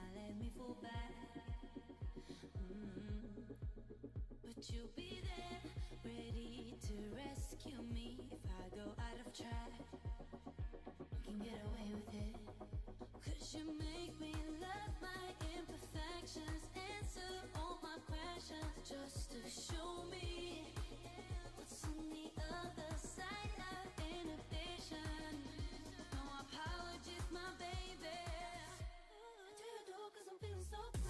not let me fall back. But you'll be there, ready to rescue me if I go out of track. You can get away with it, 'cause you make me love my imperfections, answer all my questions, just to show me what's on the other side of inhibition. No apologies, my baby. I do it all 'cause I'm feeling so good.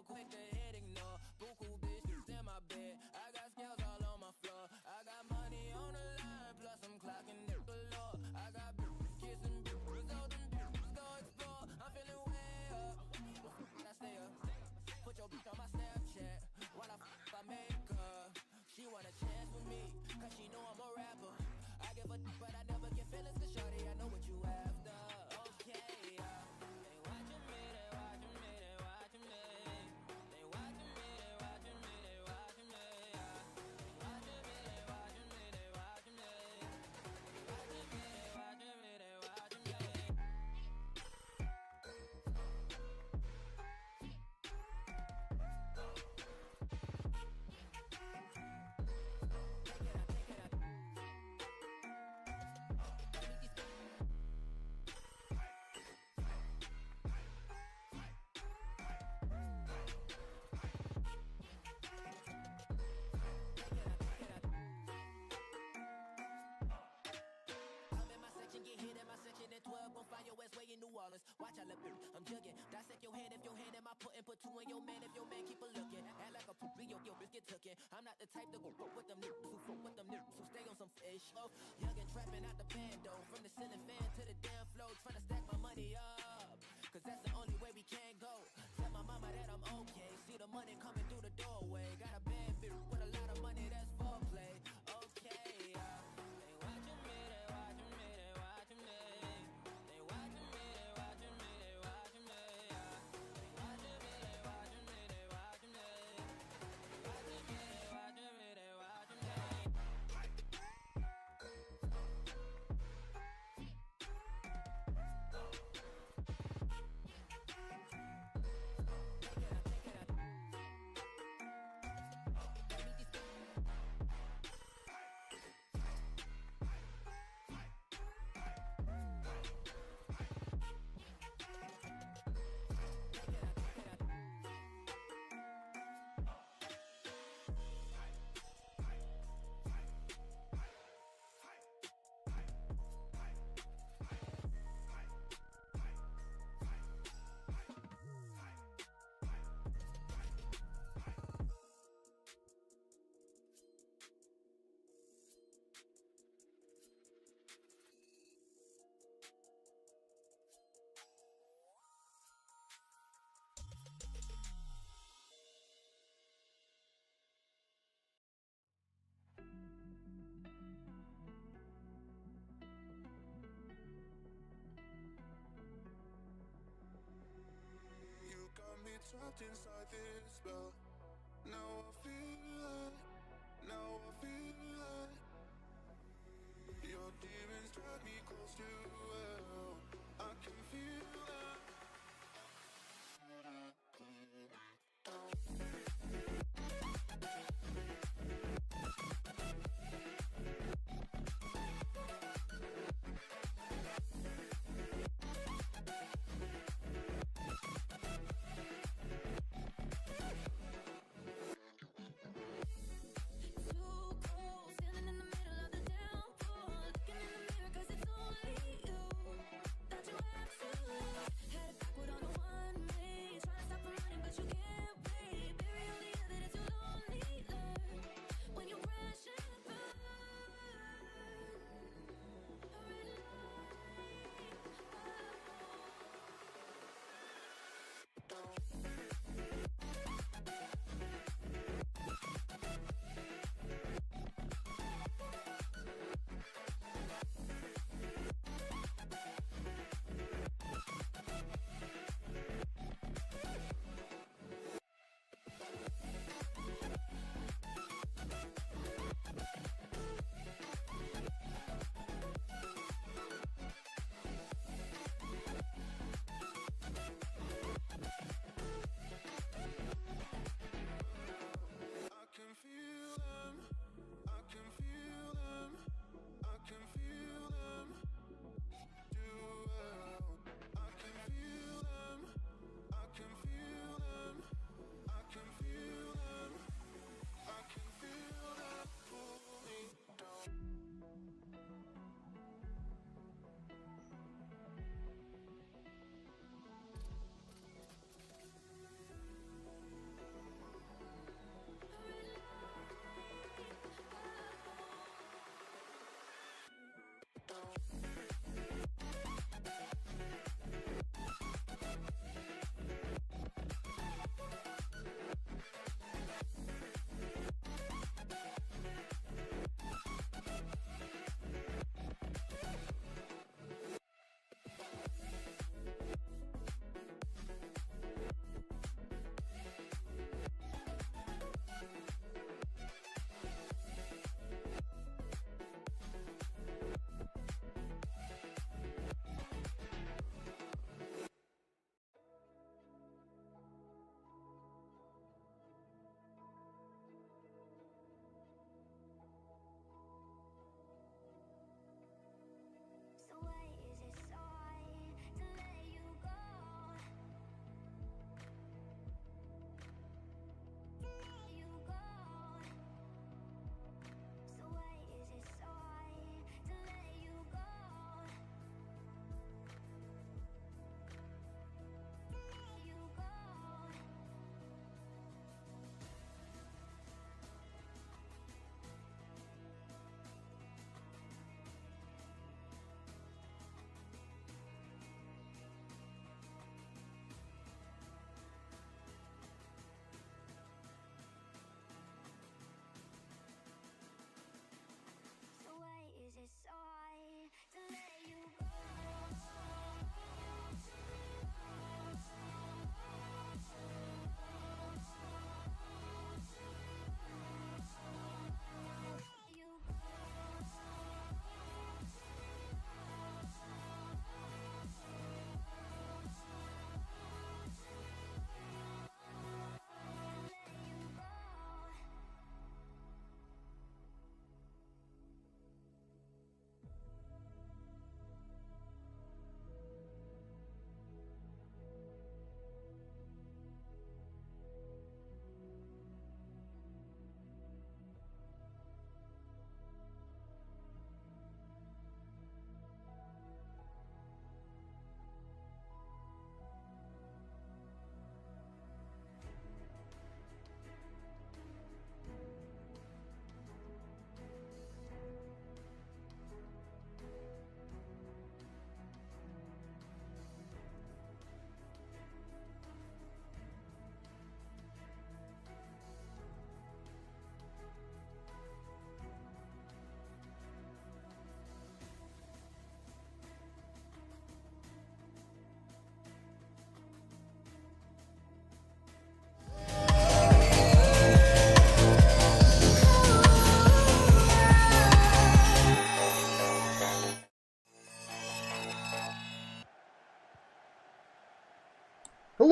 quick to hit ignore. Buku bitches in my bed. I got scales all on my floor. I got money on the line, plus I'm clocking it galore. I got bitches kissing bitches, all them bitches go explore. I'm feeling way up. I stay up. Put your bitch on my Snapchat while I make her. She want a chance with me, cause she know I'm a rapper. I give a but I never get feelings, cause shorty, I know what you after. Okay, they watching me, they watching me, they watching me. They watching me, they watching me, they watching me. They watching me, they watching me, they watching me. They watching me, they watching me, they watching me. Watch I look, I'm jugging. Dissect your hand if your hand am I putting. Put two in your man if your man keep a looking. Act like a poopy, yo, bitch get tookin'. I'm not the type to go fuck with them niggas who fuck with them niggas who stay on some fish. Oh, young and trapping out the bando. From the ceiling fan to the damn floor. Trying to stack my money up, cause that's the only way we can go. Tell my mama that I'm okay. See the money coming through the doorway. Got a bad bitch with a lot of money, that's foreplay. Okay, they watching me, they watching me, they watching me. They watching me, they watching me, they watching me. They watching me, they watching me, they watching me. They watching me, they watching me, they watching me. Trapped inside this spell. Now I feel like your demons drag me close to hell. I can feel that. Too close.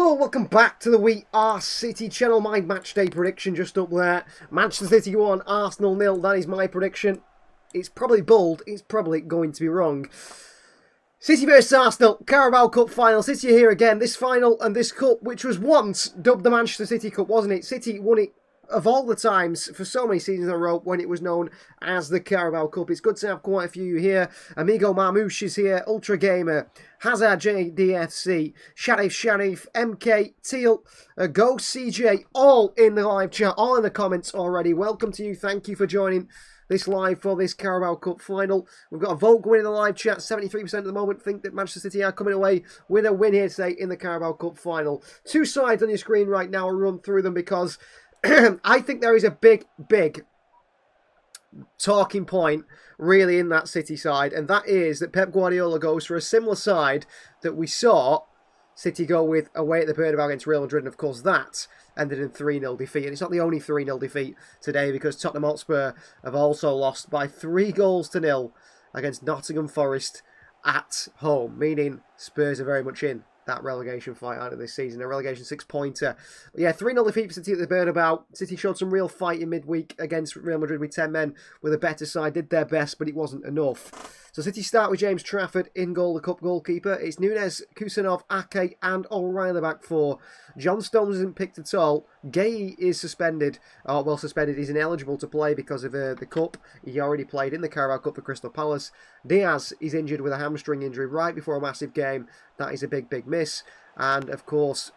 Hello, welcome back to the We Are City channel. My match day prediction just up there. Manchester City 1, Arsenal 0. That is my prediction. It's probably bold. It's probably going to be wrong. City vs Arsenal, Carabao Cup final. City are here again. This final and this cup, which was once dubbed the Manchester City Cup, wasn't it? City won it of all the times for so many seasons in a row when it was known as the Carabao Cup. It's good to have quite a few here. Amigo Marmouche is here, Ultra Gamer, Hazard JDFC, Sharif, MK, Teal, Go CJ, all in the live chat, all in the comments already. Welcome to you. Thank you for joining this live for this Carabao Cup final. We've got a vote going in the live chat. 73% at the moment think that Manchester City are coming away with a win here today in the Carabao Cup final. Two sides on your screen right now. I'll run through them because I think there is a big talking point really in that City side, and that is that Pep Guardiola goes for a similar side that we saw City go with away at the Bernabeu against Real Madrid, and of course that ended in 3-0 defeat. And it's not the only 3-0 defeat today, because Tottenham Hotspur have also lost by 3-0 against Nottingham Forest at home, meaning Spurs are very much in that relegation fight out of this season, a relegation 6-pointer. Yeah, 3-0 defeat for City at the Bernabeu. City showed some real fight in midweek against Real Madrid with 10 men with a better side, did their best, but it wasn't enough. So City start with James Trafford in goal, the cup goalkeeper. It's Nunes, Kusanov, Ake and O'Reilly back four. John Stones isn't picked at all. Gay is suspended. Oh, well, suspended. He's ineligible to play because of the cup. He already played in the Carabao Cup for Crystal Palace. Diaz is injured with a hamstring injury right before a massive game. That is a big miss. And, of course,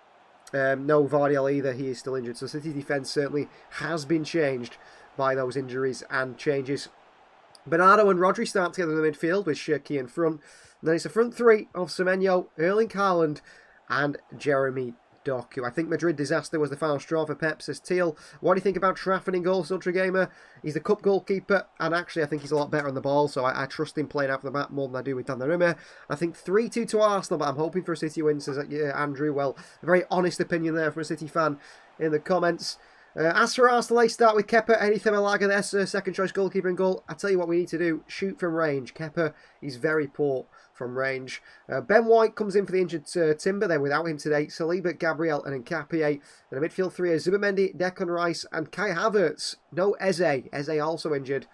no Vardiel either. He is still injured. So City's defence certainly has been changed by those injuries and changes. Bernardo and Rodri start together in the midfield with Shirky in front. And then it's a front three of Semenyo, Erling Haaland and Jeremy Doku. I think Madrid disaster was the final straw for Pep, says Teal. What do you think about Trafford in goal, Ultra Gamer? He's the cup goalkeeper, and actually I think he's a lot better on the ball, so I trust him playing out for the back more than I do with Donnarumma. I think 3-2 to Arsenal, but I'm hoping for a City win, says Andrew. Well, a very honest opinion there from a City fan in the comments. As for Arsenal, they start with Kepa, Eddie Themelaga, their second choice goalkeeper in goal. I tell you what we need to do, shoot from range. Kepa is very poor from range. Ben White comes in for the injured Timber, then without him today, Saliba, Gabriel and Nkapie. And a midfield three are Zubamendi, Declan Rice and Kai Havertz. No Eze. Eze also injured.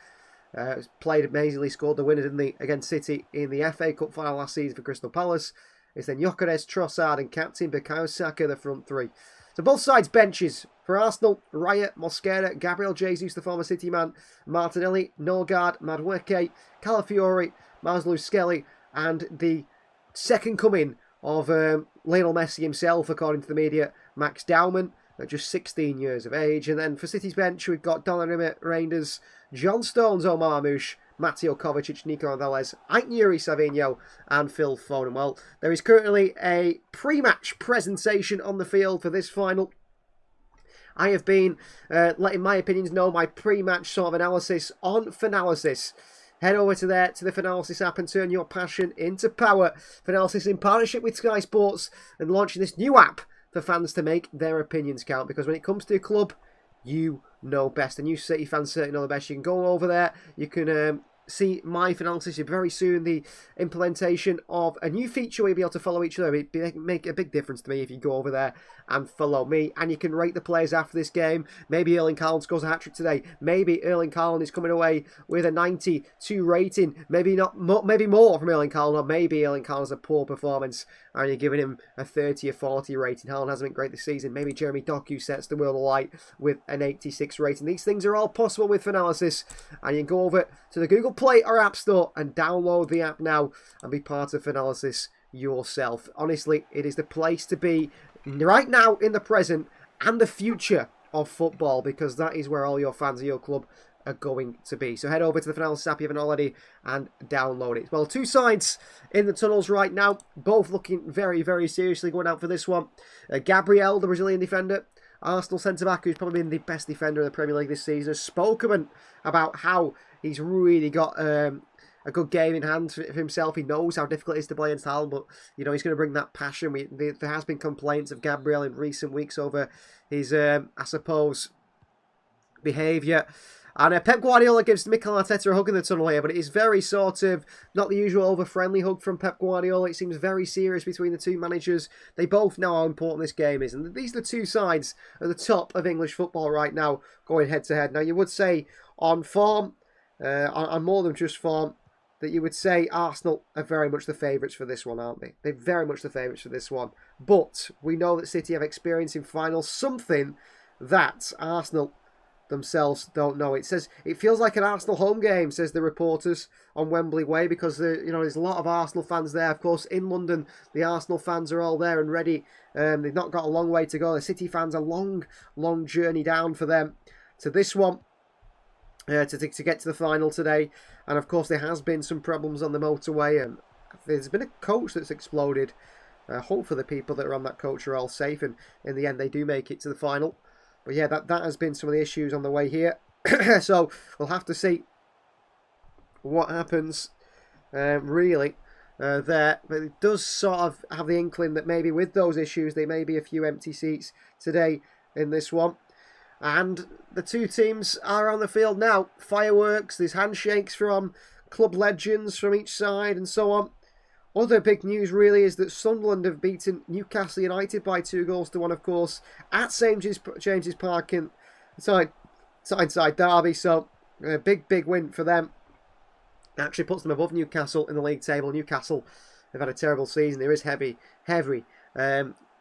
Played amazingly, scored the winner, didn't he, against City in the FA Cup final last season for Crystal Palace. It's then Gyökeres, Trossard and captain Bukayo Saka, the front three. So both sides benches. For Arsenal, Raya, Mosquera, Gabriel Jesus, the former City man, Martinelli, Norgard, Madueke, Calafiori, Maslow Skelly, and the second coming of Lionel Messi himself, according to the media, Max Dowman, at just 16 years of age. And then for City's bench, we've got Donnarumma, Reinders, John Stones, Omar Marmouche, Mateo Kovacic, Nico Gonzalez, Yuri Savinho and Phil Foden. Well, there is currently a pre-match presentation on the field for this final. I have been letting my opinions know, my pre-match sort of analysis on Finalysis. Head over to there, to the Finalysis app, and turn your passion into power. Finalysis in partnership with Sky Sports and launching this new app for fans to make their opinions count. Because when it comes to your club, you know best. And you City fans certainly know the best. You can go over there. You can see my Finalysis. Very soon the implementation of a new feature where you'll be able to follow each other. It'd make a big difference to me if you go over there and follow me. And you can rate the players after this game. Maybe Erling Haaland scores a hat-trick today. Maybe Erling Haaland is coming away with a 92 rating. Maybe more from Erling Haaland. Or maybe Erling Haaland has a poor performance and you're giving him a 30 or 40 rating. Haaland hasn't been great this season. Maybe Jeremy Doku sets the world alight with an 86 rating. These things are all possible with Finalysis. And you can go over to the Google Play or App Store and download the app now and be part of Finalysis yourself. Honestly, it is the place to be right now in the present and the future of football, because that is where all your fans of your club are going to be. So head over to the Finalysis app if you haven't already and download it. Well, two sides in the tunnels right now, both looking very seriously going out for this one. Gabriel, the Brazilian defender, Arsenal centre-back, who's probably been the best defender in the Premier League this season, has spoken about how he's really got a good game in hand for himself. He knows how difficult it is to play against Haaland, but you know he's going to bring that passion. There has been complaints of Gabriel in recent weeks over his, I suppose, behaviour. And Pep Guardiola gives Mikel Arteta a hug in the tunnel here, but it is very sort of not the usual over-friendly hug from Pep Guardiola. It seems very serious between the two managers. They both know how important this game is. And these are the two sides at the top of English football right now, going head-to-head. Now, you would say on form, on more than just form, that you would say Arsenal are very much the favourites for this one, aren't they? They're very much the favourites for this one. But we know that City have experience in finals, something that Arsenal themselves don't know. It feels like an Arsenal home game, says the reporters on Wembley Way, because there's a lot of Arsenal fans there. Of course, in London, the Arsenal fans are all there and ready. They've not got a long way to go. The City fans, a long journey down for them to this one. To get to the final today. And of course there has been some problems on the motorway, and there's been a coach that's exploded. Hopefully the people that are on that coach are all safe, and in the end they do make it to the final. But yeah, that has been some of the issues on the way here. So we'll have to see what happens really there. But it does sort of have the inkling that maybe with those issues there may be a few empty seats today in this one. And the two teams are on the field now. Fireworks, there's handshakes from club legends from each side and so on. Other big news really is that Sunderland have beaten Newcastle United by 2-1, of course, at St James's Park in Tyneside derby. So a big win for them. Actually puts them above Newcastle in the league table. Newcastle have had a terrible season. There is heavy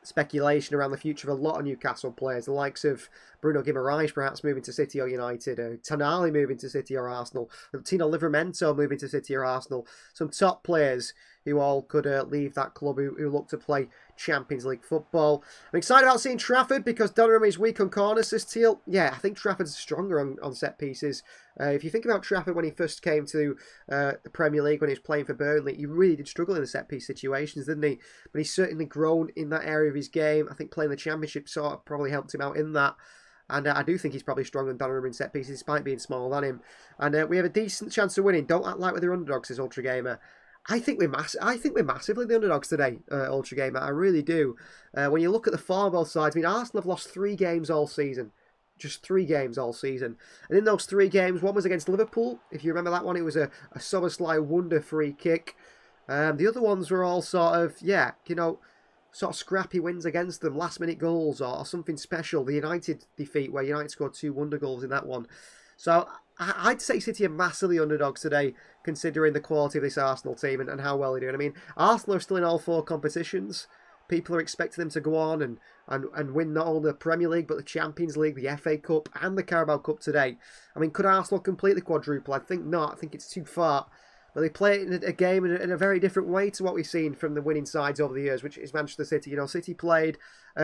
speculation around the future of a lot of Newcastle players, the likes of Bruno Guimaraes perhaps moving to City or United, Tonali moving to City or Arsenal, Tino Livramento moving to City or Arsenal. Some top players who all could leave that club who look to play Champions League football. I'm excited about seeing Trafford because Donnarumma is weak on corners, says Teal. Yeah, I think Trafford's stronger on set pieces. If you think about Trafford when he first came to the Premier League, when he was playing for Burnley, he really did struggle in the set piece situations, didn't he? But he's certainly grown in that area of his game. I think playing the Championship sort of probably helped him out in that. And I do think he's probably stronger than Donnarumma in set pieces, despite being smaller than him. And we have a decent chance of winning. Don't act like we're the underdogs, says Ultra Gamer. I think we're massively the underdogs today, Ultra Gamer. I really do. When you look at the form of both sides, I mean, Arsenal have lost 3 games all season. Just 3 games all season. And in those 3 games, one was against Liverpool. If you remember that one, it was a Soboslai wonder free kick. The other ones were all sort of, sort of scrappy wins against them, last minute goals or something special. The United defeat where United scored 2 wonder goals in that one. So I'd say City are massively underdogs today, considering the quality of this Arsenal team and how well they're doing. I mean, Arsenal are still in all 4 competitions. People are expecting them to go on and win not only the Premier League, but the Champions League, the FA Cup and the Carabao Cup today. I mean, could Arsenal complete the quadruple? I think not. I think it's too far. But they play a game in a very different way to what we've seen from the winning sides over the years, which is Manchester City. City played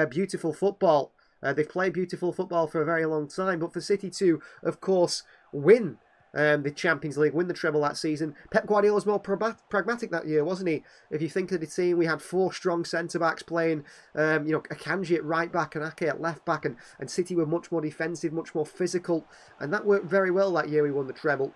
beautiful football. They've played beautiful football for a very long time. But for City to, of course, win the Champions League, win the treble that season, Pep Guardiola was more pragmatic that year, wasn't he? If you think of the team, we had 4 strong centre-backs playing, Akanji at right back and Ake at left back, and City were much more defensive, much more physical. And that worked very well that year we won the treble.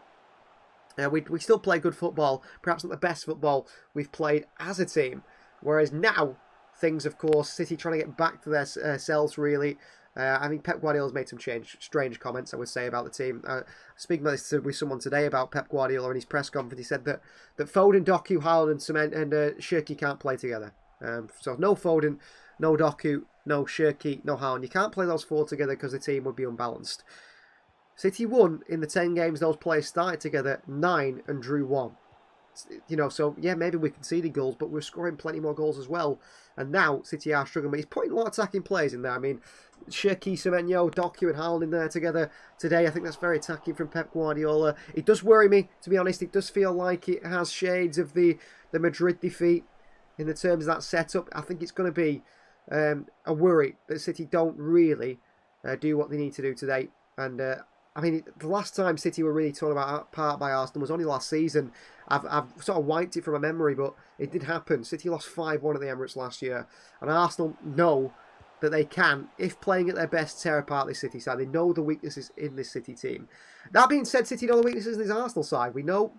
We still play good football, perhaps not the best football we've played as a team. Whereas now, things, of course, City trying to get back to their selves, really. I think Pep Guardiola's made some strange comments, I would say, about the team. Speaking about this with someone today about Pep Guardiola in his press conference, he said that Foden, Doku, Haaland and Shirky can't play together. So no Foden, no Doku, no Shirky, no Haaland. You can't play those 4 together because the team would be unbalanced. City won in the 10 games those players started together, 9 and drew 1. So yeah, maybe we conceded goals, but we're scoring plenty more goals as well. And now City are struggling, but he's putting a lot of attacking players in there. I mean, Shirky, Semenyo, Doku and Haaland in there together today. I think that's very attacking from Pep Guardiola. It does worry me, to be honest. It does feel like it has shades of the Madrid defeat in the terms of that setup. I think it's going to be a worry that City don't really do what they need to do today. And I mean, the last time City were really torn apart by Arsenal was only last season. I've sort of wiped it from my memory, but it did happen. City lost 5-1 at the Emirates last year. And Arsenal know that they can, if playing at their best, tear apart this City side. They know the weaknesses in this City team. That being said, City know the weaknesses in this Arsenal side. We know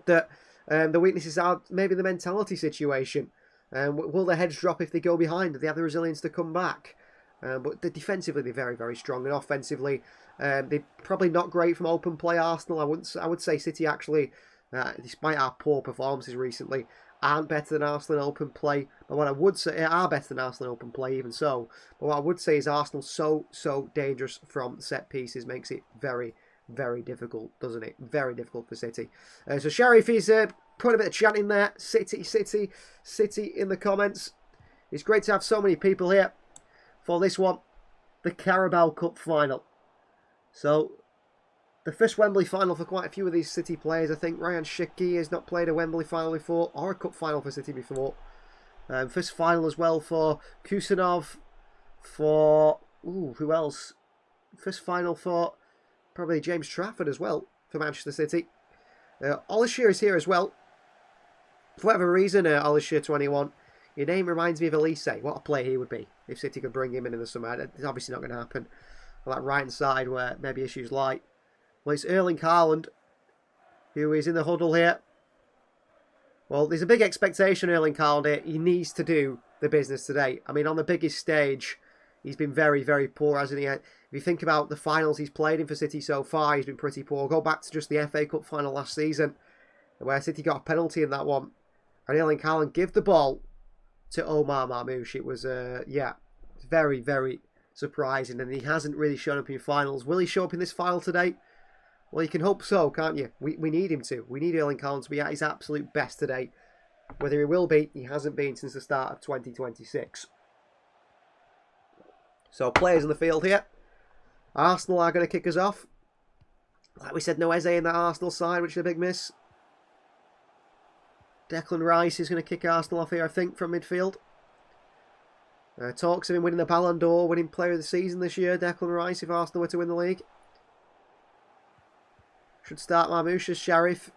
that the weaknesses are maybe the mentality situation. Will their heads drop if they go behind? Do they have the resilience to come back? But defensively, they're very, very strong. And offensively, They're probably not great from open play, Arsenal. I would say City actually, despite our poor performances recently, aren't better than Arsenal in open play. But what I would say, are better than Arsenal in open play, even so. But what I would say is Arsenal so dangerous from set pieces makes it very, very difficult, doesn't it? Very difficult for City. So Sheriff is putting a bit of chanting there. City, City, City in the comments. It's great to have so many people here for this one, the Carabao Cup final. So, the first Wembley final for quite a few of these City players. I think Ryan Shaqiri has not played a Wembley final before, or a cup final for City before. First final as well for Kusanov, for, who else? First final for probably James Trafford as well, for Manchester City. Olishir is here as well. For whatever reason, Olishir 21, your name reminds me of Elise. What a player he would be if City could bring him in the summer. It's obviously not going to happen. On that right hand side where maybe issues lie. Well, it's Erling Haaland who is in the huddle here. Well, there's a big expectation Erling Haaland here. He needs to do the business today. I mean, on the biggest stage, he's been very, very poor, hasn't he? If you think about the finals he's played in for City so far, he's been pretty poor. Go back to just the FA Cup final last season, where City got a penalty in that one. And Erling Haaland gave the ball to Omar Marmoush. It was, very, very surprising. And he hasn't really shown up in finals. Will he show up in this final today? Well, you can hope so, can't you? We need him to. We need Erling Haaland to be at his absolute best today. Whether he will be, he hasn't been since the start of 2026. So, players on the field here. Arsenal are going to kick us off. Like we said, no Eze in that Arsenal side, which is a big miss. Declan Rice is going to kick Arsenal off here, I think, from midfield. Talks of him winning the Ballon d'Or, winning Player of the Season this year, Declan Rice, if Arsenal were to win the league. Should start Marmoush as Sheriff.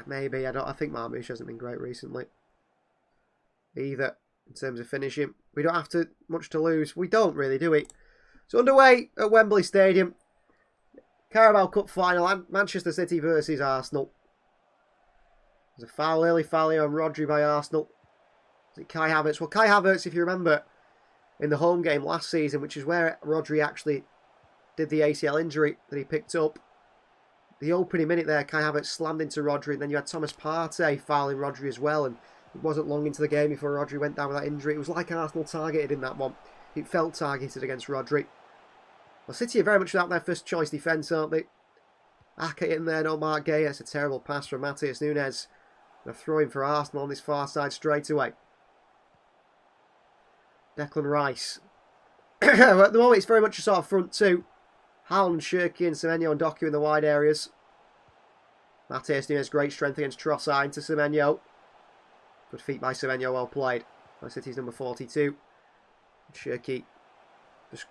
Maybe, I think Marmoush hasn't been great recently. Either, in terms of finishing. We don't have much to lose. We don't really, do we? It's underway at Wembley Stadium. Carabao Cup final, Manchester City versus Arsenal. There's a early foul here on Rodri by Arsenal. Is it Kai Havertz? Well, Kai Havertz, if you remember, in the home game last season, which is where Rodri actually did the ACL injury that he picked up. The opening minute there, Kai Havertz slammed into Rodri, and then you had Thomas Partey fouling Rodri as well, and it wasn't long into the game before Rodri went down with that injury. It was like Arsenal targeted in that one. It felt targeted against Rodri. Well, City are very much without their first choice defence, aren't they? Aka in there, no Mark Gay. It's a terrible pass from Matheus Nunes. They're throwing for Arsenal on this far side straight away. Declan Rice. At the moment, it's very much a sort of front two. Haaland, Shirky and Semenyo and Doku in the wide areas. Matheus Nunes, great strength against Trossard into Semenyo. Good feet by Semenyo, well played. My City's number 42. Shirky just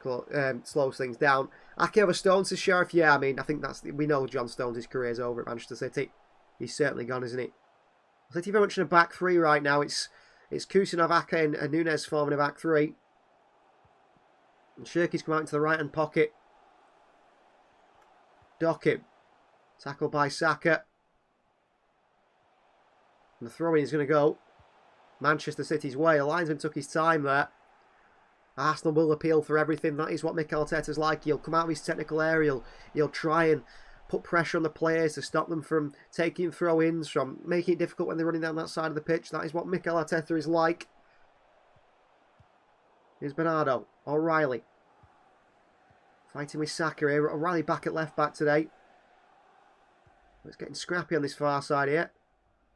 slows things down. Ake over Stones to Sheriff. Yeah, I mean, I think we know John Stones' career's over at Manchester City. He's certainly gone, isn't he? City very much in a back three right now. It's Kusanov, Ake and Nunes forming a back three. And Shirky's come out into the right-hand pocket. Doku. Tackled by Saka. And the throw-in is going to go Manchester City's way. The linesman took his time there. Arsenal will appeal for everything. That is what Mikel Arteta's like. He'll come out of his technical area. He'll try and put pressure on the players to stop them from taking throw-ins, from making it difficult when they're running down that side of the pitch. That is what Mikel Arteta is like. Here's Bernardo. O'Reilly. Fighting with Saka here. O'Reilly back at left-back today. It's getting scrappy on this far side here.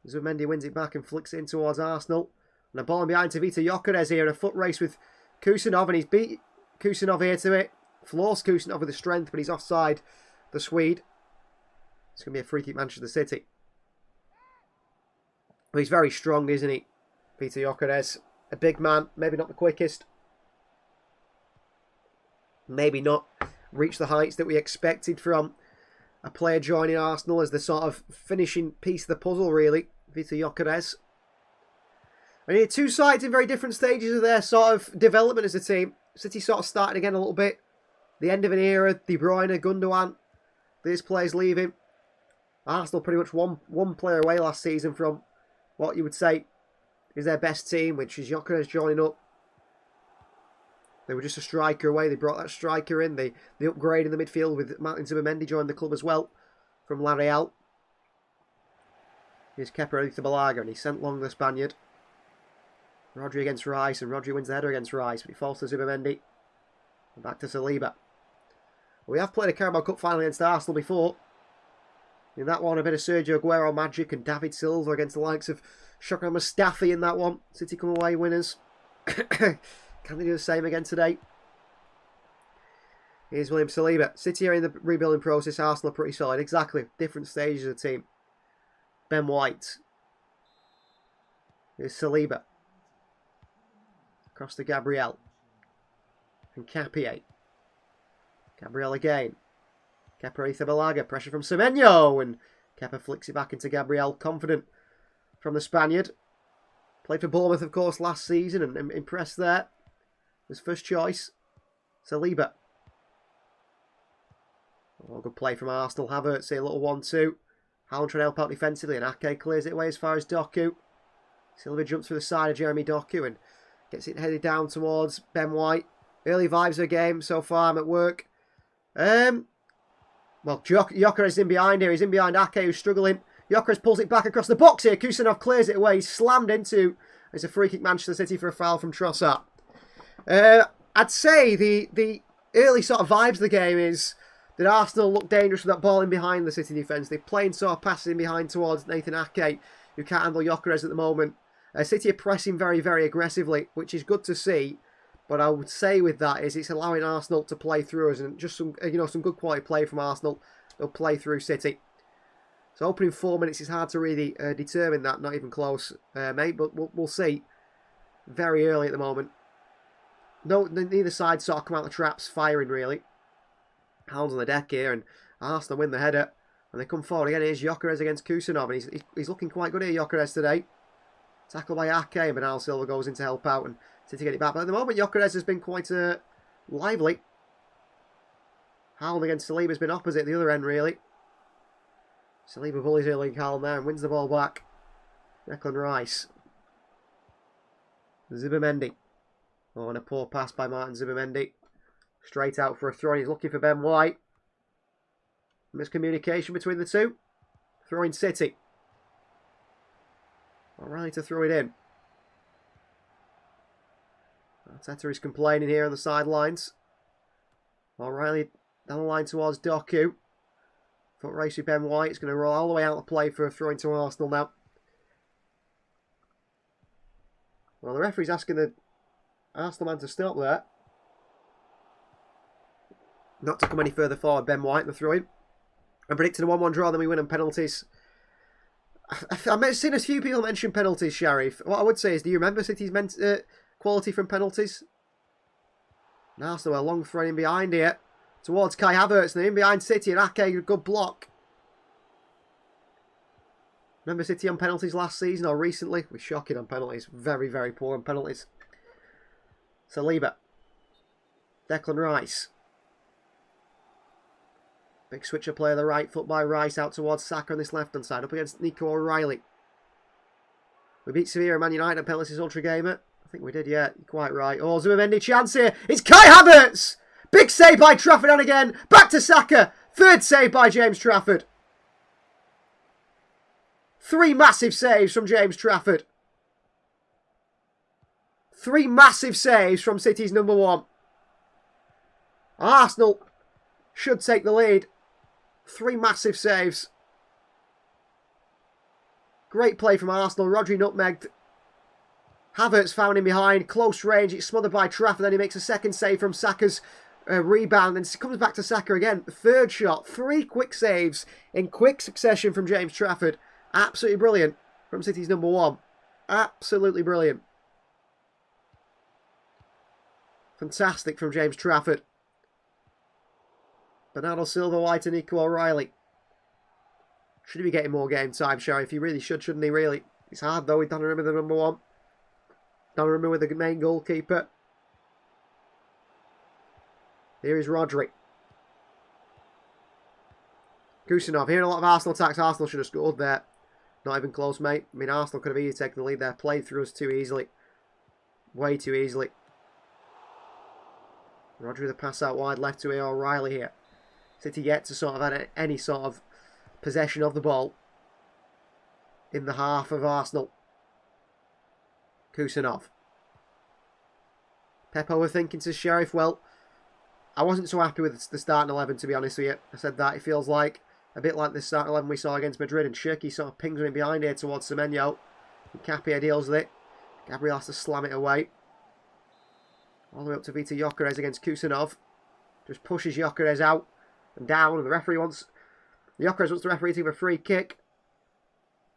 Zubimendi wins it back and flicks it in towards Arsenal. And a ball in behind to Vitor Gyökeres here in a foot race with Kusanov, and he's beat Kusanov here to it. Floors Kusanov with the strength, but he's offside, the Swede. It's going to be a free kick Manchester City. Well, he's very strong, isn't he? Vitor Gyökeres. A big man, maybe not the quickest. Maybe not reach the heights that we expected from a player joining Arsenal as the sort of finishing piece of the puzzle, really. Vitor Gyökeres. And here, two sides in very different stages of their sort of development as a team. City sort of starting again a little bit. The end of an era. De Bruyne, Gundogan. These players leaving. Arsenal pretty much one player away last season from what you would say is their best team, which is Gyökeres joining up. They were just a striker away. They brought that striker in. They upgraded the midfield with Martin Zubimendi joined the club as well from La Real. Here's Kepa Arrizabalaga, and he sent long the Spaniard. Rodri against Rice, and Rodri wins the header against Rice, but he falls to Zubimendi. And back to Saliba. We have played a Carabao Cup final against Arsenal before. In that one, a bit of Sergio Aguero magic and David Silva against the likes of Shokran Mustafi in that one. City come away winners. Can they do the same again today? Here's William Saliba. City are in the rebuilding process. Arsenal are pretty solid. Exactly. Different stages of the team. Ben White. Here's Saliba. Across to Gabriel. And Capier. Gabriel again. Kepa Arrizabalaga. Pressure from Semenyo. And Kepa flicks it back into Gabriel. Confident from the Spaniard. Played for Bournemouth, of course, last season. And impressed there. His first choice. Saliba. Oh, good play from Arsenal. Havertz, a little 1-2. Haaland trying to help out defensively. And Ake clears it away as far as Doku. Silva jumps through the side of Jeremy Doku. And gets it headed down towards Ben White. Early vibes of the game so far. I'm at work. Well, Gyökeres in behind here. He's in behind Ake, who's struggling. Gyökeres pulls it back across the box here. Kusanov clears it away. He's slammed into. It's a free kick Manchester City for a foul from Trossard. I'd say the early sort of vibes of the game is that Arsenal look dangerous with that ball in behind the City defence. They're playing sort of passes in behind towards Nathan Ake, who can't handle Gyökeres at the moment. City are pressing very, very aggressively, which is good to see. But I would say with that is it's allowing Arsenal to play through us, and just some some good quality play from Arsenal. They'll play through City. So opening 4 minutes is hard to really determine that. Not even close, mate. But we'll see. Very early at the moment. No, neither side sort of come out the traps firing really. Hounds on the deck here, and Arsenal win the header, and they come forward again. Here's Gyökeres against Kusanov, and he's looking quite good here, Gyökeres today. Tackled by Ake, and Bernardo Silva goes in to help out and City get it back. But at the moment, Gyökeres has been quite lively. Haaland against Saliba has been opposite at the other end, really. Saliba bullies Erling Haaland there and wins the ball back. Declan Rice. Zubimendi. Oh, and a poor pass by Martin Zubimendi. Straight out for a throw. He's looking for Ben White. Miscommunication between the two. Throwing City. Alright to throw it in. Arteta is complaining here on the sidelines. O'Reilly down the line towards Doku. Foot race with Ben White. It's going to roll all the way out of play for a throw into Arsenal now. Well, the referee's asking the Arsenal man to stop there. Not to come any further forward. Ben White in the throw-in. I'm predicting a 1-1 draw, then we win on penalties. I've seen a few people mention penalties, Sharif. What I would say is, do you remember City's quality from penalties? Now, so a long throw in behind here towards Kai Havertz, and in behind City, and Ake, a good block. Remember City on penalties last season or recently? We're shocking on penalties. Very, very poor on penalties. Saliba. Declan Rice. Big switcher play on the right foot by Rice out towards Saka on this left-hand side. Up against Nico O'Reilly. We beat Sevilla and Man United on penalties, Ultra Gamer. I think we did, yeah. You're quite right. Oh, Zubimendi chance here. It's Kai Havertz! Big save by Trafford on again. Back to Saka. Third save by James Trafford. 3 massive saves from James Trafford. 3 massive saves from City's number 1. Arsenal should take the lead. 3 massive saves. Great play from Arsenal. Rodri nutmegged. Havertz found him behind. Close range. It's smothered by Trafford. Then he makes a second save from Saka's rebound. And comes back to Saka again. Third shot. 3 quick saves in quick succession from James Trafford. Absolutely brilliant from City's number 1. Absolutely brilliant. Fantastic from James Trafford. Bernardo Silva, White and Nico O'Reilly. Should he be getting more game time, Sheriff? He really should, shouldn't he, really? It's hard, though, with Donnarumma the number 1. Donnarumma with the main goalkeeper. Here is Rodri. Kusanov. Hearing a lot of Arsenal attacks. Arsenal should have scored there. Not even close, mate. I mean, Arsenal could have easily taken the lead there. Played through us too easily. Way too easily. Rodri the pass out wide left to O'Reilly here. City yet to sort of have any sort of possession of the ball in the half of Arsenal. Kusanov. Pep overthinking to Sheriff. Well, I wasn't so happy with the starting 11, to be honest with you. I said that it feels like a bit like the starting 11 we saw against Madrid, and Shirky sort of pings in behind here towards Semenyo. And Capia deals with it. Gabriel has to slam it away. All the way up to Vita Gyökeres against Kusanov. Just pushes Gyökeres out and down, and the referee wants... Gyökeres wants the referee to give a free kick.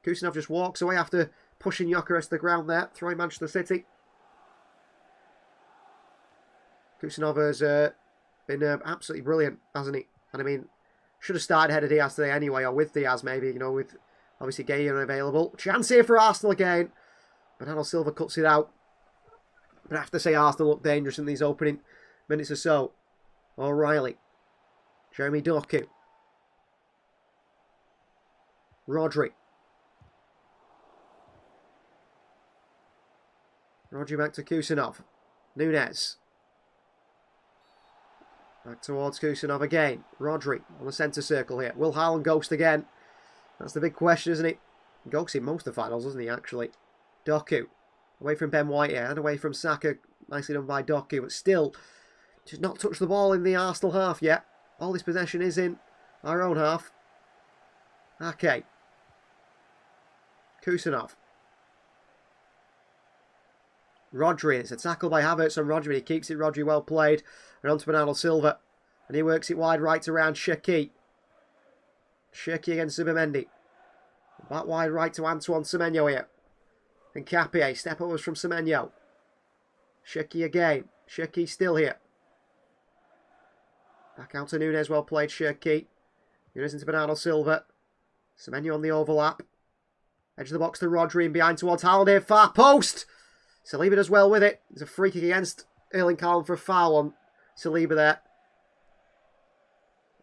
Kusanov just walks away after pushing Gyökeres to the ground there, throwing Manchester City. Kusanov has been absolutely brilliant, hasn't he? And I mean, should have started ahead of Diaz today anyway, or with Diaz maybe, you know, with obviously Gay unavailable. Chance here for Arsenal again. Bernardo Silva cuts it out. But I have to say Arsenal look dangerous in these opening minutes or so. O'Reilly. Jeremy Doku. Rodri. Rodri back to Kusanov. Nunez. Back towards Kusanov again. Rodri on the centre circle here. Will Haaland ghost again? That's the big question, isn't it? He ghosts in most of the finals, doesn't he, actually? Doku. Away from Ben White here, and away from Saka. Nicely done by Doku, but still, just not touched the ball in the Arsenal half yet. All this possession is in our own half. Okay. Kusanov. Rodri. It's a tackle by Havertz on Rodri. He keeps it. Rodri well played. And on to Bernardo Silva. And he works it wide right around Shirky. Shirky against Zubimendi. Back wide right to Antoine Semenyo here. And Capia. Step overs from Semenyo. Shirky again. Shirky still here. Back out to Nunez. Well played, Shirky. Nunez into Bernardo Silva. Semenyo on the overlap. Edge of the box to Rodri and behind towards Haaland here. Far post. Saliba does well with it. There's a free kick against Erling Haaland for a foul on Saliba there.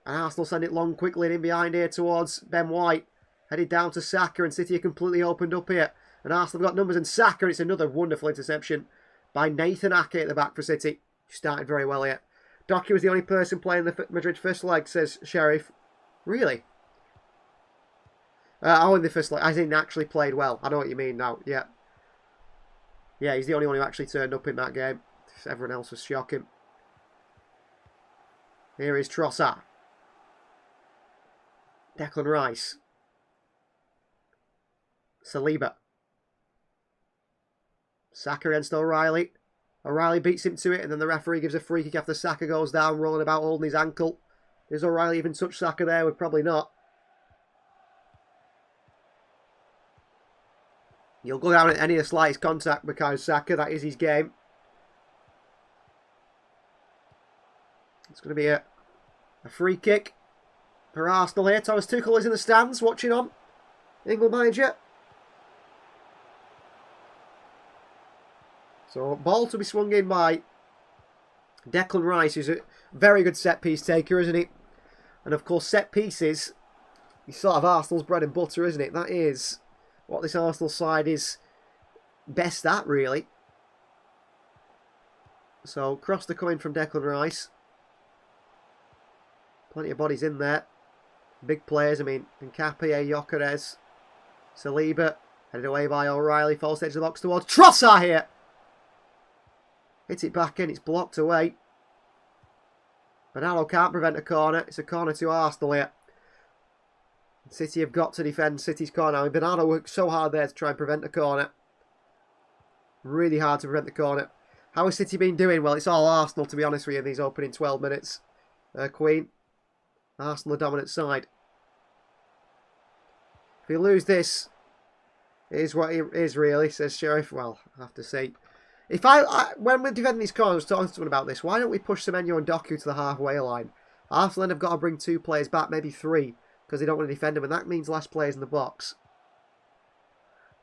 And Arsenal send it long quickly and in behind here towards Ben White. Headed down to Saka, and City are completely opened up here. And Arsenal have got numbers, and Saka, it's another wonderful interception by Nathan Ake at the back for City. Started very well here. Doku was the only person playing the Madrid first leg, says Sheriff. Really? In the first leg. I didn't actually played well. I know what you mean now. Yeah. Yeah, he's the only one who actually turned up in that game. Everyone else was shocking. Here is Trossard. Declan Rice. Saliba. Saka against O'Reilly. O'Reilly beats him to it, and then the referee gives a free kick after Saka goes down, rolling about, holding his ankle. Does O'Reilly even touch Saka there? Well, probably not. He'll go down at any of the slightest contact because Saka, that is his game. It's going to be a free kick for Arsenal here. Thomas Tuchel is in the stands watching on. England manager. So, ball to be swung in by Declan Rice, who's a very good set-piece taker, isn't he? And, of course, set-pieces is sort of Arsenal's bread and butter, isn't it? That is what this Arsenal side is best at, really. So, cross to come in from Declan Rice. Plenty of bodies in there. Big players, I mean, Capia, Gyökeres, Saliba, headed away by O'Reilly, false edge of the box towards Trossard here. Hits it back in, it's blocked away. Bernardo can't prevent a corner. It's a corner to Arsenal here. City have got to defend City's corner. I mean, Bernardo worked so hard there to try and prevent the corner. Really hard to prevent the corner. How has City been doing? Well, it's all Arsenal, to be honest with you, in these opening 12 minutes. Queen. Arsenal the dominant side. If you lose this, it is what it is, really, says Sheriff. Well, I have to say. If when we're defending these corners, I was talking to someone about this. Why don't we push Semenyo and Doku to the halfway line? Arsenal then have got to bring 2 players back, maybe 3, because they don't want to defend them, and that means less players in the box.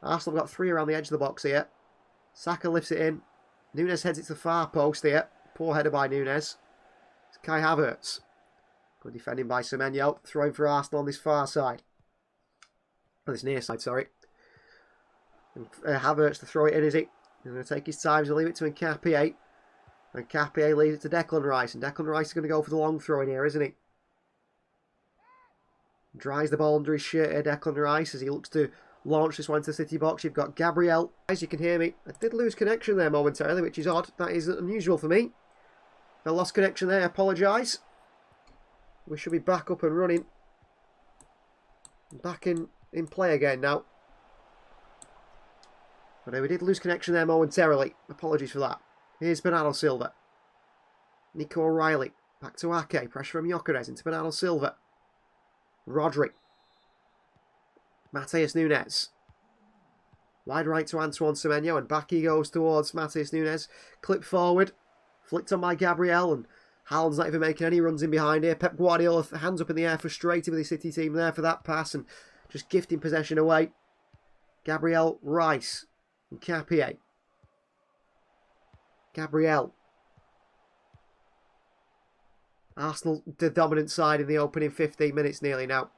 Arsenal have got 3 around the edge of the box here. Saka lifts it in. Nunez heads it to the far post here. Poor header by Nunez. It's Kai Havertz. Good defending by Semenyo. Throwing for Arsenal on this far side. On this near side, sorry. And Havertz to throw it in, is he? He's going to take his time. He'll leave it to Nkapie. And Capie leaves it to Declan Rice. And Declan Rice is going to go for the long throw in here, isn't he? Dries the ball under his shirt here, Declan Rice, as he looks to launch this one into the City box. You've got Gabriel. As you can hear me, I did lose connection there momentarily, which is odd. That is unusual for me. I lost connection there, I apologise. We should be back up and running. Back in play again now. But we did lose connection there momentarily. Apologies for that. Here's Bernardo Silva. Nico O'Reilly. Back to Ake. Pressure from Gyökeres into Bernardo Silva. Rodri. Matheus Nunes. Wide right to Antoine Semenyo. And back he goes towards Matheus Nunes. Clip forward. Flicked on by Gabriel. And Haaland's not even making any runs in behind here. Pep Guardiola, hands up in the air, frustrated with his City team there for that pass. And just gifting possession away. Gabriel, Rice. And Capie. Gabriel. Arsenal, the dominant side in the opening 15 minutes nearly now.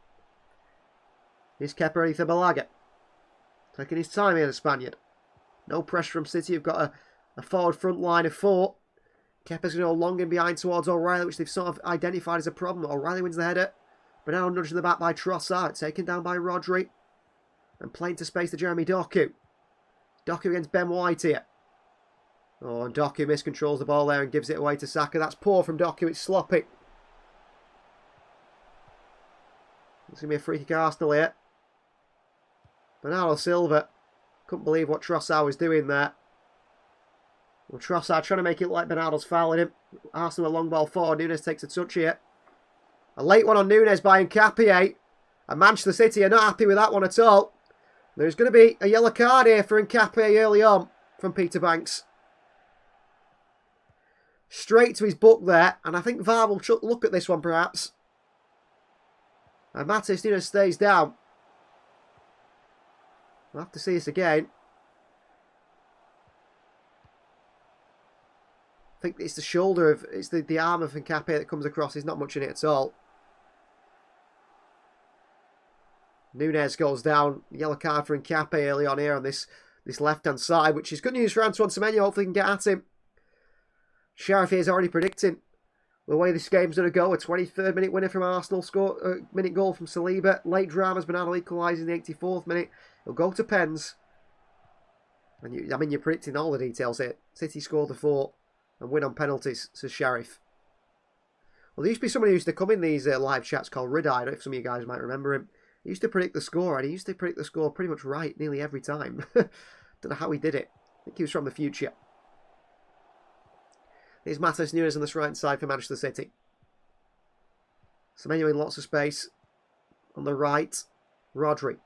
Here's Kepa Arrizabalaga. Taking his time here, the Spaniard. No pressure from City. You've got a forward front line of 4. Kepa's going to go long and behind towards O'Reilly, which they've sort of identified as a problem. O'Reilly wins the header. But now nudged in the back by Trossard. Taken down by Rodri. And playing to space to Jeremy Doku. Doku against Ben White here. Oh, and Doku miscontrols the ball there and gives it away to Saka. That's poor from Doku. It's sloppy. It's going to be a free kick Arsenal here. Bernardo Silva. Couldn't believe what Trossard was doing there. Well, Trossard trying to make it look like Bernardo's fouling him. Arsenal a long ball forward. Nunes takes a touch here. A late one on Nunes by Nkapie. And Manchester City are not happy with that one at all. There's going to be a yellow card here for Nkapie early on from Peter Banks. Straight to his book there. And I think VAR will look at this one perhaps. And Matheus Nunes stays down. We'll have to see this again. I think it's the shoulder of, it's the arm of Nkapie that comes across. There's not much in it at all. Nunes goes down. Yellow card for Nkapie early on here on this left-hand side, which is good news for Antoine Semenyo. Hopefully he can get at him. Sheriff is already predicting the way this game's going to go. A 23rd minute winner from Arsenal. Minute goal from Saliba. Late dramas. Bernardo equalising in the 84th minute. He'll go to pens. And you're predicting all the details here. City scored the 4 and win on penalties, says Sheriff. Well, there used to be somebody who used to come in these live chats called Rid-Eye. I don't know if some of you guys might remember him. He used to predict the score, and he used to predict the score pretty much right nearly every time. Don't know how he did it. I think he was from the future. Here's Matheus Nunes on this right side for Manchester City. Semenyo in lots of space. On the right, Rodri.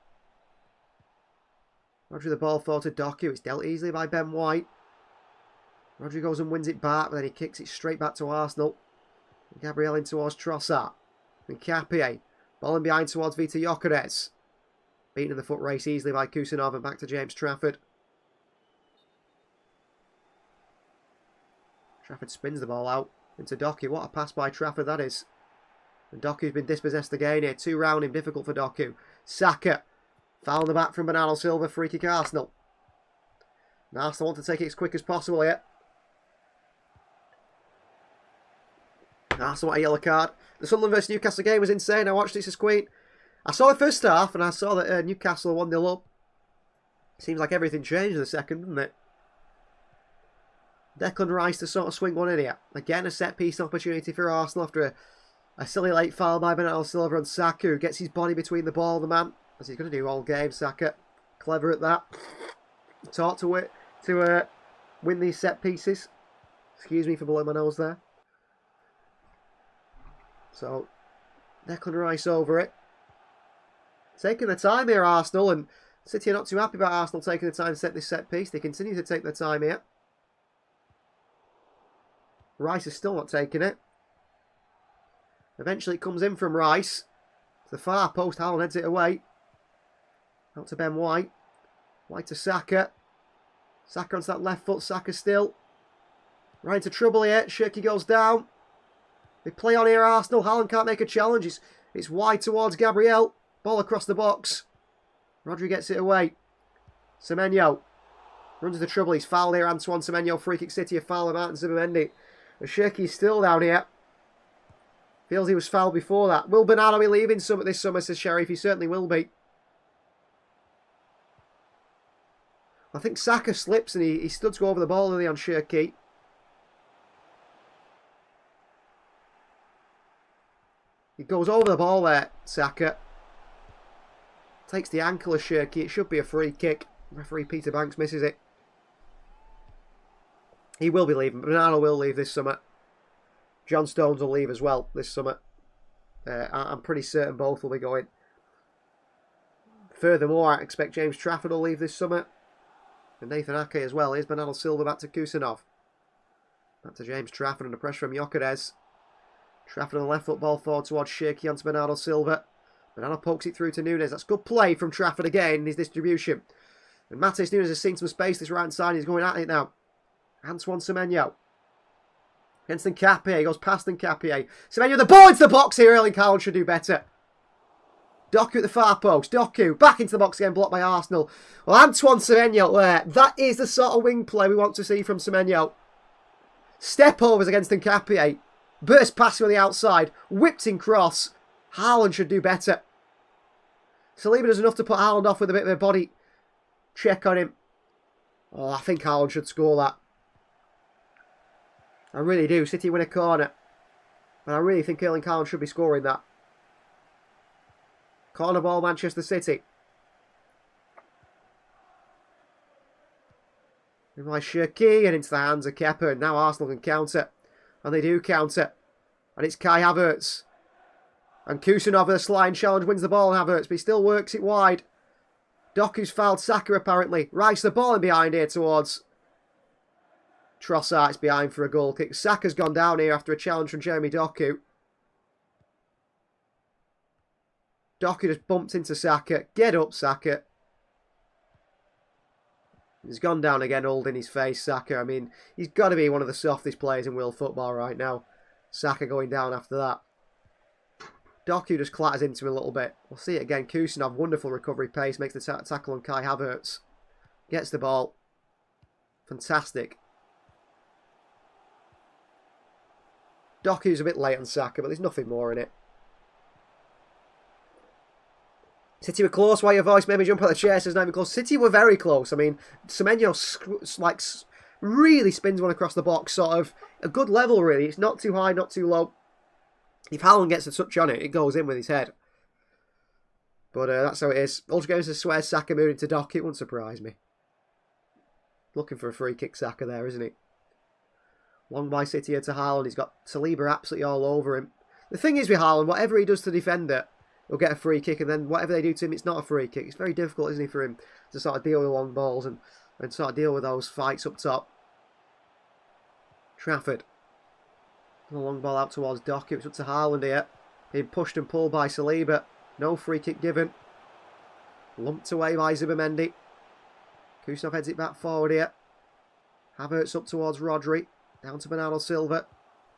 Rodri the ball forward to Doku. It's dealt easily by Ben White. Rodri goes and wins it back, but then he kicks it straight back to Arsenal. Gabriel in towards Trossard. And Capie. Ball in behind towards Vita Gyökeres. Beaten in the foot race easily by Kusanov and back to James Trafford. Trafford spins the ball out into Doku. What a pass by Trafford that is. And Doku's been dispossessed again here. 2 rounding, difficult for Doku. Saka. Foul in the back from Bernardo Silva. Free kick Arsenal. And Arsenal want to take it as quick as possible here. Arsenal want a yellow card. The Sunderland vs Newcastle game was insane. I watched this as Queen. I saw the first half and I saw that Newcastle 1-0 up. Seems like everything changed in the second, doesn't it? Declan Rice to sort of swing one in here. Again, a set-piece opportunity for Arsenal after a silly late foul by Bernardo Silva on Saka, who gets his body between the ball and the man, as he's going to do all game. Saka, clever at that. Taught to win these set-pieces. Excuse me for blowing my nose there. So, Declan Rice over it. Taking the time here, Arsenal, and City are not too happy about Arsenal taking the time to set this set piece. They continue to take their time here. Rice is still not taking it. Eventually it comes in from Rice. To the far post, Haaland heads it away. Out to Ben White. White to Saka. Saka onto that left foot, Saka still. Right into trouble here, Shirky goes down. They play on here, Arsenal. Haaland can't make a challenge. It's wide towards Gabriel. Ball across the box. Rodri gets it away. Semenyo. Runs into trouble. He's fouled here. Antoine Semenyo. Free kick City. A foul of Martin Zubimendi. And Shirky's still down here. Feels he was fouled before that. Will Bernardo be leaving this summer, says Sheriff. He certainly will be. I think Saka slips and he stood to go over the ball early on Shirky. He goes over the ball there, Saka. Takes the ankle of Shirky. It should be a free kick. Referee Peter Banks misses it. He will be leaving. Bernardo will leave this summer. John Stones will leave as well this summer. I'm pretty certain both will be going. Furthermore, I expect James Trafford will leave this summer. And Nathan Ake as well. Here's Bernardo Silva back to Kusanov. Back to James Trafford under pressure from Gyökeres. Trafford on the left foot, ball forward towards Shirky onto Bernardo Silva. Bernardo pokes it through to Nunes. That's good play from Trafford again in his distribution. And Matheus Nunes has seen some space this right hand side. He's going at it now. Antoine Semenyo. Against Nkapie. He goes past Nkapie. Semenyo, the ball into the box here. Erling Haaland should do better. Doku at the far post. Doku back into the box again, blocked by Arsenal. Well, Antoine Semenyo there. That is the sort of wing play we want to see from Semenyo. Step overs against Nkapie. Burst pass on the outside. Whipped in cross. Haaland should do better. Saliba does enough to put Haaland off with a bit of a body check on him. Oh, I think Haaland should score that. I really do. City win a corner. And I really think Erling Haaland should be scoring that. Corner ball, Manchester City. And by Shirky and into the hands of Kepa. And now Arsenal can counter. And they do counter. And it's Kai Havertz. And Kusanov with a sliding challenge wins the ball on Havertz. But he still works it wide. Doku's fouled Saka apparently. Rights the ball in behind here towards Trossard. It's behind for a goal kick. Saka's gone down here after a challenge from Jeremy Doku. Doku just bumped into Saka. Get up, Saka. He's gone down again, holding his face, Saka. I mean, he's got to be one of the softest players in world football right now. Saka going down after that. Doku just clatters into him a little bit. We'll see it again. Kusanov, wonderful recovery pace. Makes the tackle on Kai Havertz. Gets the ball. Fantastic. Doku's a bit late on Saka, but there's nothing more in it. City were close. Why your voice made me jump out of the chair, says not even close. City were very close. I mean, Semenyo really spins one across the box, sort of a good level, really. It's not too high, not too low. If Haaland gets a touch on it, it goes in with his head. But that's how it is. Ultra Games swears Saka moving to Doku. It wouldn't surprise me. Looking for a free kick, Saka there, isn't he? Long by City here to Haaland. He's got Saliba absolutely all over him. The thing is with Haaland, whatever he does to defend it, he'll get a free kick, and then whatever they do to him, it's not a free kick. It's very difficult, isn't it, for him to sort of deal with long balls and sort of deal with those fights up top. Trafford. A long ball out towards Doku. It's up to Haaland here. Being pushed and pulled by Saliba. No free kick given. Lumped away by Zubimendi. Kusanov heads it back forward here. Havertz up towards Rodri. Down to Bernardo Silva.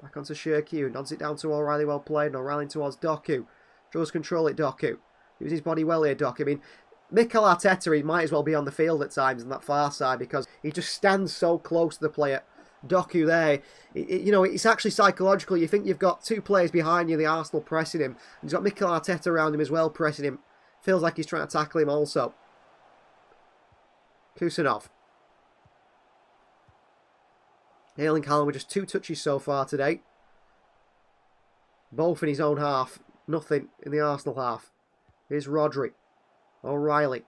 Back onto Shirky. Nods it down to O'Reilly. Well played. And O'Reilly towards Doku. Draws control at Doku. Uses his body well here, Doku. I mean, Mikel Arteta, he might as well be on the field at times on that far side because he just stands so close to the player. Doku there, you know, it's actually psychological. You think you've got two players behind you, the Arsenal pressing him. And he's got Mikel Arteta around him as well, pressing him. Feels like he's trying to tackle him also. Kusanov. Erling Haaland with just 2 touches so far today. Both in his own half. Nothing in the Arsenal half. Here's Rodri. O'Reilly.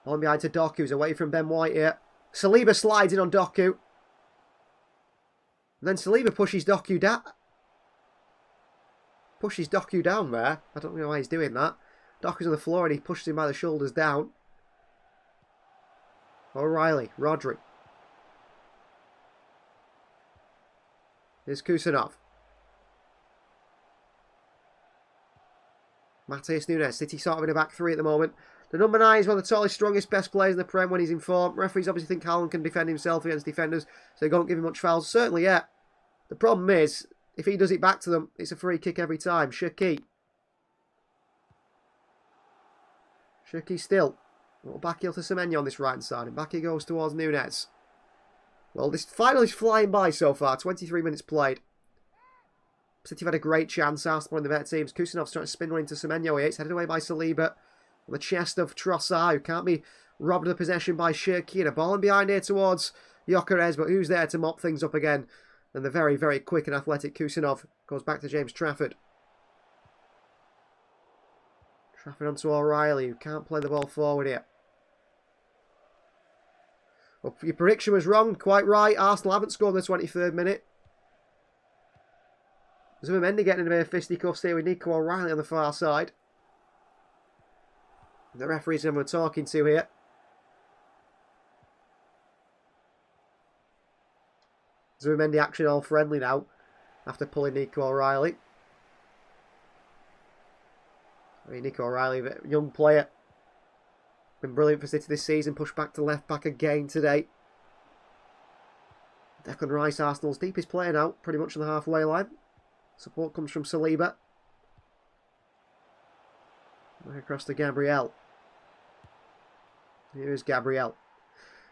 On behind to Doku. He's away from Ben White here. Saliba slides in on Doku. And then Saliba pushes Doku down. Pushes Doku down there. I don't know why he's doing that. Doku's on the floor and he pushes him by the shoulders down. O'Reilly. Rodri. Here's Kusanov. Matheus Nunes. City sort of in a back three at the moment. The number 9 is one of the tallest, strongest, best players in the Prem when he's in form. Referees obviously think Haaland can defend himself against defenders, so they don't give him much fouls. Certainly, yeah. The problem is, if he does it back to them, it's a free kick every time. Shirky. Shirky still. Little back heel to Semenyo on this right-hand side. And back he goes towards Nunez. Well, this final is flying by so far. 23 minutes played. City have had a great chance. Arsenal in the better teams. Kusanov's trying to spin one into Semenyo here. It's headed away by Saliba. On the chest of Trossard, who can't be robbed of the possession by Cherki. And a ball in behind here towards Gyökeres. But who's there to mop things up again? And the very, very quick and athletic Kusanov goes back to James Trafford. Trafford onto O'Reilly, who can't play the ball forward here. Well, your prediction was wrong, quite right. Arsenal haven't scored in the 23rd minute. Zubimendi getting in a bit of fisticuffs here with Nico O'Reilly on the far side. The referee's who we're talking to here. Zubimendi actually all friendly now after pulling Nico O'Reilly. I mean, Nico O'Reilly, a young player. Been brilliant for City this season. Pushed back to left back again today. Declan Rice, Arsenal's deepest player now, pretty much on the halfway line. Support comes from Saliba. Back across to Gabriel. Here's Gabriel.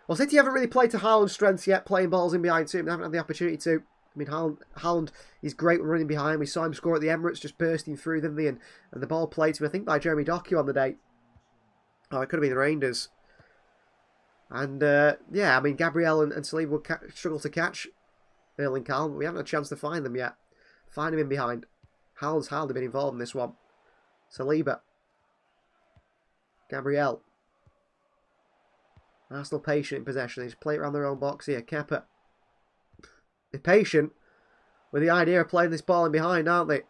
Well, City haven't really played to Haaland's strengths yet, playing balls in behind too. They haven't had the opportunity to. I mean, Haaland is great when running behind. We saw him score at the Emirates, just bursting through them. And the ball played to him, I think, by Jeremy Doku on the day. Oh, it could have been the Rangers. And, yeah, I mean, Gabriel and Saliba will struggle to catch Erling Haaland, but we haven't had a chance to find them yet. Find him in behind. Haaland's hardly been involved in this one. Saliba. Gabriel. Arsenal patient in possession. They just play it around their own box here. Kepa. They're patient with the idea of playing this ball in behind, aren't they?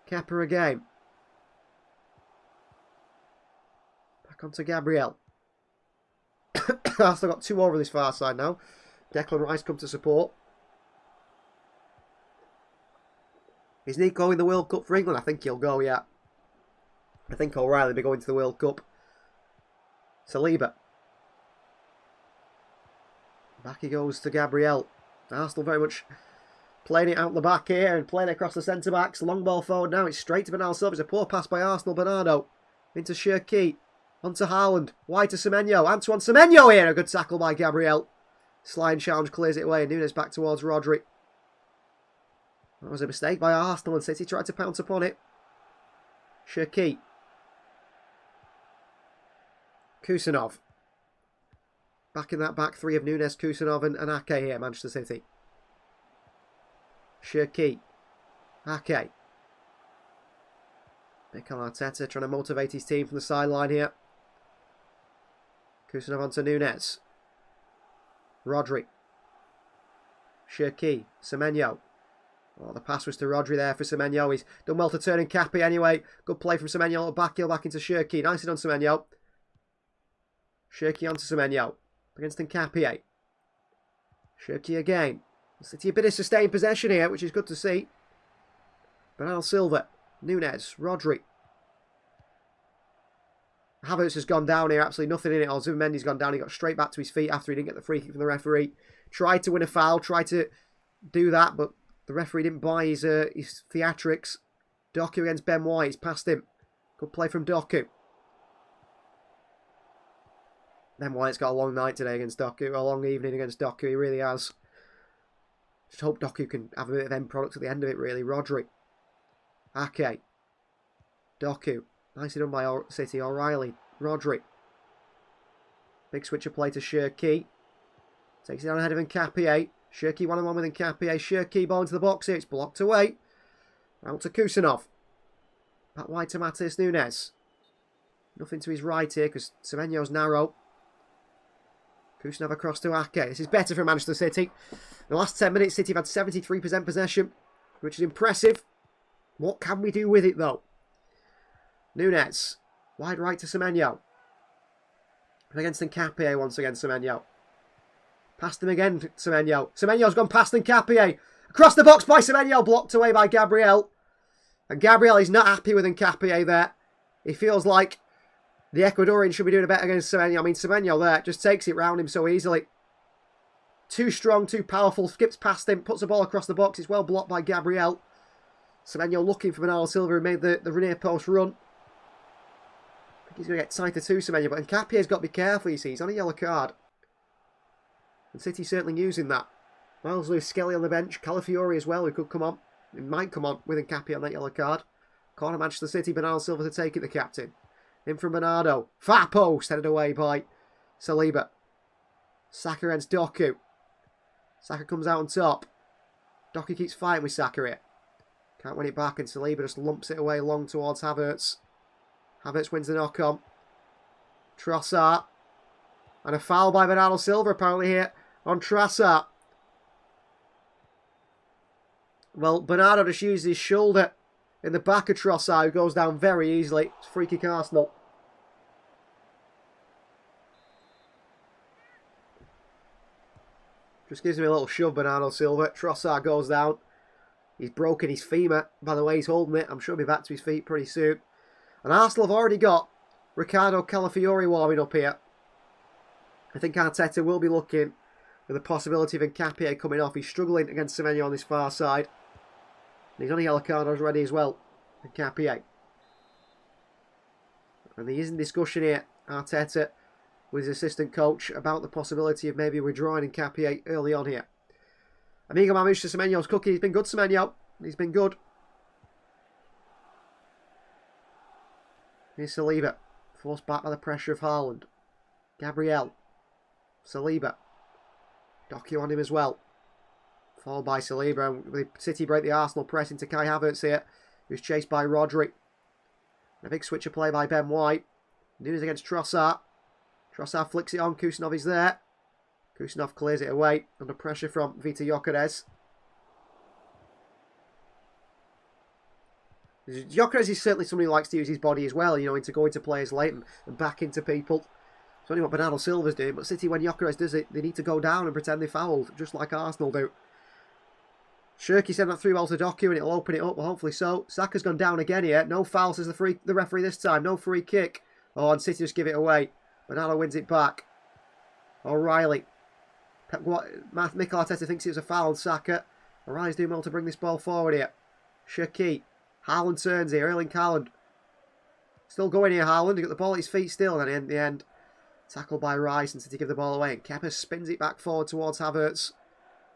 Kepa again. Back onto Gabriel. Arsenal got 2 over this far side now. Declan Rice come to support. Is Nico in the World Cup for England? I think he'll go, yeah. I think O'Reilly will be going to the World Cup. Saliba. Back he goes to Gabriel. Arsenal very much playing it out the back here and playing it across the centre-backs. Long ball forward now. It's straight to Bernardo Silva. It's a poor pass by Arsenal. Bernardo into Cherki. Onto Haaland. Wide to Semenyo. Antoine Semenyo here. A good tackle by Gabriel. Sliding challenge clears it away. Nunez back towards Rodri. That was a mistake by Arsenal, and City tried to pounce upon it. Cherki. Kusanov. Back in that back three of Nunez, Kusanov and Ake here, Manchester City. Cherki. Ake. Mikel Arteta trying to motivate his team from the sideline here. Kusanov onto Nunez. Rodri. Cherki. Semenyo. Oh, the pass was to Rodri there for Semenyo. He's done well to turn in Cappy anyway. Good play from Semenyo. Back heel back into Cherki. Nicely done, Semenyo. Cherki onto Semenyo. Against Nkapie. Cherki again. City a bit of sustained possession here, which is good to see. Bernardo Silva. Nunez. Rodri. Havertz has gone down here. Absolutely nothing in it. Or Zubimendi's gone down. He got straight back to his feet after he didn't get the free kick from the referee. Tried to win a foul. Tried to do that, but the referee didn't buy his theatrics. Doku against Ben White. He's past him. Good play from Doku. Ben White's got a long night today against Doku. A long evening against Doku. He really has. Just hope Doku can have a bit of end product at the end of it, really. Rodri. Ake. Doku. Nicely done by City. O'Reilly. Rodri. Big switch of play to Cherki. Takes it down ahead of Nkapie. Cherki one-on-one with Nkapie. Cherki ball into the box here. It's blocked away. Out to Kusanov. Back wide to Matheus Nunes. Nothing to his right here because Semenyo's narrow. Kusanov across to Ake. This is better for Manchester City. In the last 10 minutes, City have had 73% possession, which is impressive. What can we do with it, though? Nunes. Wide right to Semenyo. And against Nkapie once again, Semenyo. Past him again, Semenyo. Semenyo's gone past Nkapie. Across the box by Semenyo, blocked away by Gabriel. And Gabriel is not happy with Nkapie there. He feels like the Ecuadorian should be doing a better against Semenyo. I mean, Semenyo there just takes it round him so easily. Too strong, too powerful. Skips past him, puts the ball across the box. It's well blocked by Gabriel. Semenyo looking for Bernardo Silva, who made the near post run. He's going to get tighter too, Semenyo, but Nkapie's got to be careful, you see. He's on a yellow card. And City's certainly using that. Miles Lewis-Skelly on the bench. Calafiori as well, who could come on. He might come on with Nkapie on that yellow card. Corner Manchester City, Bernardo Silva to take it, the captain. In from Bernardo. Far post, headed away by Saliba. Saka against Doku. Saka comes out on top. Doku keeps fighting with Saka here. Can't win it back, and Saliba just lumps it away long towards Havertz. Havertz wins the knock-on. Trossard. And a foul by Bernardo Silva apparently here on Trossard. Well, Bernardo just used his shoulder in the back of Trossard, who goes down very easily. It's free kick Arsenal. Just gives him a little shove, Bernardo Silva. Trossard goes down. He's broken his femur. By the way, he's holding it. I'm sure he'll be back to his feet pretty soon. And Arsenal have already got Ricardo Calafiori warming up here. I think Arteta will be looking at the possibility of Nkapie coming off. He's struggling against Semenyo on this far side. And he's on a yellow card already as well. Nkapie. And he is in discussion here, Arteta, with his assistant coach about the possibility of maybe withdrawing Nkapie early on here. Amigo Mamouche to Semenyo's cookie. He's been good, Semenyo. He's been good. Here's Saliba. Forced back by the pressure of Haaland. Gabriel. Saliba. Doku on him as well. Followed by Saliba. And the City break the Arsenal press into Kai Havertz here, who's chased by Rodri. A big switch of play by Ben White. Nunes against Trossard. Trossard flicks it on. Kusanov is there. Kusanov clears it away under pressure from Vitor Gyökeres. Gyökeres is certainly somebody who likes to use his body as well, you know, into going to players late and back into people. It's only what Bernardo Silva's doing, but City, when Gyökeres does it, they need to go down and pretend they fouled, just like Arsenal do. Shirky sent that through well to Doku and it'll open it up, well, hopefully so. Saka's gone down again here. No foul, says the referee this time. No free kick. Oh, and City just give it away. Bernardo wins it back. O'Reilly. Mikel Arteta thinks it was a foul on Saka. O'Reilly's doing well to bring this ball forward here. Shirky. Haaland turns here. Erling Haaland. Still going here, Haaland. He got the ball at his feet still. And in the end, tackled by Rice and City give the ball away. And Kepa spins it back forward towards Havertz.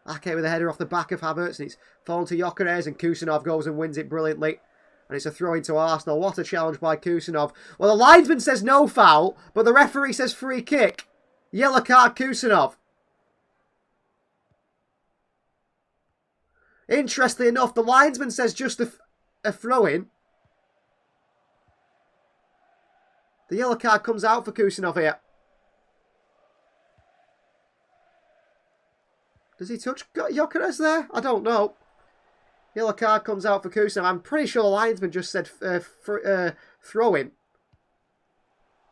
Ake with a header off the back of Havertz. And it's fallen to Gyökeres. And Kusanov goes and wins it brilliantly. And it's a throw into Arsenal. What a challenge by Kusanov. Well, the linesman says no foul, but the referee says free kick. Yellow card, Kusanov. Interestingly enough, the linesman says just a throw-in. The yellow card comes out for Kusanov here. Does he touch Gyökeres there? I don't know. Yellow card comes out for Kusanov. I'm pretty sure the linesman just said throw-in.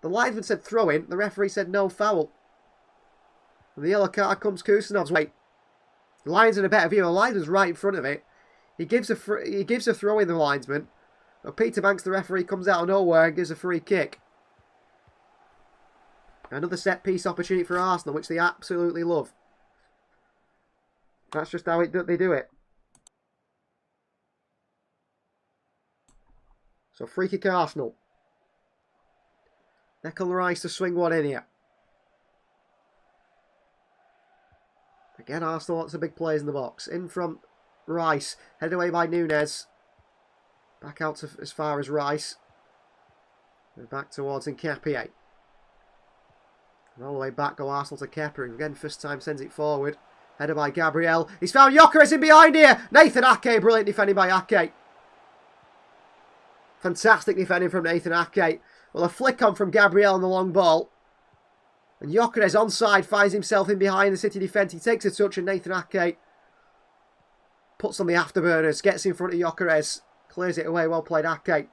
The linesman said throw-in. The referee said no foul. And the yellow card comes Kusanov's way. The line's in a better view. The linesman's right in front of it. He gives a throw in, the linesman. But Peter Banks, the referee, comes out of nowhere and gives a free kick. Another set-piece opportunity for Arsenal, which they absolutely love. That's just how they do it. So free kick Arsenal. Declan Rice to swing one in here. Again, Arsenal, lots of big plays in the box. In from Rice. Headed away by Nunes. Back out to as far as Rice. And back towards Nkapie. And all the way back go Arsenal to Kepa. And again, first time sends it forward. Headed by Gabriel. He's found Gyökeres in behind here. Nathan Ake, brilliant defending by Ake. Fantastic defending from Nathan Ake. Well, a flick on from Gabriel on the long ball. And Gyökeres onside finds himself in behind the City defence. He takes a touch and Nathan Ake puts on the afterburners. Gets in front of Gyökeres. Clears it away. Well played, Ake.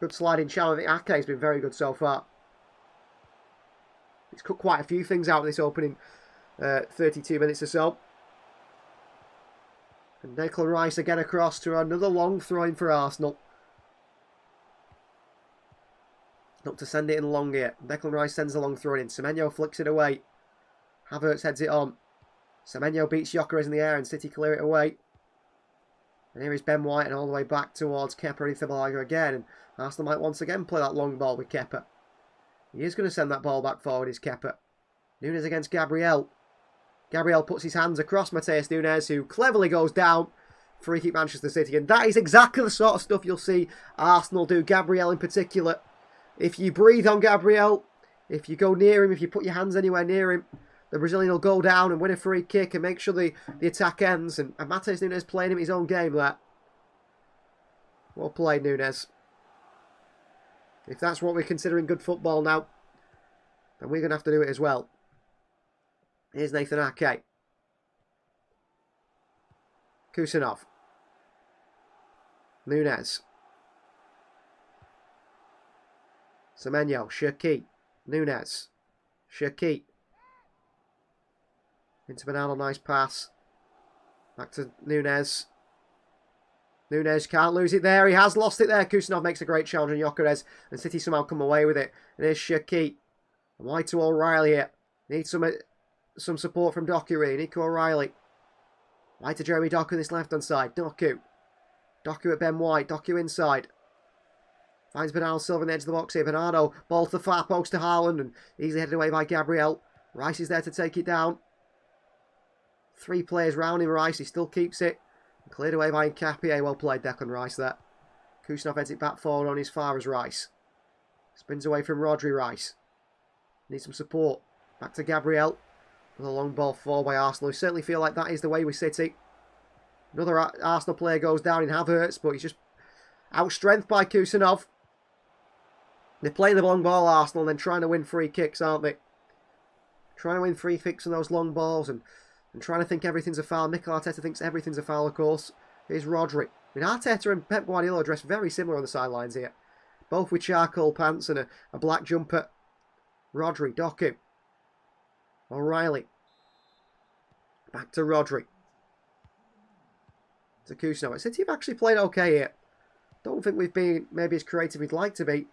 Good sliding challenge. I think Ake's been very good so far. He's cut quite a few things out of this opening 32 minutes or so. And Declan Rice again across to another long throw-in for Arsenal. Look to send it in long here. Declan Rice sends a long throw in. Semenyo flicks it away. Havertz heads it on. Semenyo beats Gyökeres in the air and City clear it away. And here is Ben White and all the way back towards Kepa and Thibalega again. And Arsenal might once again play that long ball with Kepa. He is going to send that ball back forward, is Kepa. Nunes against Gabriel. Gabriel puts his hands across Matheus Nunes, who cleverly goes down. Free kick Manchester City. And that is exactly the sort of stuff you'll see Arsenal do, Gabriel in particular. If you breathe on Gabriel, if you go near him, if you put your hands anywhere near him, the Brazilian will go down and win a free kick and make sure the attack ends. And Matheus Nunes playing him his own game there. Well played, Nunes. If that's what we're considering good football now, then we're going to have to do it as well. Here's Nathan Ake. Kusanov. Nunes. Semenyo. Shaqiri. Nunes. Shaqiri. Into Bernardo, nice pass. Back to Nunes. Nunes can't lose it there. He has lost it there. Kusanov makes a great challenge on Gyökeres. And City somehow come away with it. And here's Shaqiri. Wide to O'Reilly here. Needs some support from Doku really. Nico O'Reilly. Wide to Jeremy Doku on this left-hand side. Doku. Doku at Ben White. Doku inside. Finds Bernardo Silva on the edge of the box here. Bernardo. Ball to the far post to Haaland. And easily headed away by Gabriel. Rice is there to take it down. 3 players round him. Rice. He still keeps it. Cleared away by Nkapie. Well played, Declan Rice there. Kusanov heads it back forward on as far as Rice. Spins away from Rodri. Rice. Needs some support. Back to Gabriel. Another long ball forward by Arsenal. We certainly feel like that is the way with City. Another Arsenal player goes down in Havertz, but he's just outstrengthed by Kusanov. They're playing the long ball, Arsenal, and then trying to win free kicks, aren't they? Trying to win free kicks on those long balls and trying to think everything's a foul. Mikel Arteta thinks everything's a foul, of course. Here's Rodri. I mean, Arteta and Pep Guardiola are dressed very similar on the sidelines here. Both with charcoal pants and a black jumper. Rodri, Doku. O'Reilly. Back to Rodri. To Kusanov. City have actually played okay here. Don't think we've been maybe as creative as we'd like to be.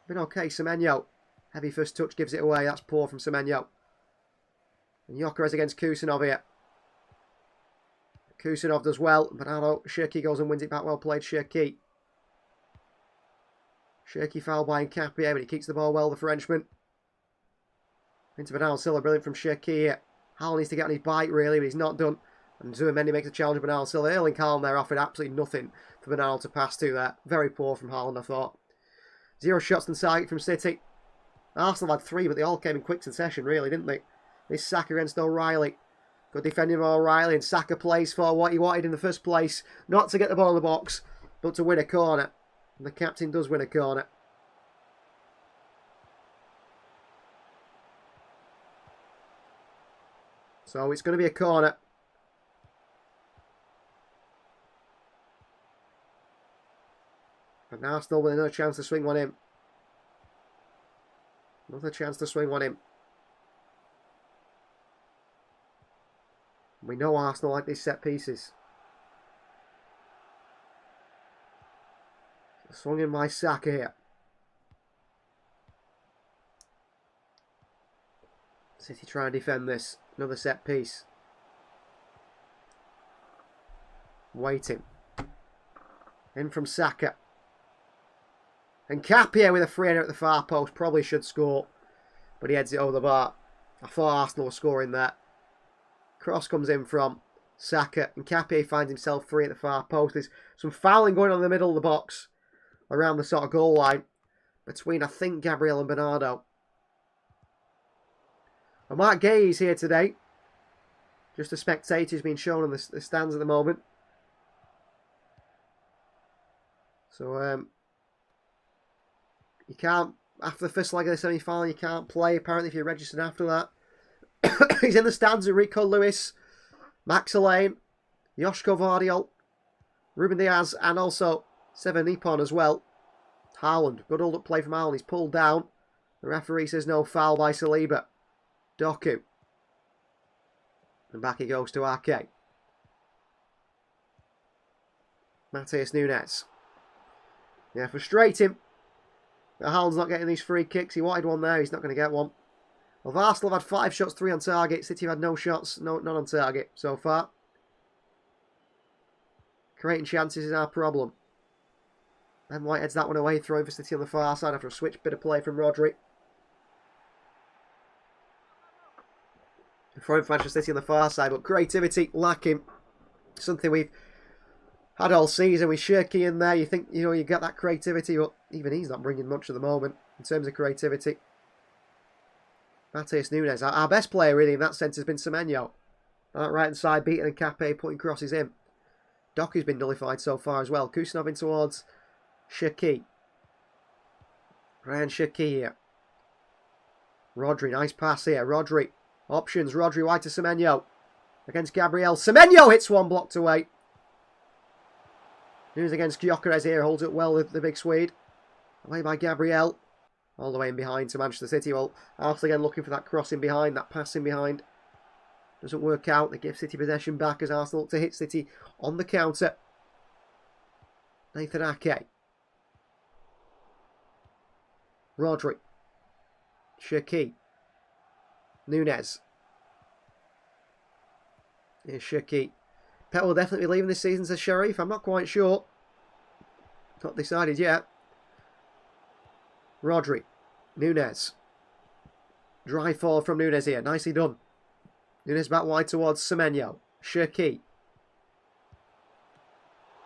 Been okay. Semenyo. Heavy first touch gives it away. That's poor from Semenyo. And Gyökeres against Kusanov here. Kusanov does well. Bernardo Shaqiri goes and wins it back. Well played, Shaqiri. Shaqiri fouled by Nkapie, but he keeps the ball well, the Frenchman. Into Bernardo Silva, brilliant from Shaqiri here. Haaland needs to get on his bike, really, but he's not done. And Zubimendi makes a challenge to Bernardo Silva. Erling Haaland there offered absolutely nothing for Bernardo to pass to there. Very poor from Haaland, I thought. 0 shots on target from City. Arsenal had 3, but they all came in quick succession, really, didn't they? This Saka against O'Reilly. Good defending of O'Reilly, and Saka plays for what he wanted in the first place. Not to get the ball in the box, but to win a corner. And the captain does win a corner. So it's going to be a corner. And Arsenal with another chance to swing one in. Another chance to swing one in. We know Arsenal like these set pieces. Swung in by Saka here. City try and defend this. Another set piece. Waiting. In from Saka. And Nkapie with a free header at the far post. Probably should score. But he heads it over the bar. I thought Arsenal were scoring there. Cross comes in from Saka. And Nkapie finds himself free at the far post. There's some fouling going on in the middle of the box. Around the sort of goal line. Between, I think, Gabriel and Bernardo. And Mark Gay is here today. Just a spectator. He's being shown on the stands at the moment. So, you can't, after the first leg of the semi-final, you can't play, apparently, if you're registered after that. He's in the stands with Rico Lewis, Max Elaine, Joshko Vardiol, Ruben Diaz, and also Seven Nippon as well. Haaland, good hold-up play from Haaland. He's pulled down. The referee says no foul by Saliba. Doku. And back he goes to Ake. Matheus Nunes. Yeah, frustrating. Haaland's not getting these free kicks. He wanted one there. He's not going to get one. Well, Arsenal have had 5 shots, 3 on target. City have had no shots, none on target so far. Creating chances is our problem. Ben White heads that one away, throwing for City on the far side after a switch bit of play from Rodri. Throwing for Manchester City on the far side, but creativity lacking. Something we've had all season with Shirky in there. You think, you get that creativity, but even he's not bringing much at the moment in terms of creativity. Matheus Nunes, our best player really in that sense has been Semenyo. On that right hand side, beating and Cape putting crosses in. Doku's been nullified so far as well. Kusanov in towards Shirky. Ryan Shirky here. Rodri, nice pass here. Rodri, options. Rodri wide to Semenyo. Against Gabriel. Semenyo hits one blocked away. Nunes against Gyökeres here. Holds it well with the big Swede. Away by Gabriel. All the way in behind to Manchester City. Well, Arsenal again looking for that crossing behind, that passing behind. Doesn't work out. They give City possession back as Arsenal look to hit City on the counter. Nathan Ake. Rodri. Shirky. Nunes. Here's Shirky. Pep will definitely be leaving this season, says Sharif. I'm not quite sure. Not decided yet. Rodri. Nunes. Drive forward from Nunes here. Nicely done. Nunes back wide towards Semenyo. Shirky.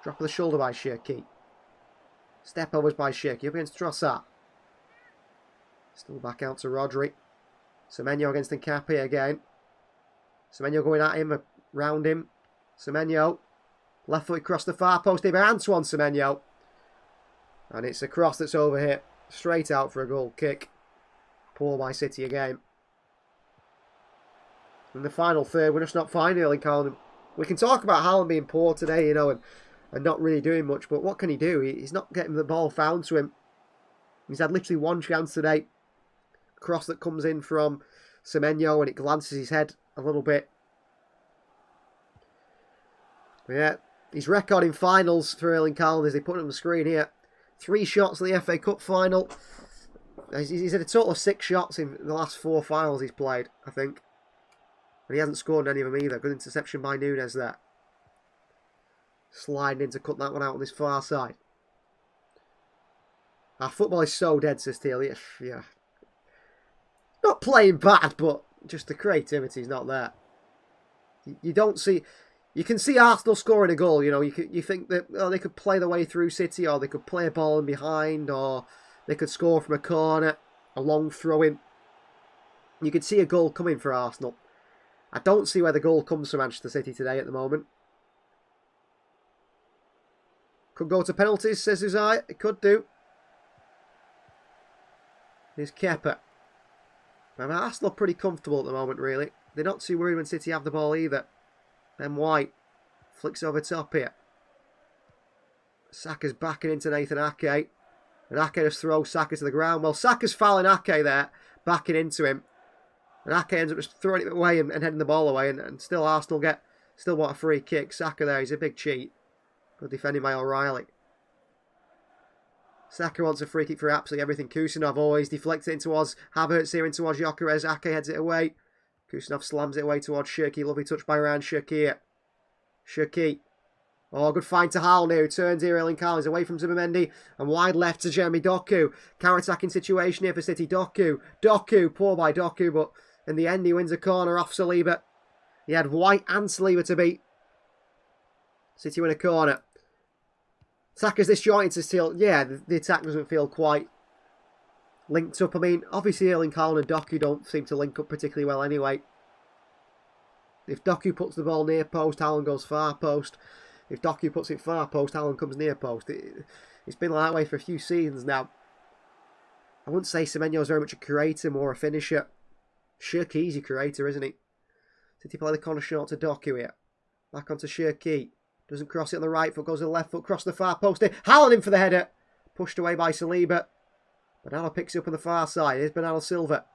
Drop of the shoulder by Shirky. Step overs by Shirky. Up against Trossard. Still back out to Rodri. Semenyo against Nkapi again. Semenyo going at him. Round him. Semenyo. Left foot across the far post here by Antoine Semenyo. And it's a cross that's over here. Straight out for a goal kick. Poor by City again. In the final third, we're just not finding Erling Haaland. We can talk about Haaland being poor today, and not really doing much, but what can he do? He's not getting the ball found to him. He's had literally one chance today. Cross that comes in from Semenyo and it glances his head a little bit. But yeah, his record in finals for Erling Haaland, as they put it on the screen here. 3 shots in the FA Cup final. He's had a total of 6 shots in the last 4 finals he's played, I think. And he hasn't scored any of them either. Good interception by Nunes there. Sliding in to cut that one out on this far side. Our football is so dead, says Teal. Yeah. Not playing bad, but just the creativity is not there. You don't see... You can see Arsenal scoring a goal, you think that they could play their way through City, or they could play a ball in behind, or they could score from a corner, a long throw-in. You could see a goal coming for Arsenal. I don't see where the goal comes from Manchester City today at the moment. Could go to penalties, says Uzai. It could do. Here's Kepa. Arsenal are pretty comfortable at the moment, really. They're not too worried when City have the ball either. Ben White flicks over top here. Saka's backing into Nathan Ake. And Ake just throws Saka to the ground. Well, Saka's fouling Ake there, backing into him. And Ake ends up just throwing it away and heading the ball away. And still Arsenal still want a free kick. Saka there, he's a big cheat. Good defending by O'Reilly. Saka wants a free kick for absolutely everything. Kusanov always deflects it in towards Havertz here in towards Gyökeres. Ake heads it away. Kusanov slams it away towards Shirky. Lovely touch by Ryan Shirky here. Shirky. Oh, good find to Haaland here, who turns here. Erling Haaland is away from Zubimendi. And wide left to Jeremy Doku. Counter-attacking situation here for City. Doku. Poor by Doku, but in the end he wins a corner off Saliba. He had White and Saliba to beat. City win a corner. Saka's disjointed to still... Yeah, the attack doesn't feel quite linked up. I mean, obviously Erling Haaland and Doku don't seem to link up particularly well anyway. If Doku puts the ball near post, Haaland goes far post. If Doku puts it far post, Haaland comes near post. It's been like that way for a few seasons now. I wouldn't say Semenyo is very much a creator, more a finisher. Shirky's a creator, isn't he? City play the corner short to Doku here. Back onto Shirky. Doesn't cross it on the right foot, goes to the left foot, cross the far post here. Haaland in for the header. Pushed away by Saliba. Bernardo picks it up on the far side. Here's Bernardo Silva.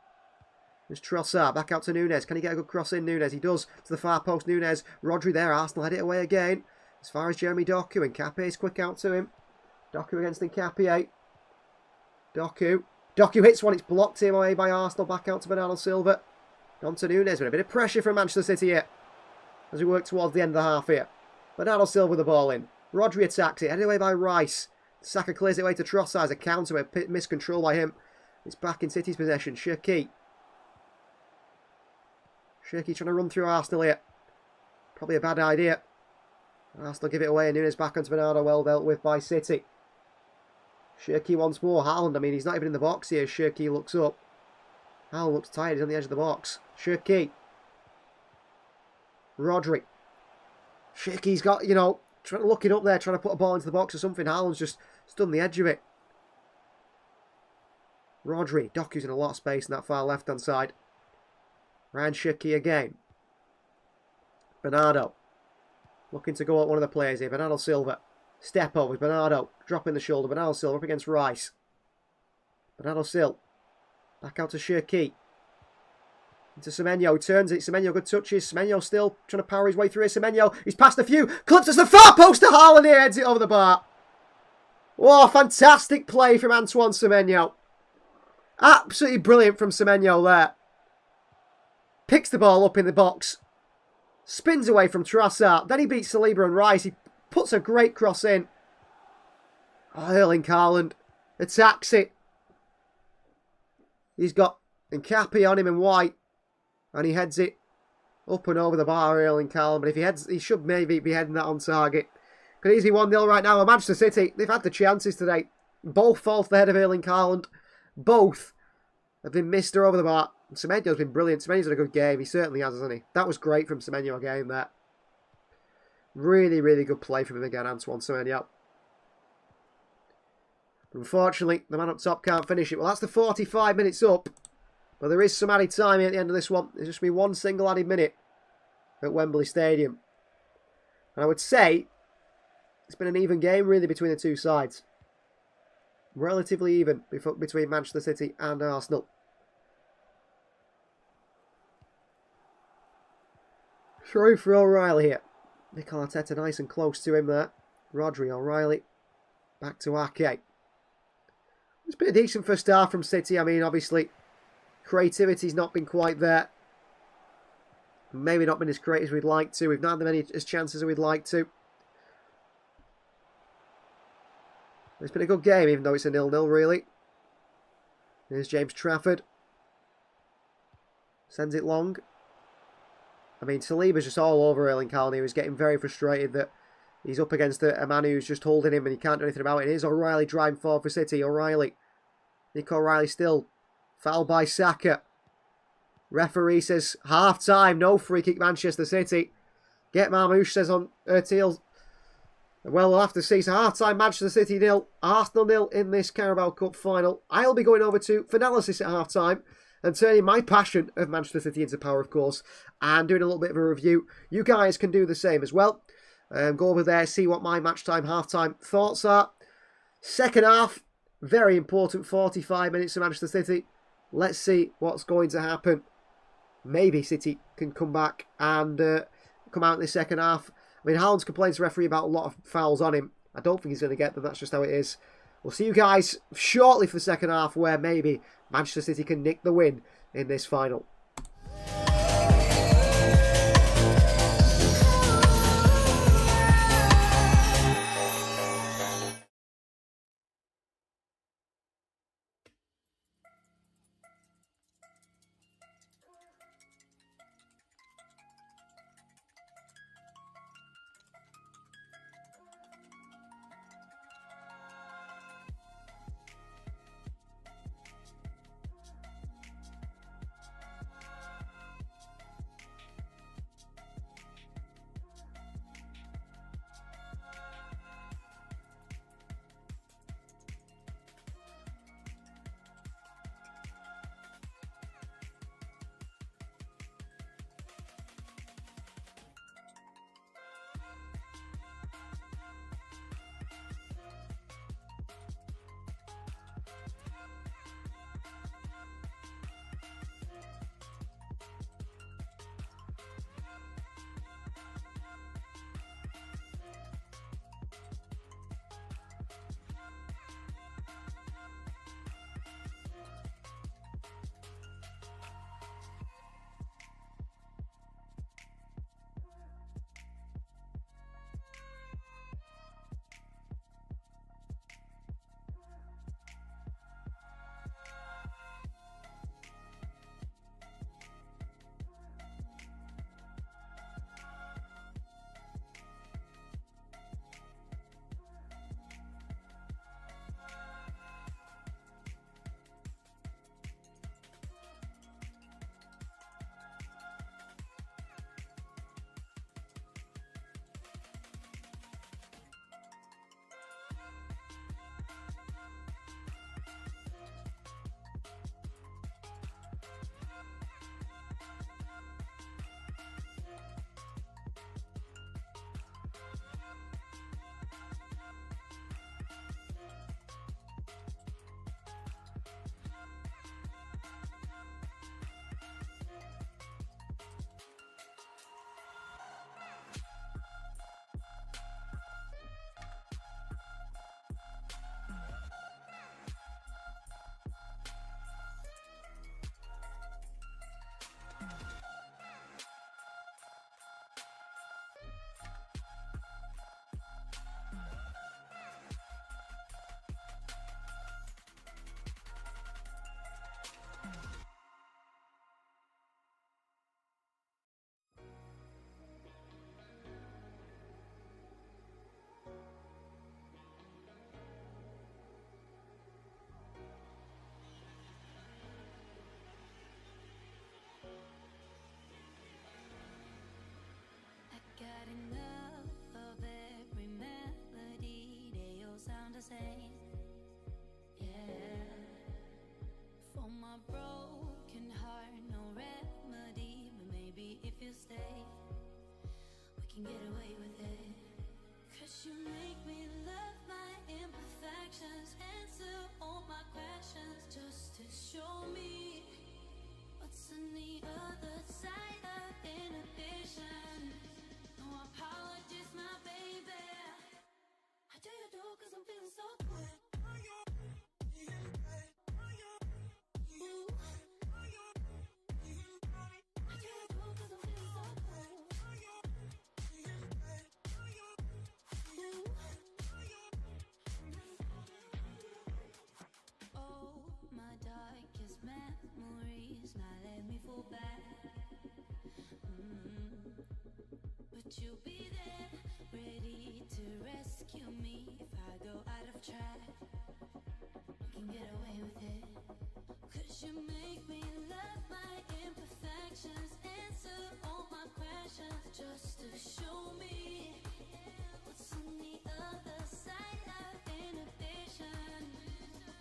There's Trossard. Back out to Nunes. Can he get a good cross in? Nunes. He does. To the far post. Nunes. Rodri there. Arsenal head it away again. As far as Jeremy Doku. And Nkapi is quick out to him. Doku against Nkapi. Doku hits one. It's blocked him away by Arsenal. Back out to Bernardo Silva. On to Nunes. With a bit of pressure from Manchester City here. As we work towards the end of the half here. Bernardo Silva with the ball in. Rodri attacks it, headed away by Rice. Saka clears it away to Trossard. A counter with miscontrol by him. It's back in City's possession. Shirky trying to run through Arsenal here. Probably a bad idea. Arsenal give it away and Nunes back onto Bernardo, well dealt with by City. Shirky once more. Haaland, I mean, he's not even in the box here. Shirky looks up. Haaland looks tired, he's on the edge of the box. Shirky. Rodri. Shirky's got, you know, looking up there, trying to put a ball into the box or something. Haaland's just stood on the edge of it. Rodri. Doku's in a lot of space in that far left-hand side. Ryan Shirky again. Bernardo. Looking to go at one of the players here. Bernardo Silva. Step over with Bernardo. Dropping the shoulder. Bernardo Silva up against Rice. Bernardo Sil. Back out to Shirky. Into Semenyo. Turns it. Semenyo, good touches. Semenyo still trying to power his way through here. Semenyo. He's passed a few. Clips us the far post to Haaland here. Heads it over the bar. Oh, fantastic play from Antoine Semenyo. Absolutely brilliant from Semenyo there. Picks the ball up in the box. Spins away from Trossard. Then he beats Saliba and Rice. He puts a great cross in. Oh, Erling Haaland attacks it. He's got Nkappi on him in white. And he heads it up and over the bar, Erling Haaland. But if he heads, he should maybe be heading that on target. Could easily 1-0 right now. Manchester City, they've had the chances today. Both fall off the head of Erling Haaland. Both have been missed over the bar. Semenyo's been brilliant. Semenyo's had a good game. He certainly has, hasn't he? That was great from Semenyo again there. Really, really good play from him again, Antoine Semenyo. Unfortunately, the man up top can't finish it. Well, that's the 45 minutes up. But there is some added time here at the end of this one. There's just going to be one single added minute at Wembley Stadium. And I would say it's been an even game, really, between the two sides. Relatively even between Manchester City and Arsenal. Through for O'Reilly here. Mikel Arteta nice and close to him there. Rodri, O'Reilly. Back to Ake. It's been a decent first half from City. I mean, obviously, creativity's not been quite there. Maybe not been as creative as we'd like to. We've not had as many chances as we'd like to. It's been a good game, even though it's a 0-0, really. Here's James Trafford. Sends it long. I mean, Saliba's just all over Erling Haaland. He was getting very frustrated that he's up against a man who's just holding him and he can't do anything about it. Here's O'Reilly driving forward for City. O'Reilly. Nick O'Reilly still. Fouled by Saka. Referee says half time. No free kick, Manchester City. Get Marmouche says on Ertil. Well, we'll have to see. So half time, Manchester City 0. Arsenal 0 in this Carabao Cup final. I'll be going over to Finalysis at half time. And turning my passion of Manchester City into power, of course, and doing a little bit of a review. You guys can do the same as well. Go over there, see what my match time, half-time thoughts are. Second half, very important 45 minutes of Manchester City. Let's see what's going to happen. Maybe City can come back and come out in the second half. I mean, Haaland's complained to the referee about a lot of fouls on him. I don't think he's going to get them. That's just how it is. We'll see you guys shortly for the second half where maybe Manchester City can nick the win in this final. saying. Yeah. For my broken heart, no remedy. But maybe if you stay, we can get away with it. 'Cause you make me love my imperfections, answer all my questions, just to show me what's on the other side of inhibition. No apologies, my baby. How do you do? 'Cause I'm feeling so good. But you'll be there, ready to rescue me if I go out of track. You can get away with it. 'Cause you make me love my imperfections, answer all my questions, just to show me what's on the other side of inhibition.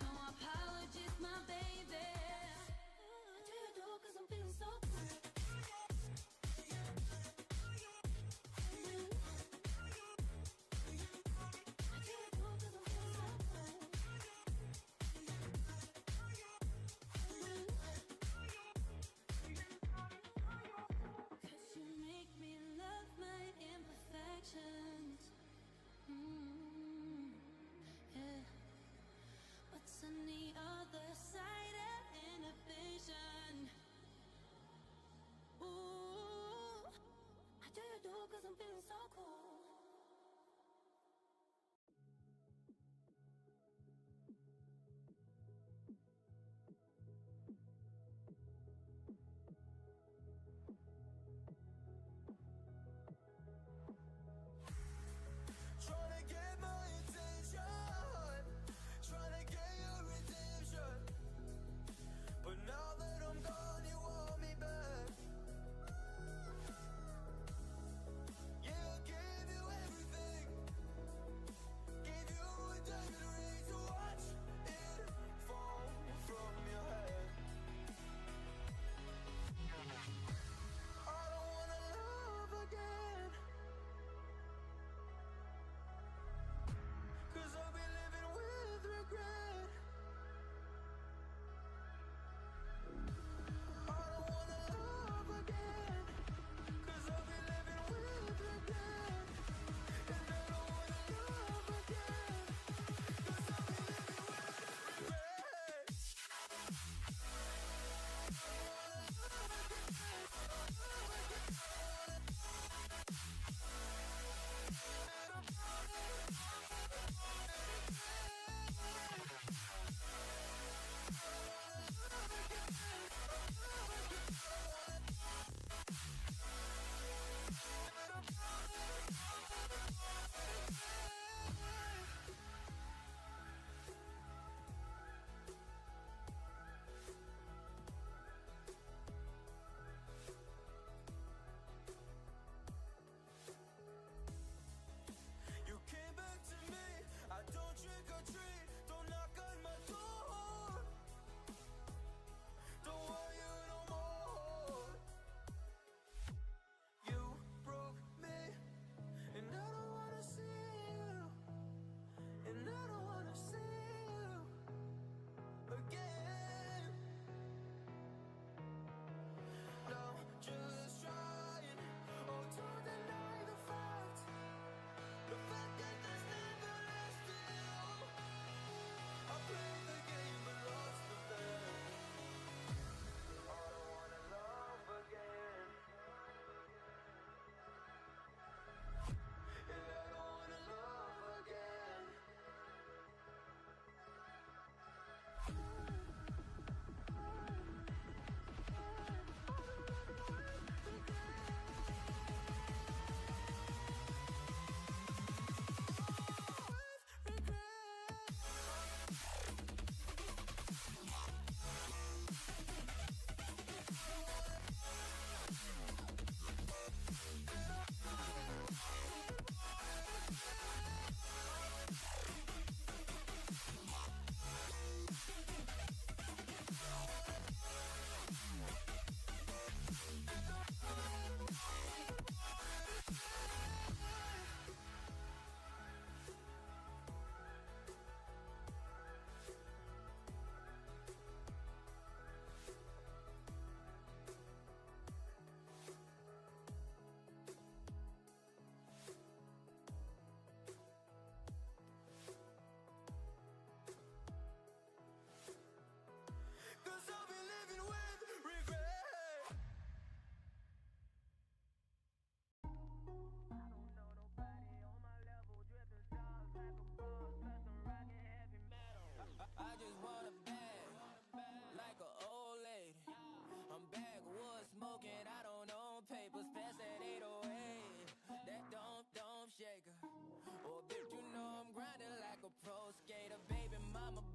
No apologies, my baby. How do you do? 'Cause I'm feeling so good.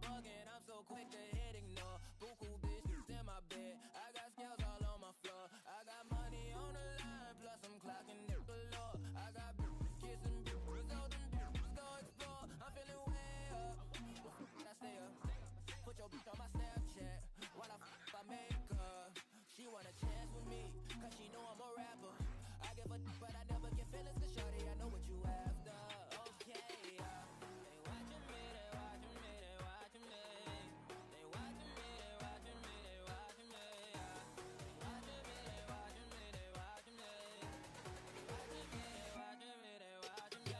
fucking, I'm so quick to hit ignore. Buku bitches in my bed, I got scales all on my floor. I got money on the line, plus I'm clocking it galore. I got bitches kissing bitches, all them bitches go explore. I'm feeling way up, I stay up. Put your bitch on my Snapchat, while I make her. She want a chance with me, cause she know I'm a rapper. I give a but I never get feelings to shorty, I know what you after. Okay, they watching me, they watching me, they watching me. They watching me, they watching me, they watching me. They watching me, they watching me, they watching me. They watching me, they watching me, they watching me.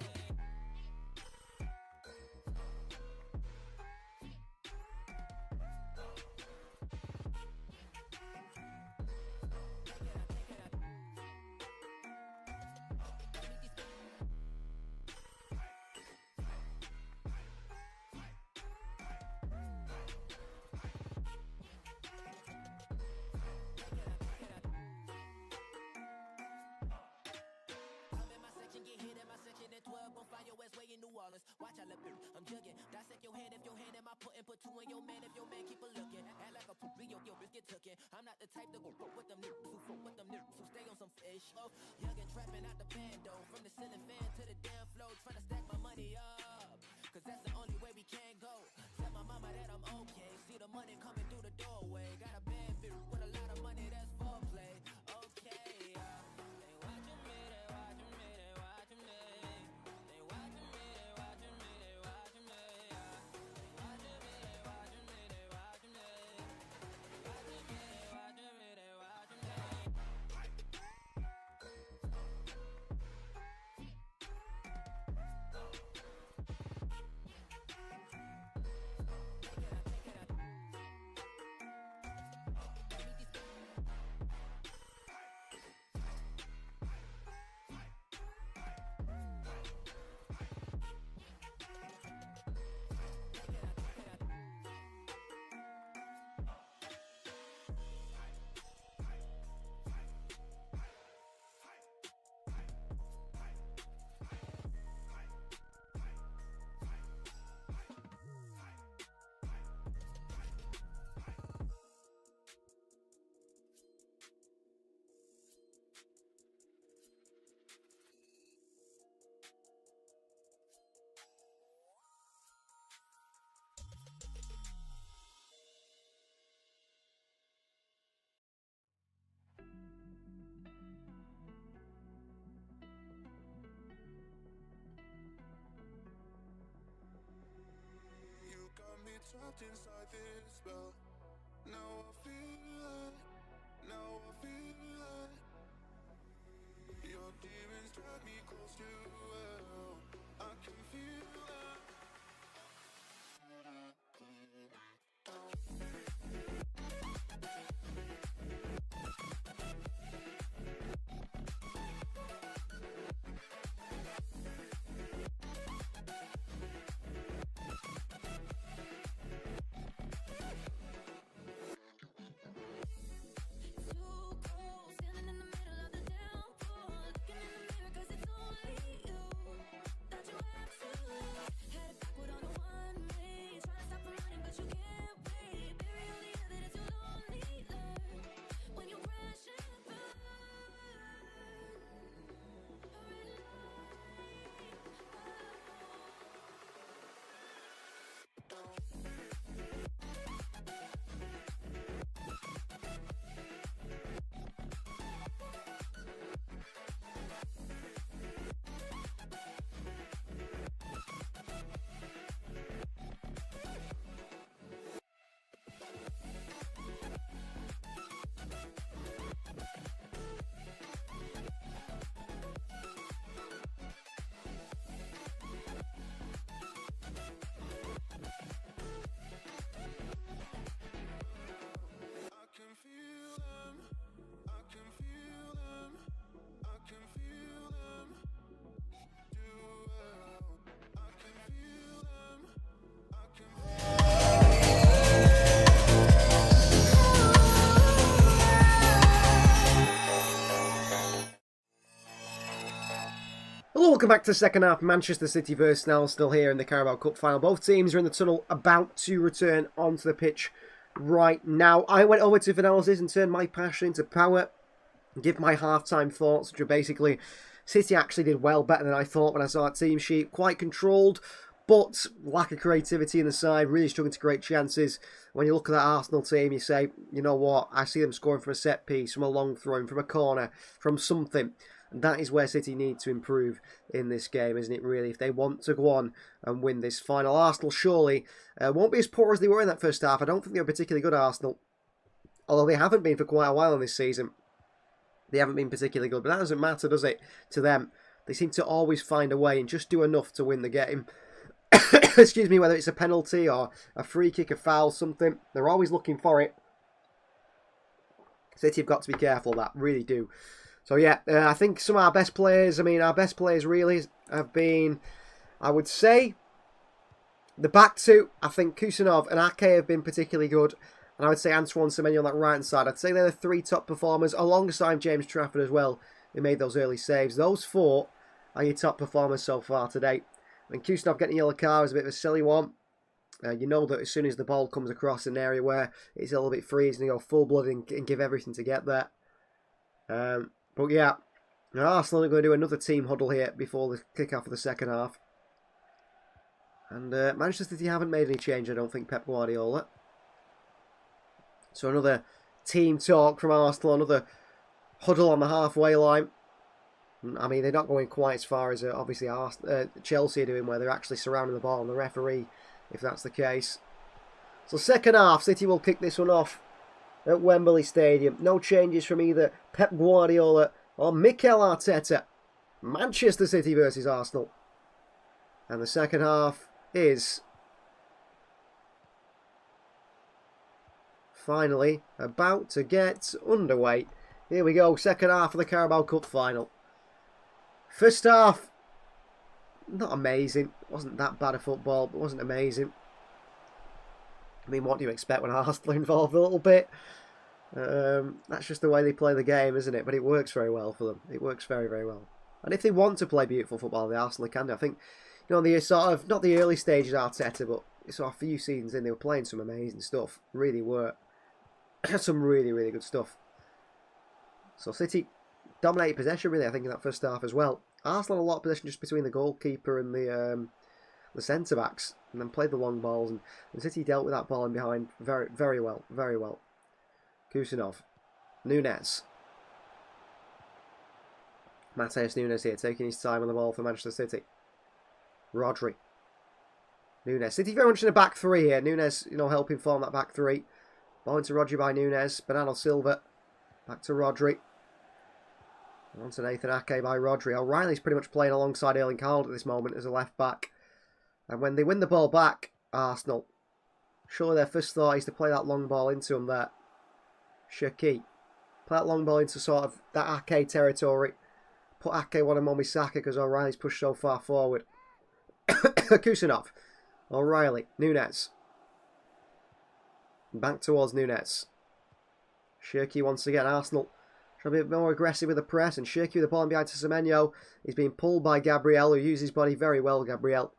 Watch I look, I'm jugging. Dissect your hand if your hand in my putting. Put two in your man if your man keep a looking. Act like a poopy, yo, bitch get tookin'. I'm not the type to go fuck with them niggas who fuck with them niggas who stay on some fish. Oh, young and trapping out the bando. From the ceiling fan to the damn floor. Tryna stack my money up, cause that's the only way we can go. Tell my mama that I'm okay. See the money coming through the doorway. Got a bad bitch with a lot of money, that's foreplay. Okay, they watching me, they watching me, they watching me. They watching me, they watching me, they watching me. They watching me, they watching me, they watching me. They watching me, they watching me, they watching me. You got me trapped inside this spell. Now I feel it, now I feel it. Your demons drag me close to hell. I can feel it. Welcome back to the second half. Manchester City versus Arsenal here in the Carabao Cup final. Both teams are in the tunnel, about to return onto the pitch right now. I went over to Finalysis and turned my passion into power and give my half-time thoughts, which are basically City actually did well, better than I thought when I saw that team sheet. Quite controlled, but lack of creativity in the side, really struggling to create chances. When you look at that Arsenal team, you say, you know what, I see them scoring from a set piece, from a long throw, from a corner, from something. And that is where City need to improve in this game, isn't it, really, if they want to go on and win this final. Arsenal surely won't be as poor as they were in that first half. I don't think they were particularly good, Arsenal. Although they haven't been for quite a while in this season. They haven't been particularly good, but that doesn't matter, does it, to them? They seem to always find a way and just do enough to win the game. Excuse me, whether it's a penalty or a free kick, a foul, something. They're always looking for it. City have got to be careful of that, really do. So yeah, I think some of our best players, our best players really have been, I would say, the back two. I think Kusanov and Ake have been particularly good. And I would say Antoine Semenyo on that right-hand side. I'd say they're the three top performers, alongside James Trafford as well, who made those early saves. Those four are your top performers so far today. And Kusanov getting a yellow card was a bit of a silly one. You know that as soon as the ball comes across an area where it's a little bit free, he's going to go full-blood and give everything to get there. But yeah, Arsenal are going to do another team huddle here before the kick-off of the second half. And Manchester City haven't made any change, I don't think, Pep Guardiola. So another team talk from Arsenal, another huddle on the halfway line. I mean, they're not going quite as far as obviously Chelsea are doing, where they're actually surrounding the ball and the referee, if that's the case. So second half, City will kick this one off at Wembley Stadium. No changes from either Pep Guardiola or Mikel Arteta. Manchester City versus Arsenal. And the second half is finally about to get underway. Here we go, second half of the Carabao Cup final. First half, not amazing. Wasn't that bad of football, but wasn't amazing. I mean, what do you expect when Arsenal are involved a little bit? That's just the way they play the game, isn't it? But it works very well for them. It works very, very well. And if they want to play beautiful football, the Arsenal can do. I think, you know, the sort of, not the early stages of Arteta, but sort of a few seasons in, they were playing some amazing stuff. Really were. Some really, really good stuff. So City dominated possession, really, I think, in that first half as well. Arsenal had a lot of possession just between the goalkeeper and the centre-backs, and then played the long balls, and City dealt with that ball in behind very, very well, very well. Kusanov, Nunes. Matheus Nunes here, taking his time on the ball for Manchester City. Rodri. Nunes. City very much in a back three here. Nunes, you know, helping form that back three. Ball into Rodri by Nunes. Bernardo Silva. Back to Rodri. On to Nathan Ake by Rodri. O'Reilly's pretty much playing alongside Erling Haaland at this moment as a left back. And when they win the ball back, Arsenal, surely their first thought is to play that long ball into him there. Shaki. Play that long ball into sort of that Ake territory. Put Ake one on with Saka because O'Reilly's pushed so far forward. Kusanov. O'Reilly. Nunes. Back towards Nunes. Shirky once again. Arsenal trying to be a bit more aggressive with the press. And Shirky with the ball in behind to Semenyo. He's being pulled by Gabriel, who uses his body very well, Gabriel.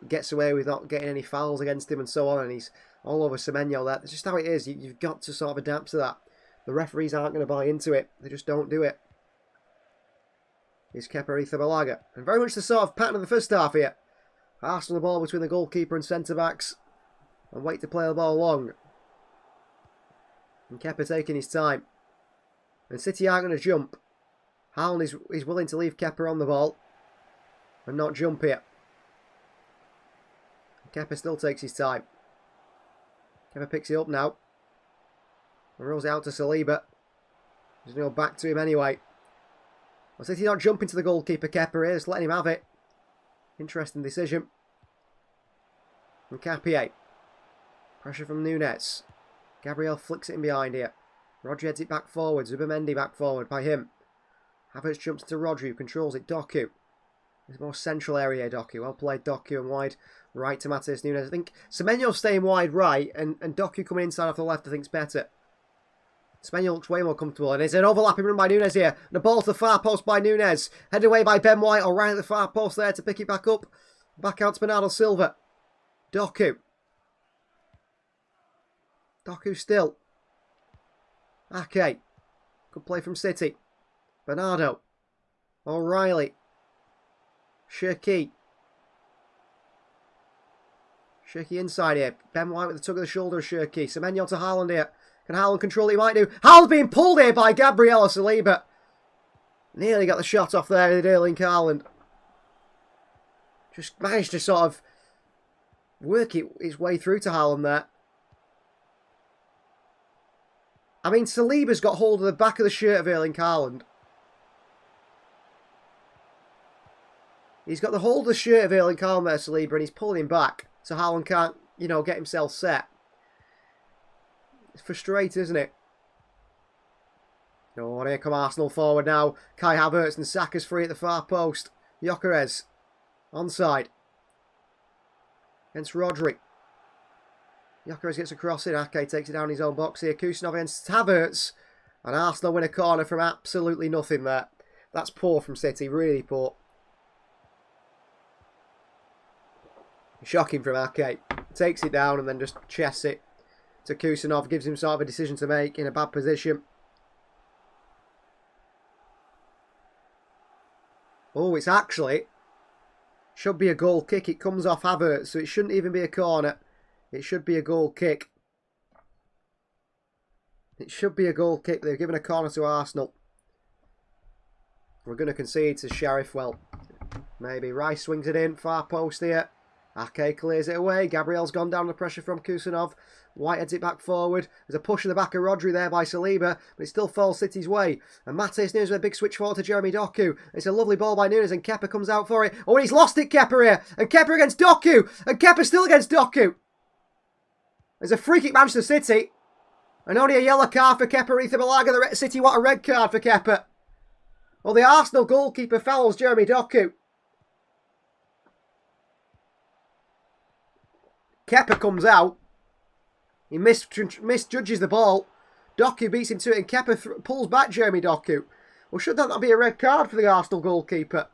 Gets away with not getting any fouls against him and so on. And he's all over Semenyo there. That's just how it is. You've got to sort of adapt to that. The referees aren't going to buy into it. They just don't do it. Here's Kepa Arrizabalaga. And very much the sort of pattern of the first half here. Arsenal the ball between the goalkeeper and centre-backs. And wait to play the ball long. And Kepa taking his time. And City aren't going to jump. Haaland is willing to leave Kepa on the ball. And not jump here. Kepa still takes his time. Kepa picks it up now. And rolls it out to Saliba. He's going to go back to him anyway. Well, City not jumping to the goalkeeper Kepa here. Just letting him have it. Interesting decision. And Capie. Pressure from Nunes. Gabriel flicks it in behind here. Rodri heads it back forward. Zubimendi back forward by him. Havertz jumps to Rodri, who controls it. Doku. It's a more central area, Doku. Well played, Doku, and wide right to Matheus Nunes. I think Semenyo staying wide right, and Doku coming inside off the left, I think, is better. Semenyo looks way more comfortable, and it's an overlapping run by Nunes here. And a ball to the far post by Nunes. Headed away by Ben White, or right at the far post there to pick it back up. Back out to Bernardo Silva. Doku. Doku still. Ake. Good play from City. Bernardo. O'Reilly. Shirky. Shirky inside here. Ben White with the tug of the shoulder of Shirky. Semenyo to Haaland here. Can Haaland control it? He might do. Haaland's being pulled here by Gabriel Saliba. Nearly got the shot off there with Erling Haaland. Just managed to sort of work his way through to Haaland there. I mean, Saliba's got hold of the back of the shirt of Erling Haaland. He's got the hold of the shirt of Erling Haaland there, Saliba, and he's pulling him back so Haaland can't, get himself set. It's frustrating, isn't it? Oh, and here come Arsenal forward now. Kai Havertz and Saka's free at the far post. Gyökeres. Onside. Against Rodri. Gyökeres gets a cross in. Ake takes it down his own box here. Kusanov against Havertz. And Arsenal win a corner from absolutely nothing there. That's poor from City. Really poor. Shocking from Ake. Takes it down and then just chests it to Kusanov. Gives him sort of a decision to make in a bad position. Oh, it's actually... should be a goal kick. It comes off Havertz, so it shouldn't even be a corner. It should be a goal kick. It should be a goal kick. They've given a corner to Arsenal. We're going to concede to Sheriff. Well, maybe. Rice swings it in. Far post here. Ake clears it away. Gabriel's gone down the pressure from Kusanov. White heads it back forward. There's a push in the back of Rodri there by Saliba, but it still falls City's way. And Matheus Nunes with a big switch forward to Jeremy Doku. It's a lovely ball by Nunes, and Kepa comes out for it. Oh, and he's lost it, Kepa here. And Kepa against Doku. And Kepa still against Doku. There's a free kick, Manchester City. And only a yellow card for Kepa Arrizabalaga. The City want a red card for Kepa. Well, the Arsenal goalkeeper fouls Jeremy Doku. Kepa comes out. He misjudges the ball. Doku beats him to it and Kepa pulls back Jeremy Doku. Well, should that not be a red card for the Arsenal goalkeeper?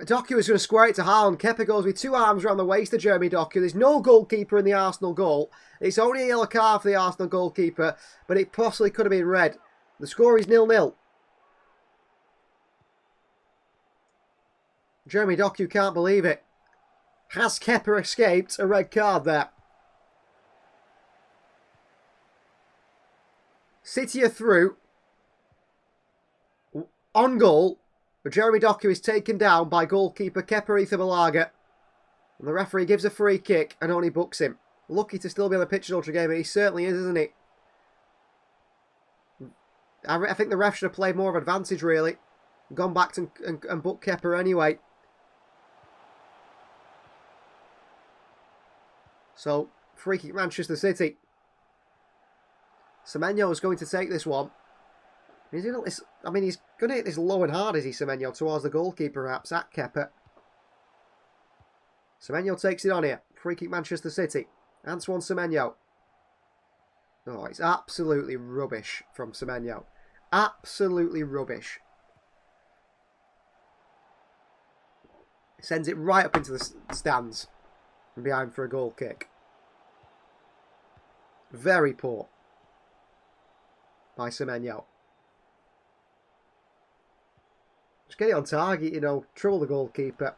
Doku is going to square it to Haaland. Kepa goes with two arms around the waist of Jeremy Doku. There's no goalkeeper in the Arsenal goal. It's only a yellow card for the Arsenal goalkeeper, but it possibly could have been red. The score is 0-0. Jeremy Doku can't believe it. Has Kepa escaped a red card there? City are through. On goal. But Jeremy Doku is taken down by goalkeeper Kepa Arrizabalaga. And the referee gives a free kick and only books him. Lucky to still be on the pitch in Ultra Game, but he certainly is, isn't he? I think the ref should have played more of advantage, really. Gone back and booked Kepa anyway. So, free kick Manchester City. Semenyo is going to take this one. He's going to hit this low and hard, is he, Semenyo, towards the goalkeeper, perhaps, at Kepa. Semenyo takes it on here. Free kick Manchester City. Antoine Semenyo. Oh, it's absolutely rubbish from Semenyo. Absolutely rubbish. Sends it right up into the stands. And behind for a goal kick. Very poor by Semenyo. Just get it on target, trouble the goalkeeper.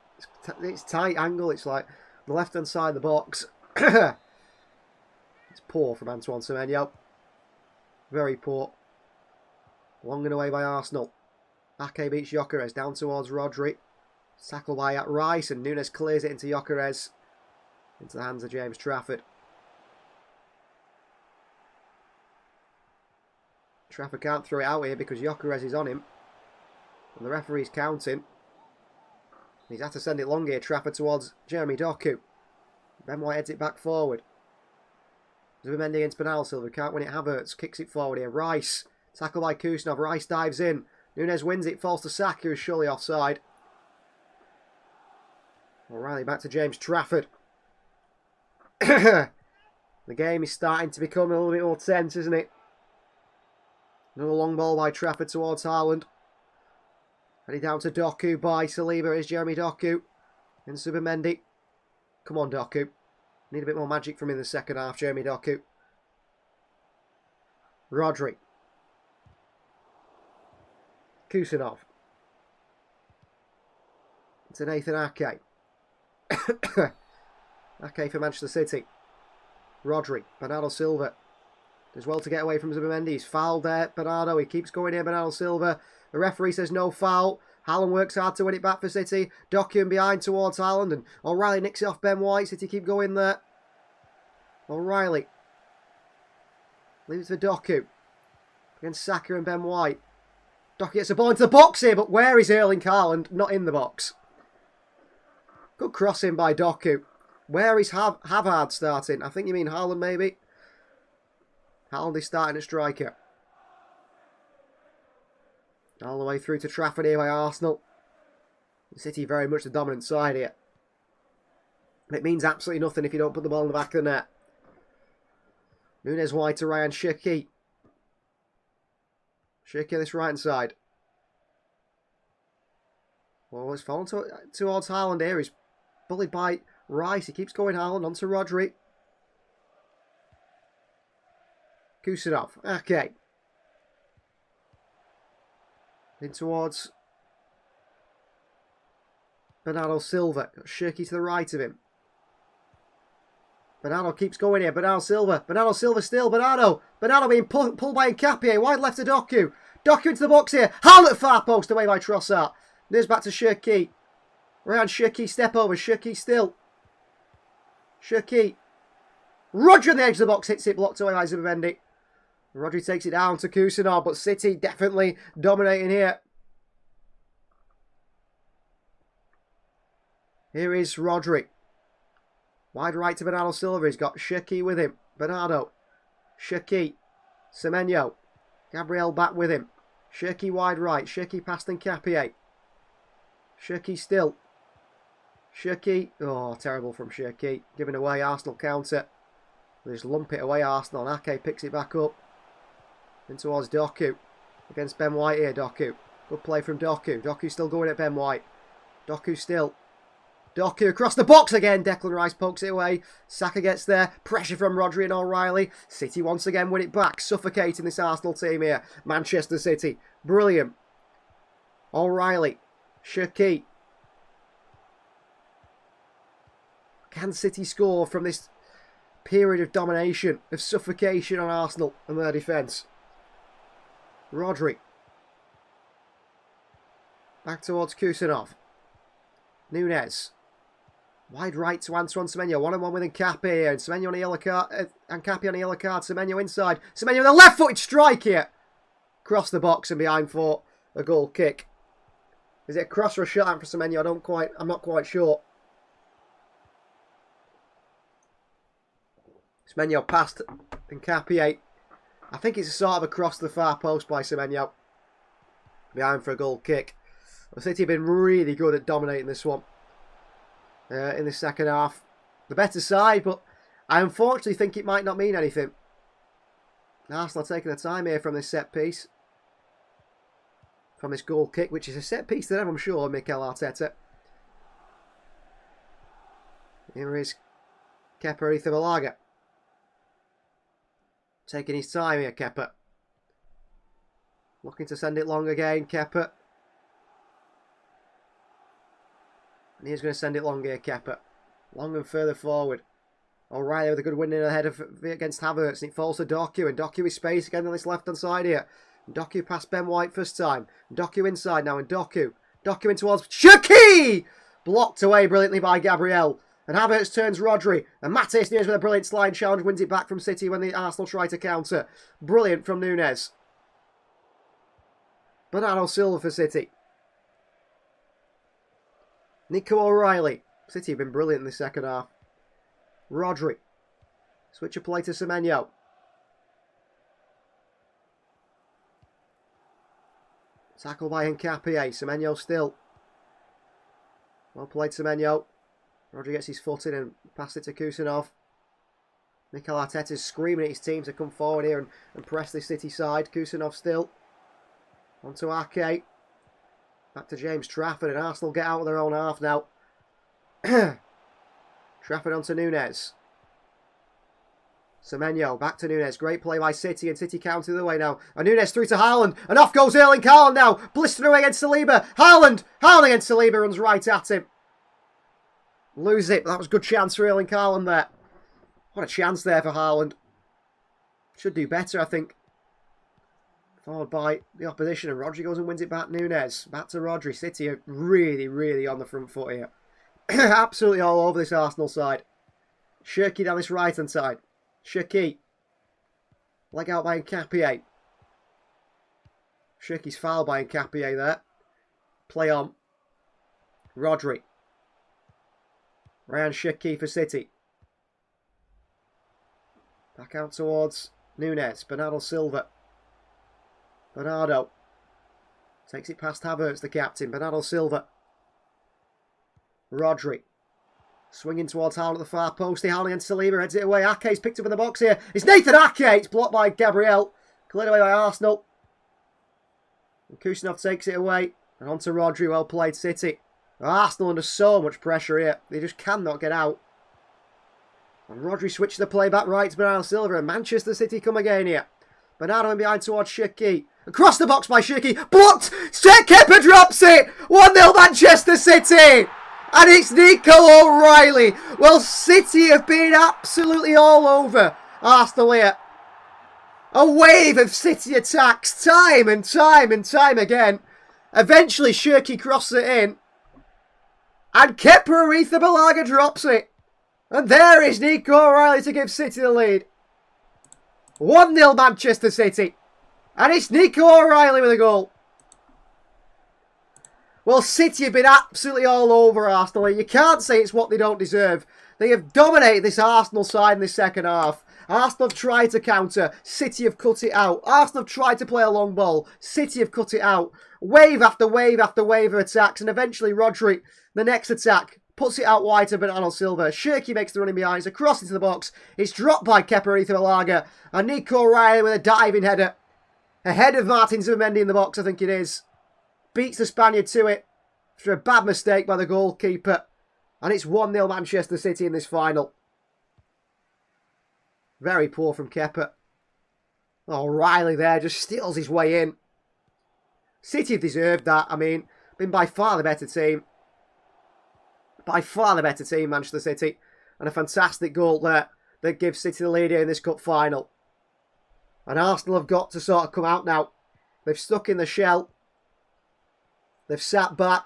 It's tight angle, it's like the left hand side of the box. It's poor from Antoine Semenyo. Very poor. Long and away by Arsenal. Ake beats Gyökeres down towards Rodri. Tackled by Rice, and Nunes clears it into Gyökeres. Into the hands of James Trafford. Trafford can't throw it out here because Gyökeres is on him. And the referee's counting. He's had to send it long here, Trafford, towards Jeremy Doku. Ben White heads it back forward. Zubimendi against Bernardo Silva. Can't win it. Havertz kicks it forward here. Rice. Tackled by Kusanov. Rice dives in. Nunes wins it. Falls to Saka, who's surely offside. O'Reilly back to James Trafford. The game is starting to become a little bit more tense, isn't it? Another long ball by Trafford towards Haaland. Heading down to Doku by Saliba. Is Jeremy Doku. And Subamendi. Come on, Doku. Need a bit more magic from him in the second half, Jeremy Doku. Rodri. Kusanov. To Nathan Ake. Ake for Manchester City. Rodri. Bernardo Silva. Does well to get away from Subamendi. He's fouled there. Bernardo. He keeps going here. Bernardo Silva. The referee says no foul. Haaland works hard to win it back for City. Doku in behind towards Haaland. And O'Reilly nicks it off Ben White. City keep going there. O'Reilly. Leaves it for Doku. Against Saka and Ben White. Doku gets a ball into the box here. But where is Erling Haaland? Not in the box. Good crossing by Doku. Where is Havard starting? I think you mean Haaland maybe. Haaland is starting at striker. All the way through to Trafford here by Arsenal. City very much the dominant side here. It means absolutely nothing if you don't put the ball in the back of the net. Nunes wide to Ryan Shiki. Shiki this right hand side. Well, it's fallen towards Haaland here. He's bullied by Rice. He keeps going Haaland onto Rodri. Kusanov. Okay. In towards Bernardo Silva. Got Shirky to the right of him. Bernardo keeps going here. Bernardo Silva. Bernardo Silva still. Bernardo being pulled by Nkapie. Wide left to Doku. Doku into the box here. Haaland at far post away by Trossard. There's back to Shirky. Ryan Shirky step over. Shirky still. Shirky. Rodri on the edge of the box. Hits it. Blocked away by Zubimendi. Rodri takes it down to Kusanov, but City definitely dominating here. Here is Rodri. Wide right to Bernardo Silva. He's got Shirky with him. Bernardo. Shirky. Semenyo. Gabriel back with him. Shirky wide right. Shirky past Nkapie. Shirky still. Shirky. Oh, terrible from Shirky. Giving away Arsenal counter. They just lump it away Arsenal. And Ake picks it back up. In towards Doku. Against Ben White here, Doku. Good play from Doku. Doku still going at Ben White. Doku still. Doku across the box again. Declan Rice pokes it away. Saka gets there. Pressure from Rodri and O'Reilly. City once again win it back. Suffocating this Arsenal team here. Manchester City. Brilliant. O'Reilly. Shirky. Can City score from this period of domination, of suffocation on Arsenal and their defence? Rodri. Back towards Kusanov. Nunes. Wide right to Antoine Semenyo. 1-on-1 with Nkapie. And Semenyo on a yellow card. Nkapie on a yellow card. Semenyo inside. Semenyo with a left-footed strike here. Cross the box and behind for a goal kick. Is it a cross or a shot out for Semenyo? I'm not quite sure. Semenyo past Nkapie. I think it's a sort of a cross to the far post by Semenyo. Behind for a goal kick. The City have been really good at dominating this one. In the second half. The better side, but I unfortunately think it might not mean anything. Arsenal are taking the time here from this set piece. From this goal kick, which is a set piece to them, I'm sure, Mikel Arteta. Here is Kepa Arrizabalaga. Taking his time here, Kepa. Looking to send it long again, Kepa. And he's going to send it long here, Kepa. Long and further forward. O'Reilly with a good win in ahead of against Havertz. And it falls to Doku. And Doku is space again on this left-hand side here. And Doku past Ben White first time. And Doku inside now. And Doku. Doku in towards Shirky! Blocked away brilliantly by Gabriel. And Havertz turns Rodri. And Matheus Nunes with a brilliant slide challenge wins it back from City when the Arsenal try to counter. Brilliant from Nunes. Bernardo Silva for City. Nico O'Reilly. City have been brilliant in the second half. Rodri. Switch of play to Semenyo. Tackle by Nkapie. Semenyo still. Well played Semenyo. Rodri gets his foot in and passed it to Kusanov. Mikel Arteta's screaming at his team to come forward here and press this City side. Kusanov still. Onto Ake. Back to James Trafford, and Arsenal get out of their own half now. Trafford onto Nunes. Semenyo, back to Nunes. Great play by City, and City counter the other way now. And Nunes through to Haaland, and off goes Erling Haaland now. Blistering away against Saliba. Haaland against Saliba, runs right at him. Lose it, but that was a good chance for Erling Haaland there. What a chance there for Haaland. Should do better, I think. Followed by the opposition, and Rodri goes and wins it back. Nunes, back to Rodri. City are really, really on the front foot here. Absolutely all over this Arsenal side. Shirky down this right-hand side. Shirky. Leg out by Nkapie. Shirky's fouled by Nkapie there. Play on. Rodri. Ryan Shirky for City. Back out towards Nunes. Bernardo Silva. Bernardo. Takes it past Havertz, the captain. Bernardo Silva. Rodri. Swinging towards Haaland at the far post. Haaland against Saliba. Heads it away. Ake's picked up in the box here. It's Nathan Ake. It's blocked by Gabriel. Cleared away by Arsenal. And Kusanov takes it away. And on to Rodri. Well played, City. Arsenal under so much pressure here. They just cannot get out. And Rodri switches the play back right to Bernardo Silva. And Manchester City come again here. Bernardo in behind towards Shirky. Across the box by Shirky. Blocked! Kepa drops it! 1-0 Manchester City! And it's Nico O'Reilly. Well, City have been absolutely all over Arsenal here. A wave of City attacks time and time and time again. Eventually Shirky crosses it in. And Kepa Arrizabalaga drops it. And there is Nico O'Reilly to give City the lead. 1-0 Manchester City. And it's Nico O'Reilly with a goal. Well, City have been absolutely all over Arsenal. You can't say it's what they don't deserve. They have dominated this Arsenal side in the second half. Arsenal have tried to counter. City have cut it out. Arsenal have tried to play a long ball. City have cut it out. Wave after wave after wave of attacks. And eventually Rodri, the next attack, puts it out wide to Bernardo Silva. Shirky makes the running behind. It's a cross into the box. It's dropped by Kepa Arrizabalaga. And Nico O'Reilly with a diving header. Ahead of Martin Zubimendi in the box, I think it is. Beats the Spaniard to it after a bad mistake by the goalkeeper. And it's 1-0 Manchester City in this final. Very poor from Kepa. O'Reilly there just steals his way in. City have deserved that. I mean, been by far the better team. By far the better team, Manchester City. And a fantastic goal there that gives City the lead here in this cup final. And Arsenal have got to sort of come out now. They've stuck in the shell. They've sat back.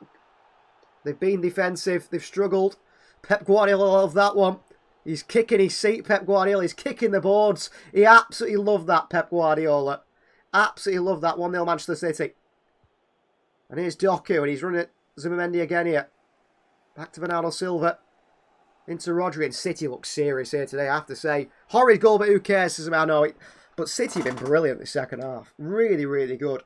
They've been defensive. They've struggled. Pep Guardiola loved that one. He's kicking his seat, Pep Guardiola. He's kicking the boards. He absolutely loved that, Pep Guardiola. Absolutely loved that. 1-0 Manchester City. And here's Doku, and he's running at Zubimendi again here. Back to Bernardo Silva. Into Rodri, and City looks serious here today, I have to say. Horrid goal, but who cares? I know it. But City have been brilliant this second half. Really, really good.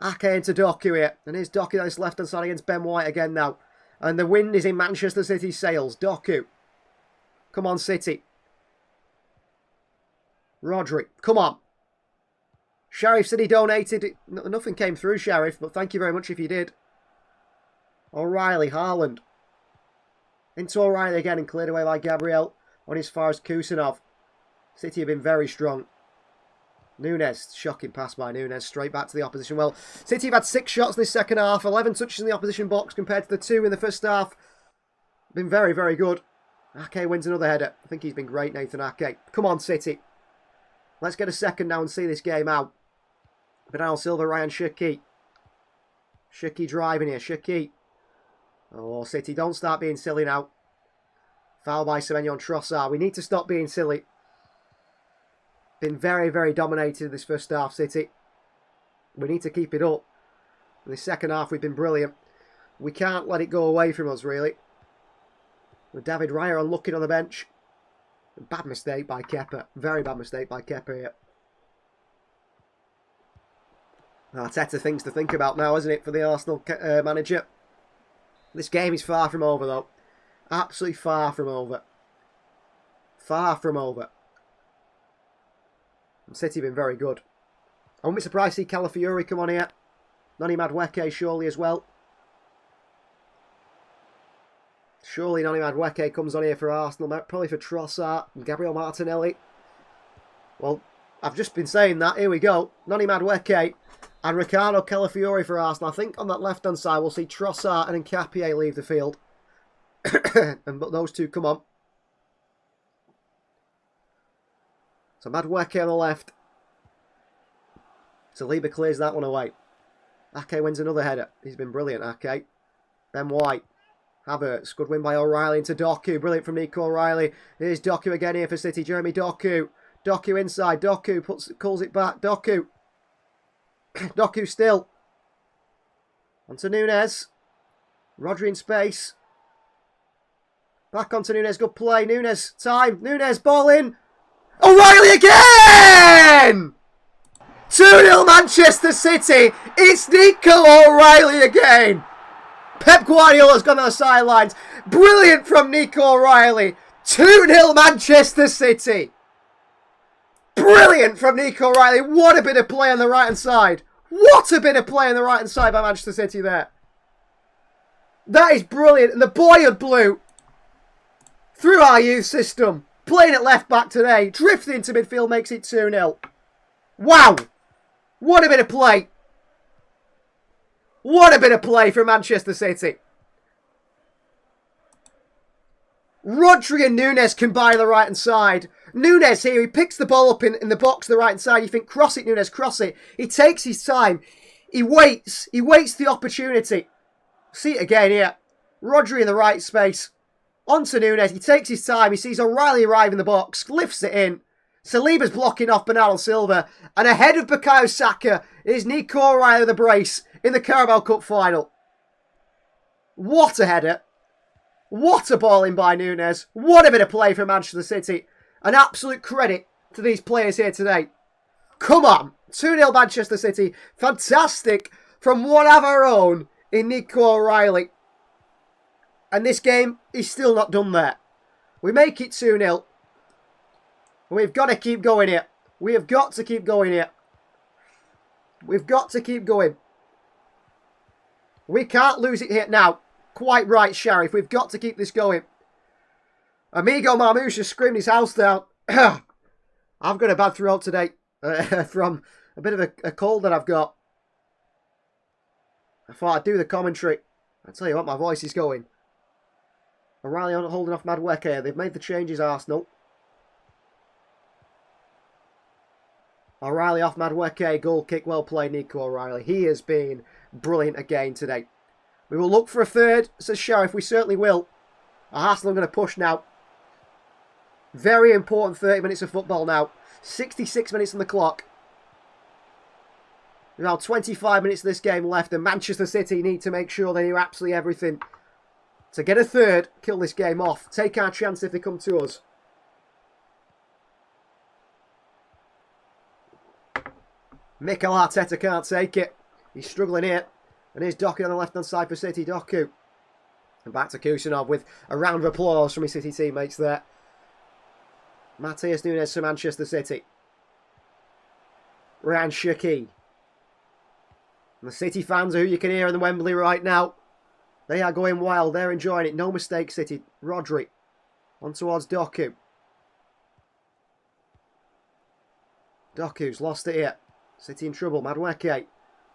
Ake into Doku here. And here's Doku on his left-hand side against Ben White again now. And the wind is in Manchester City's sails. Doku. Come on, City. Rodri. Come on. Sheriff said he donated. Nothing came through, Sheriff, but thank you very much if you did. O'Reilly. Haaland. Into O'Reilly again and cleared away by Gabriel on as far as Kusanov. City have been very strong. Nunes, shocking pass by Nunes, straight back to the opposition. Well, City have had 6 shots in this second half, 11 touches in the opposition box compared to the 2 in the first half. Been very, very good. Ake wins another header. I think he's been great, Nathan Ake. Come on, City. Let's get a second now and see this game out. Bernardo Silva, Ryan Shirky. Shirky driving here, Shirky. Oh, City, don't start being silly now. Foul by Semenyo on Trossard. We need to stop being silly. Been very, very dominated in this first half, City. We need to keep it up. In the second half, we've been brilliant. We can't let it go away from us, really. With David Raya on looking on the bench. Bad mistake by Kepa. Very bad mistake by Kepa here. Arteta things to think about now, isn't it, for the Arsenal manager? This game is far from over, though. Absolutely far from over. Far from over. And City have been very good. I wouldn't be surprised to see Calafiori come on here. Noni Madueke surely as well. Surely Noni Madueke comes on here for Arsenal. Probably for Trossard and Gabriel Martinelli. Well, I've just been saying that. Here we go. Noni Madueke and Ricardo Calafiori for Arsenal. I think on that left-hand side we'll see Trossard and Nkapie leave the field. But those two come on. So Madueke on the left. Saliba clears that one away. Ake wins another header. He's been brilliant, Ake. Ben White. Havertz. Good win by O'Reilly into Doku. Brilliant from Nico O'Reilly. Here's Doku again here for City. Jeremy Doku. Doku inside. Doku calls it back. Doku. Doku still. Onto Nunes. Rodri in space. Back onto Nunes. Good play. Nunes. Time. Nunes. Ball in. O'Reilly again! 2-0 Manchester City. It's Nico O'Reilly again. Pep Guardiola's gone on the sidelines. Brilliant from Nico O'Reilly. 2-0 Manchester City. Brilliant from Nico O'Reilly. What a bit of play on the right-hand side. What a bit of play on the right-hand side by Manchester City there. That is brilliant. And the boyhood blue through our youth system. Playing at left-back today. Drifting into midfield makes it 2-0. Wow. What a bit of play. What a bit of play for Manchester City. Rodri and Nunes combine the right-hand side. Nunes here, he picks the ball up in the box, the right-hand side. You think, cross it, Nunes, cross it. He takes his time. He waits. He waits the opportunity. See it again here. Rodri in the right space. Onto Nunes. He takes his time. He sees O'Reilly arrive in the box. Lifts it in. Saliba's blocking off Bernardo Silva. And ahead of Bukayo Saka is Nico O'Reilly with a brace in the Carabao Cup final. What a header. What a ball in by Nunes. What a bit of play from Manchester City. An absolute credit to these players here today. Come on. 2-0 Manchester City. Fantastic from one of our own in Nico O'Reilly. And this game is still not done there. We make it 2-0. We've got to keep going here. We have got to keep going here. We've got to keep going. We can't lose it here now. Quite right, Sheriff. We've got to keep this going. Amigo Marmouche has screamed his house down. I've got a bad throat today from a bit of a cold that I've got. I thought I'd do the commentary. I tell you what, my voice is going. O'Reilly on holding off Madueke. They've made the changes, Arsenal. O'Reilly off Madueke. Goal kick. Well played, Nico O'Reilly. He has been brilliant again today. We will look for a third, says Sheriff. We certainly will. Arsenal are going to push now. Very important 30 minutes of football now. 66 minutes on the clock. Now 25 minutes of this game left, and Manchester City need to make sure they do absolutely everything to get a third, kill this game off, take our chance if they come to us. Mikel Arteta can't take it. He's struggling here. And here's Doku on the left-hand side for City. Doku. And back to Kusanov with a round of applause from his City teammates there. Matheus Nunes for Manchester City. Ryan Shaqiri. And the City fans are who you can hear in the Wembley right now. They are going wild. They're enjoying it. No mistake, City. Rodri. On towards Doku. Doku's lost it here. City in trouble. Madueke.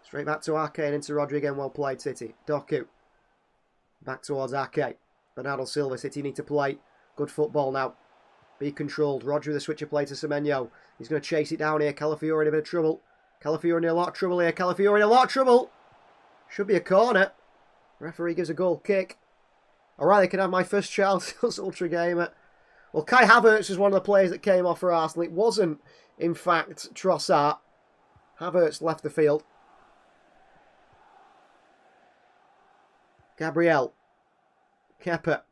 Straight back to Ake and into Rodri again. Well played, City. Doku. Back towards Ake. Bernardo Silva. City need to play good football now. Be controlled. Rodri the switcher play to Semenyo. He's going to chase it down here. Calafiori in a bit of trouble. Calafiori in a lot of trouble here. Calafiori in a lot of trouble. Should be a corner. Referee gives a goal kick. O'Reilly can have my first chance. Ultra Gamer. Well, Kai Havertz was one of the players that came off for Arsenal. It wasn't, in fact, Trossard. Havertz left the field. Gabriel. Kepa.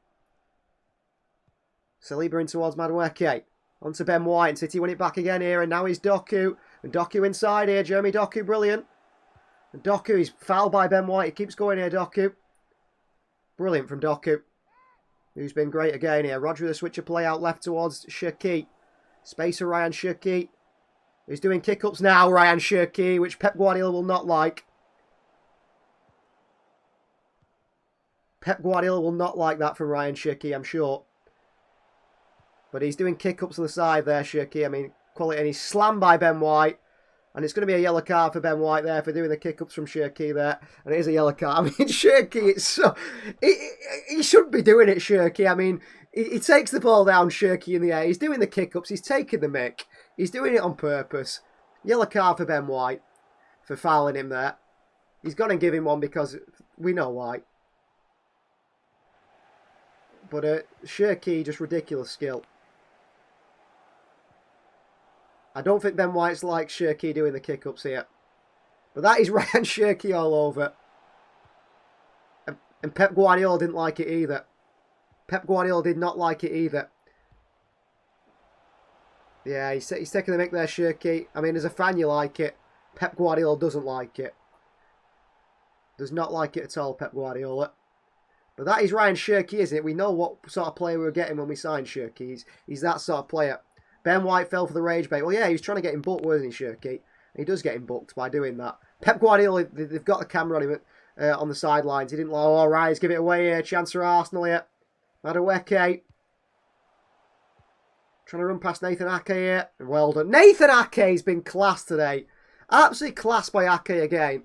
Saliba in towards Madueke. On to Ben White. And City win it back again here. And now he's Doku. And Doku inside here. Jeremy Doku, brilliant. And Doku, he's fouled by Ben White. He keeps going here, Doku. Brilliant from Doku. who's been great again here. Roger with a switch of play out left towards Shirky. Space for Ryan Shirky. He's doing kick-ups now, Ryan Shirky, which Pep Guardiola will not like. Pep Guardiola will not like that from Ryan Shirky, I'm sure. But he's doing kick-ups on the side there, Shirky. I mean, quality. And he's slammed by Ben White. And it's going to be a yellow card for Ben White there for doing the kick-ups from Shirky there. And it is a yellow card. I mean, Shirky, it's so... He shouldn't be doing it, Shirky. I mean, he takes the ball down, Shirky, in the air. He's doing the kick-ups. He's taking the mick. He's doing it on purpose. Yellow card for Ben White for fouling him there. He's going to give him one because we know why. But Shirky, just ridiculous skill. I don't think Ben White's like Shirky doing the kick-ups here. But that is Ryan Shirky all over. And Pep Guardiola didn't like it either. Pep Guardiola did not like it either. Yeah, he's taking the mick there, Shirky. I mean, as a fan, you like it. Pep Guardiola doesn't like it. Does not like it at all, Pep Guardiola. But that is Ryan Shirky, isn't it? We know what sort of player we were getting when we signed Shirky. He's that sort of player. Ben White fell for the rage bait. Well, yeah, he was trying to get him booked, wasn't he, Shirky? He does get him booked by doing that. Pep Guardiola, they've got the camera on him on the sidelines. He didn't like, oh, all right, he's give it away here. Chance for Arsenal here. Madueke. Trying to run past Nathan Ake here. Well done. Nathan Ake's been class today. Absolutely class by Ake again.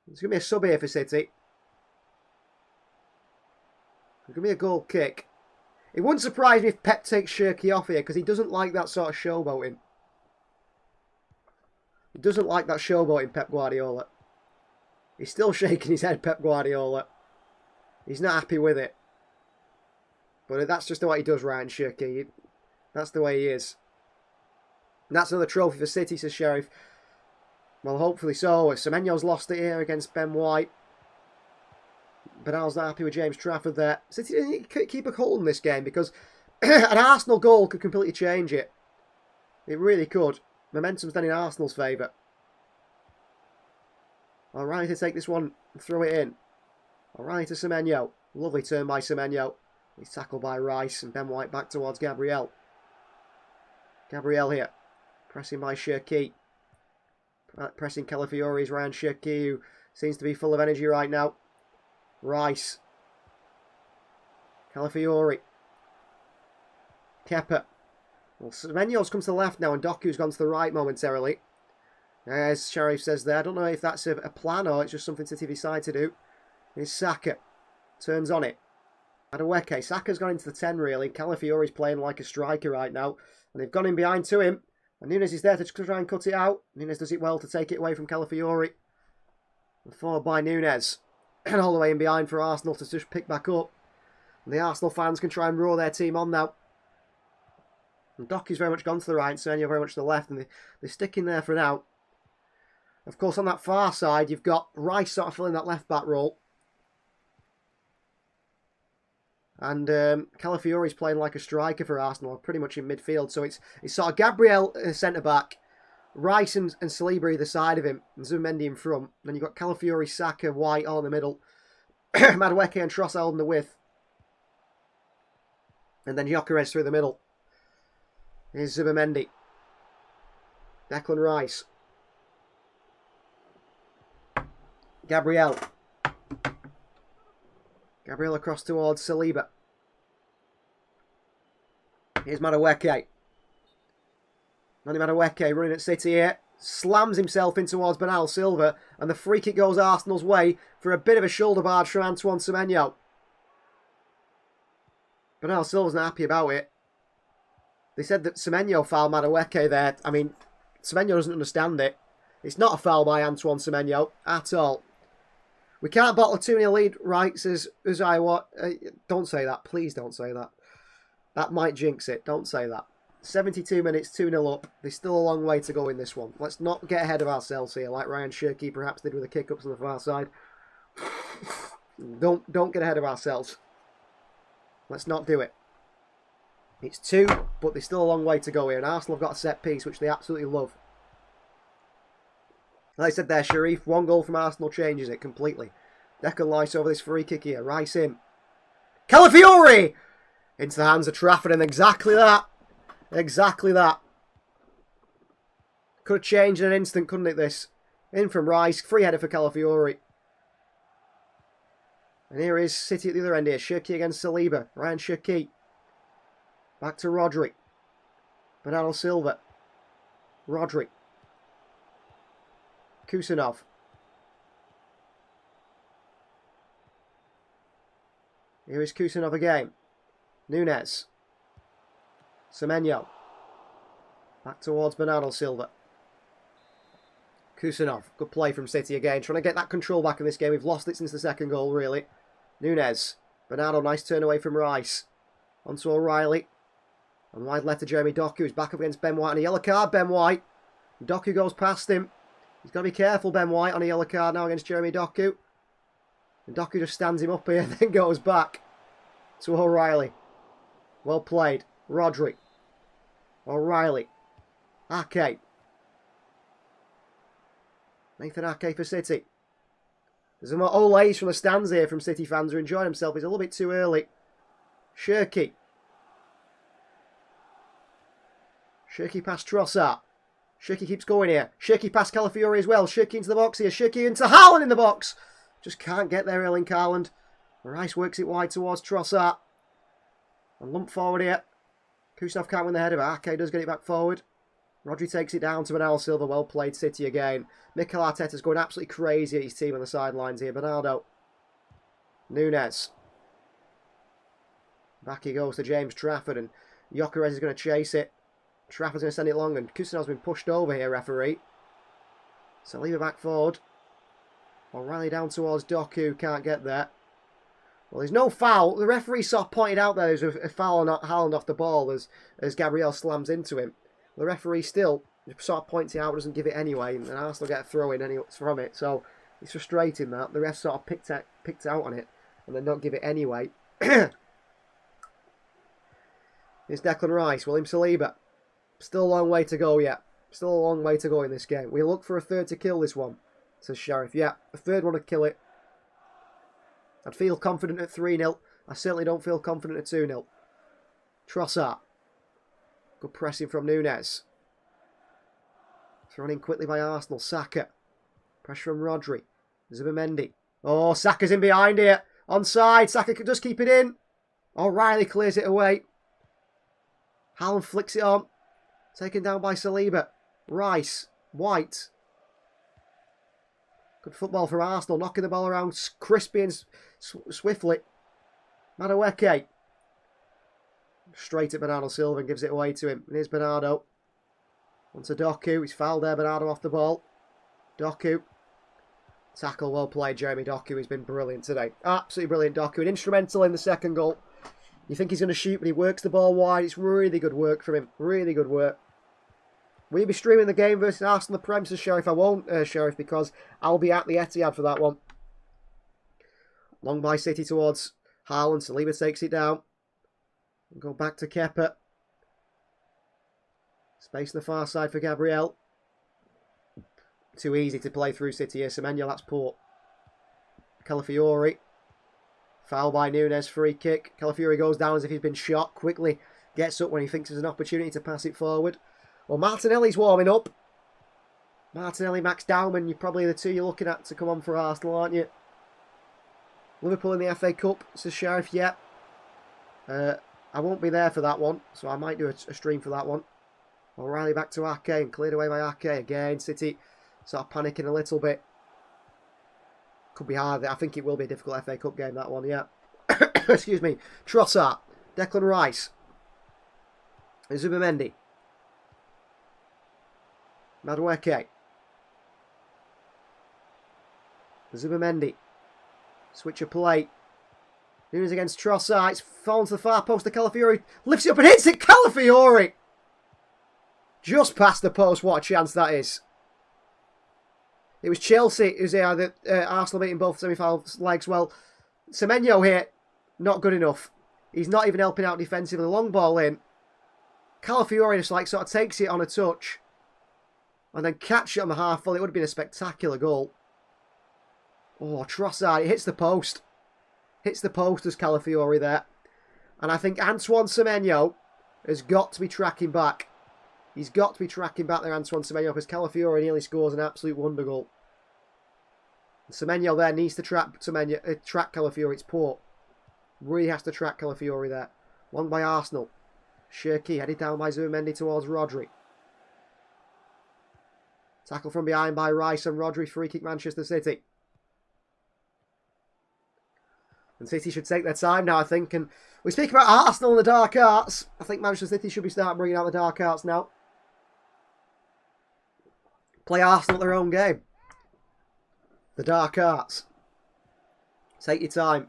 There's going to be a sub here for City. There's going to be a goal kick. It wouldn't surprise me if Pep takes Shirky off here because he doesn't like that sort of showboating. He doesn't like that showboating, Pep Guardiola. He's still shaking his head, Pep Guardiola. He's not happy with it. But that's just the way he does, Ryan Shirky. That's the way he is. And that's another trophy for City, says Sheriff. Well, hopefully so. Semenyo's lost it here against Ben White. Bernal's not happy with James Trafford there. City didn't keep a hold in this game because an Arsenal goal could completely change it. It really could. Momentum's then in Arsenal's favour. Alright to take this one and throw it in. Alright to Semenyo. Lovely turn by Semenyo. He's tackled by Rice and Ben White back towards Gabriel. Gabriel here. Pressing by Shirky. Pressing Calafiori's Ryan Shirky, who seems to be full of energy right now. Rice. Calafiori. Kepa. Well, Semenyo's come to the left now and Doku's gone to the right momentarily. As Sheriff says there, I don't know if that's a plan or it's just something City decide to do. Here's Saka. Turns on it. Madueke. Saka's gone into the 10 really. Calafiori's playing like a striker right now. And they've gone in behind to him. And Nunes is there to try and cut it out. Nunes does it well to take it away from Calafiori. Followed by Nunes. And all the way in behind for Arsenal to just pick back up. And the Arsenal fans can try and roar their team on now. And Doku's very much gone to the right. Semenyo very much to the left. And they're sticking there for now. Of course, on that far side, you've got Rice sort of filling that left-back role. And Calafiori's playing like a striker for Arsenal, pretty much in midfield. So it's sort of Gabriel centre-back, Rice and Saliba either side of him, and Zubimendi in front. Then you've got Calafiori, Saka, White all in the middle. Madueke and Trossard in the width. And then Gyökeres through the middle. Here's Zubimendi. Declan Rice. Gabriel. Gabriel across towards Saliba. Here's Madueke. Manny Madueke running at City here. Slams himself in towards Bernal Silva. And the free kick goes Arsenal's way for a bit of a shoulder barge from Antoine Semenyo. Bernal Silva's not happy about it. They said that Semenyo fouled Madueke there. I mean, Semenyo doesn't understand it. It's not a foul by Antoine Semenyo at all. We can't bottle a 2-0 lead, right, says Uzaiwa. Don't say that. Please don't say that. That might jinx it. Don't say that. 72 minutes, 2-0 up. There's still a long way to go in this one. Let's not get ahead of ourselves here, like Ryan Shirky perhaps did with the kick-ups on the far side. Don't get ahead of ourselves. Let's not do it. It's 2, but there's still a long way to go here. And Arsenal have got a set piece, which they absolutely love. Like I said there, Sharif, 1 goal from Arsenal changes it completely. Declan Rice over this free kick here. Rice in. Calafiori! Into the hands of Trafford, and exactly that. Exactly that. Could have changed in an instant, couldn't it, this? In from Rice. Free header for Calafiori. And here is City at the other end here. Shirky against Saliba. Ryan Shirky. Back to Rodri. Bernardo Silva. Rodri. Kusanov. Here is Kusanov again. Nunes. Semenyo. Back towards Bernardo Silva. Kusanov. Good play from City again. Trying to get that control back in this game. We've lost it since the second goal, really. Nunes. Bernardo, nice turn away from Rice. On to O'Reilly. On wide left to Jeremy Doku, who's back up against Ben White on a yellow card. Ben White. Doku goes past him. He's got to be careful, Ben White, on a yellow card now against Jeremy Doku. And Doku just stands him up here and then goes back to O'Reilly. Well played. Rodri. O'Reilly. Ake. Nathan Ake for City. There's some more olays from the stands here from City fans who are enjoying themselves. It's a little bit too early. Shirky. Shirky past Trossard. Shirky keeps going here. Shirky past Calafiori as well. Shirky into the box here. Shirky into Haaland in the box. Just can't get there, Erling Haaland. Rice works it wide towards Trossard. And lump forward here. Kusanov can't win the header, but Ake does get it back forward. Rodri takes it down to Bernardo Silva. Well played, City again. Mikel Arteta's going absolutely crazy at his team on the sidelines here. Bernardo. Nunes. Back he goes to James Trafford, and Gyökeres is going to chase it. Trafford's going to send it long, and Kusanov's been pushed over here, referee. So leave it back forward. O'Reilly down towards Doku, can't get there. Well, there's no foul. The referee sort of pointed out there there's a foul on Haaland off the ball as Gabriel slams into him. The referee still sort of points it out, doesn't give it anyway, and Arsenal get a throw in from it. So it's frustrating that the ref sort of picked out on it and then not give it anyway. Here's Declan Rice, William Saliba. Still a long way to go yet. Still a long way to go in this game. We look for a third to kill this one, says Sheriff. Yeah, a third one to kill it. I'd feel confident at 3-0. I certainly don't feel confident at 2-0. Trossard. Good pressing from Nunes. Thrown in quickly by Arsenal. Saka. Pressure from Rodri. Zubimendi. Oh, Saka's in behind here. Onside. Saka does keep it in. O'Reilly clears it away. Haaland flicks it on. Taken down by Saliba. Rice. White. Good football for Arsenal. Knocking the ball around crispy and swiftly. Madueke. Straight at Bernardo Silva and gives it away to him. And here's Bernardo. Onto Doku. He's fouled there. Bernardo off the ball. Doku. Tackle well played. Jeremy Doku. He's been brilliant today. Absolutely brilliant, Doku. And instrumental in the second goal. You think he's going to shoot, but he works the ball wide. It's really good work from him. Really good work. Will you be streaming the game versus Arsenal the Prem, says Sheriff? I won't, Sheriff, because I'll be at the Etihad for that one. Long by City towards Haaland. Saliba takes it down. Go back to Kepa. Space on the far side for Gabriel. Too easy to play through City here. Semenyo, that's poor. Calafiori. Foul by Nunes, free kick. Calafiori goes down as if he's been shot. Quickly gets up when he thinks there's an opportunity to pass it forward. Well, Martinelli's warming up. Martinelli, Max Dowman, you're probably the two you're looking at to come on for Arsenal, aren't you? Liverpool in the FA Cup, says Sheriff, yeah. I won't be there for that one, so I might do a stream for that one. O'Reilly back to Ake and cleared away by Ake again. City sort of panicking a little bit. Could be hard. I think it will be a difficult FA Cup game, that one, yeah. Excuse me. Trossard. Declan Rice. Zubimendi. Madueke. Zubimendi. Switch of play. Nunes against Trossard. It's fallen to the far post to Calafiori. Lifts it up and hits it. Calafiori! Just past the post. What a chance that is. It was Chelsea who's that Arsenal beating both semi-final legs. Well, Semenyo here, not good enough. He's not even helping out defensively. Long ball in. Calafiori just sort of takes it on a touch. And then catch it on the half volley. It would have been a spectacular goal. Oh, Trossard, it hits the post. Hits the post as Calafiori there. And I think Antoine Semenyo has got to be tracking back. He's got to be tracking back there, Antoine Semenyo, because Calafiori nearly scores an absolute wonder goal. Semenyo there needs to track Calafiori. It's poor. Really has to track Calafiori there. Long by Arsenal. Cherki headed down by Zubimendi towards Rodri. Tackle from behind by Rice and Rodri. Free kick Manchester City. And City should take their time now, I think. And we speak about Arsenal and the dark arts. I think Manchester City should be starting bringing out the dark arts now. Play Arsenal at their own game. The dark arts. Take your time.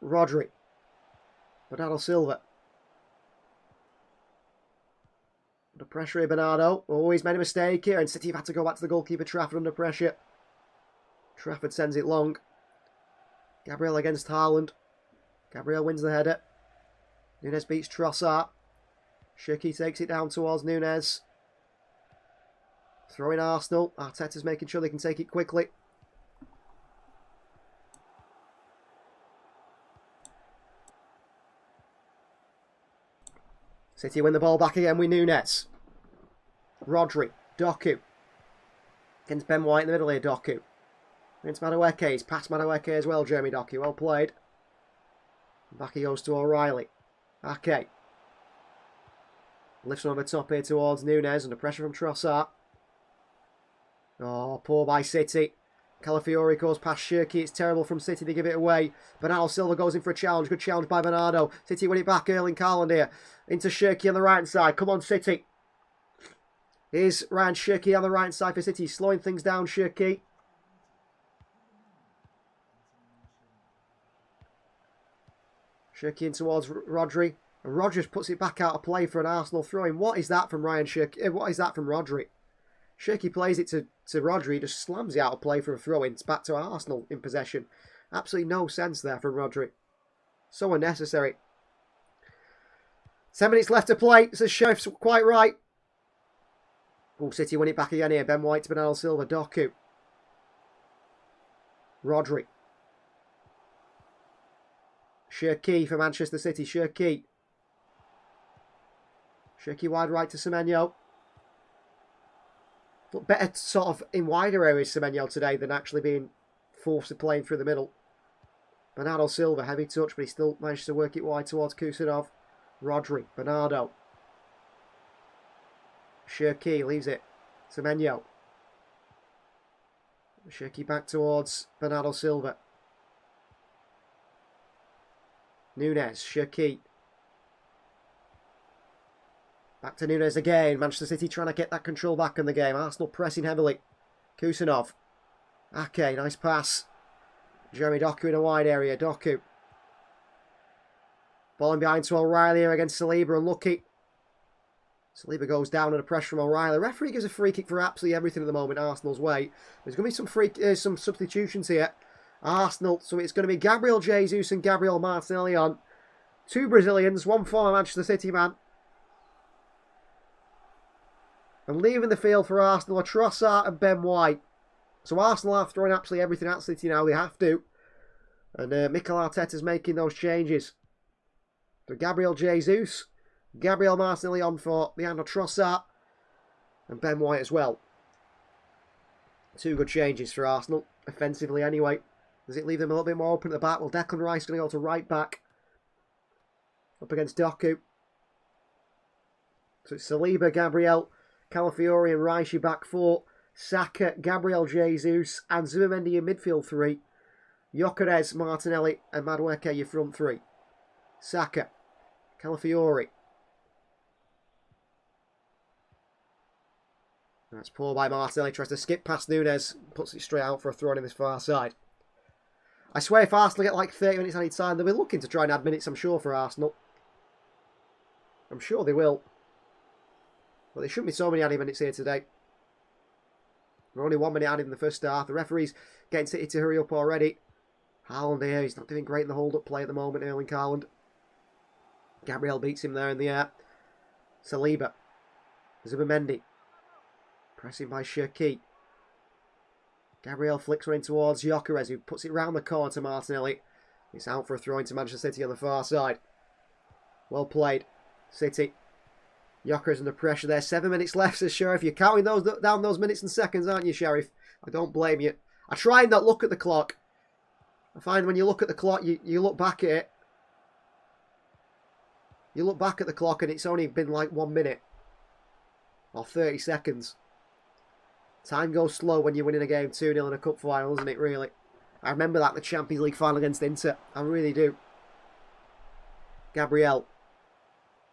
Rodri. Bernardo Silva. Under pressure here, Bernardo. Oh, he's made a mistake here. And City have had to go back to the goalkeeper, Trafford, under pressure. Trafford sends it long. Gabriel against Haaland. Gabriel wins the header. Nunes beats Trossard. Cherki takes it down towards Nunes. Throwing Arsenal. Arteta's making sure they can take it quickly. City win the ball back again with Nunes. Rodri. Doku. Against Ben White in the middle here, Doku. Against Madueke. He's past Madueke as well, Jeremy Doku. Well played. Back he goes to O'Reilly. Ake. Lifts on over top here towards Nunes under pressure from Trossard. Oh, poor by City. Calafiori goes past Cherki. It's terrible from City to give it away. Bernardo Silva goes in for a challenge. Good challenge by Bernardo. City win it back. Erling Haaland here. Into Cherki on the right side. Come on, City. Here's Ryan Cherki on the right side for City. Slowing things down, Cherki. Cherki in towards Rodri. And Rodgers puts it back out of play for an Arsenal throw-in. What is that from Ryan Cherki? What is that from Rodri? Cherki plays it to Rodri. Just slams it out of play for a throw-in. It's back to Arsenal in possession. Absolutely no sense there from Rodri. So unnecessary. 10 minutes left to play. Says Sheriff's quite right. Oh, City win it back again here. Ben White to Bernardo Silva. Doku. Rodri. Cherki for Manchester City. Cherki. Cherki wide right to Semenyo. Look better sort of in wider areas, Semenyo, today than actually being forced to playing through the middle. Bernardo Silva, heavy touch, but he still managed to work it wide towards Kusanov. Rodri. Bernardo. Cherki leaves it. Semenyo. Cherki back towards Bernardo Silva. Nunes. Cherki. Back to Nunes again. Manchester City trying to get that control back in the game. Arsenal pressing heavily. Kusanov. Ake, nice pass. Jeremy Doku in a wide area. Doku. Ball in behind to O'Reilly here against Saliba. Unlucky. Saliba goes down under pressure from O'Reilly. The referee gives a free kick for absolutely everything at the moment, Arsenal's way. There's going to be some substitutions here. Arsenal, so it's going to be Gabriel Jesus and Gabriel Martinelli on. Two Brazilians, one former Manchester City man. And leaving the field for Arsenal are Trossard and Ben White. So Arsenal are throwing absolutely everything at City now. They have to. And Mikel Arteta's making those changes. So Gabriel Jesus, Gabriel Martinelli on for Leandro Trossard, and Ben White as well. Two good changes for Arsenal, offensively anyway. Does it leave them a little bit more open at the back? Well, Declan Rice is going to go to right back. Up against Doku. So it's Saliba, Gabriel, Calafiori and Rice, your back four. Saka, Gabriel Jesus, and Zubimendi your midfield three. Gyökeres, Martinelli, and Madueke your front three. Saka, Calafiori. That's poor by Martinelli. Tries to skip past Nunes. Puts it straight out for a throw in this far side. I swear if Arsenal get like 30 minutes added time, they'll be looking to try and add minutes, I'm sure, for Arsenal. I'm sure they will. But there shouldn't be so many added minutes here today. We're only 1 minute added in the first half. The referee's getting City to hurry up already. Haaland here. He's not doing great in the hold-up play at the moment, Erling Haaland. Gabriel beats him there in the air. Saliba. Zubimendi. Pressing by Cherki. Gabriel flicks one in towards Gyökeres, who puts it round the corner to Martinelli. It's out for a throw into Manchester City on the far side. Well played, City. Gyökeres under pressure there. 7 minutes left, says Sheriff. You're counting down those minutes and seconds, aren't you, Sheriff? I don't blame you. I try and not look at the clock. I find when you look at the clock, you look back at it. You look back at the clock and it's only been like 1 minute. Or 30 seconds. Time goes slow when you're winning a game 2-0 in a cup final, doesn't it, really? I remember that in the Champions League final against Inter. I really do. Gabriel.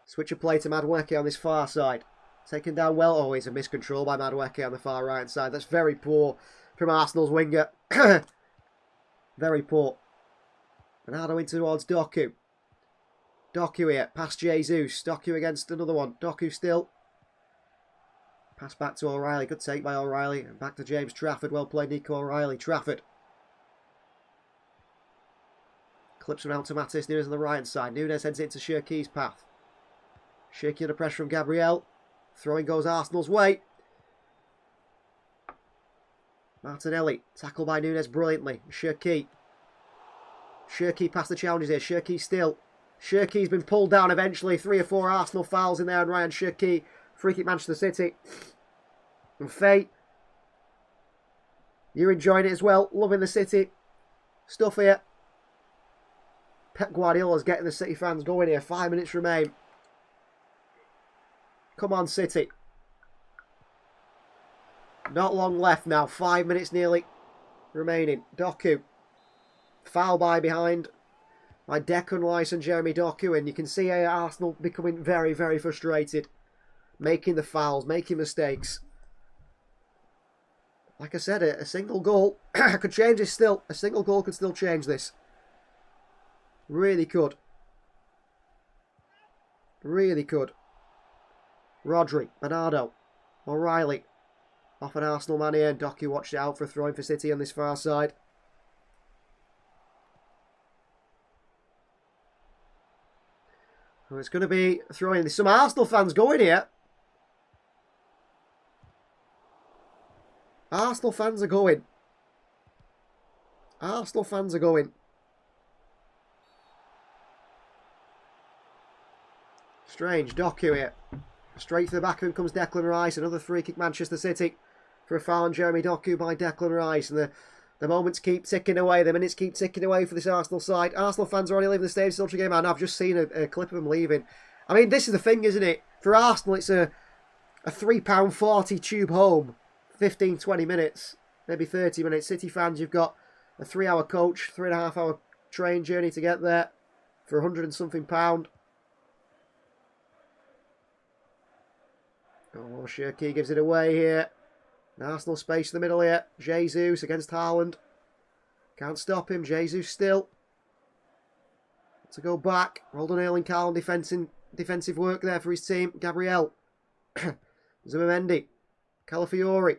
Switch of play to Madueke on this far side. Taken down well. Oh, it's a miscontrol by Madueke on the far right side. That's very poor from Arsenal's winger. Very poor. Bernardo in towards Doku. Doku here. Past Jesus. Doku against another one. Doku still. Pass back to O'Reilly. Good take by O'Reilly. And back to James Trafford. Well played, Nico O'Reilly. Trafford. Clips around to Matis. Nunes on the right side. Nunes heads into Shirky's path. Shirky under pressure from Gabriel. Throwing goes Arsenal's way. Martinelli. Tackled by Nunes brilliantly. Shirky. Shirky past the challenges here. Shirky still. Shirky's been pulled down eventually. 3 or 4 Arsenal fouls in there. And Ryan Shirky. Free kick Manchester City. And Faye. You're enjoying it as well. Loving the City stuff here. Pep Guardiola's getting the City fans going here. 5 minutes remain. Come on, City. Not long left now. 5 minutes nearly remaining. Doku. Foul by behind by Declan Rice and Jeremy Doku. And you can see here Arsenal becoming very, very frustrated. Making the fouls. Making mistakes. Like I said, a single goal could change this still. A single goal could still change this. Really could. Really could. Rodri, Bernardo, O'Reilly. Off an Arsenal man here. Doku watched it out for a throw-in for City on this far side. Well, it's going to be a throw-in. There's some Arsenal fans going here. Arsenal fans are going. Arsenal fans are going. Strange. Doku here. Straight to the back of him comes Declan Rice. Another free kick Manchester City for a foul on Jeremy Doku by Declan Rice. And the moments keep ticking away. The minutes keep ticking away for this Arsenal side. Arsenal fans are already leaving the stadium. Still game. And I've just seen a clip of them leaving. I mean, this is the thing, isn't it? For Arsenal, it's a £3.40 tube home. 15, 20 minutes. Maybe 30 minutes. City fans, you've got a 3-hour coach, 3.5 hour train journey to get there for £100 and something pound. Oh, Shirky gives it away here. Arsenal space in the middle here. Jesus against Haaland. Can't stop him. Jesus still. To go back. Well done, Erling Haaland. Defensive work there for his team. Gabriel. Zubimendi. Calafiori.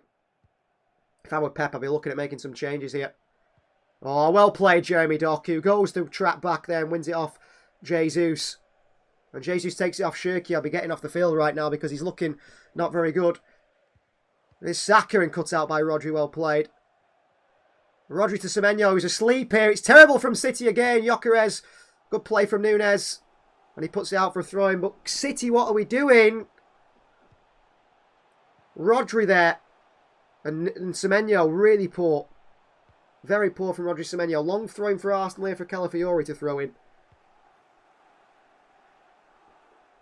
If I were Pep, I'd be looking at making some changes here. Oh, well played, Jeremy Doku. Goes to trap back there and wins it off Jesus. And Jesus takes it off Shirky. I'll be getting off the field right now because he's looking not very good. There's Saka and cut out by Rodri. Well played. Rodri to Semenyo, who's asleep here. It's terrible from City again. Gyökeres. Good play from Nunes. And he puts it out for a throw-in. But City, what are we doing? Rodri there. And Semenyo, really poor. Very poor from Rodri Semenyo. Long throw-in for Arsenal here for Calafiori to throw in.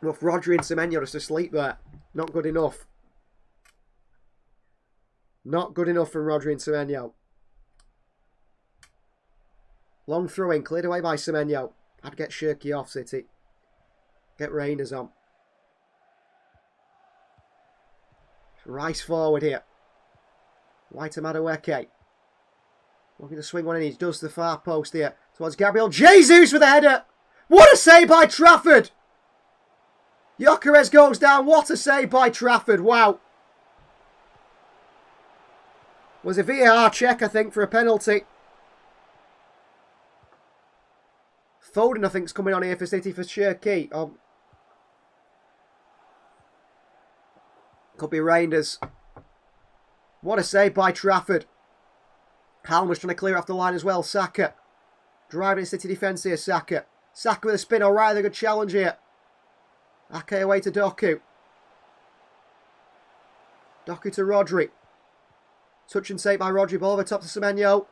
Well, Rodri and Semenyo just asleep there. Not good enough. Not good enough from Rodri and Semenyo. Long throw-in, cleared away by Semenyo. I'd get Shirky off, City. Get Reinders on. Rice forward here. White to Madueke. Looking to swing one in. He does the far post here. Towards Gabriel Jesus with a header. What a save by Trafford! Gyökeres goes down. What a save by Trafford. Wow. Was a VAR check, I think, for a penalty. Foden, I think, is coming on here for City for Shirky. Could be Reinders. What a save by Trafford. Halmer's trying to clear off the line as well. Saka. Driving City defence here, Saka. Saka with a spin. O'Reilly, good challenge here. Ake away to Doku. Doku to Rodri. Touch and take by Rodri. Ball over top to Semenyo.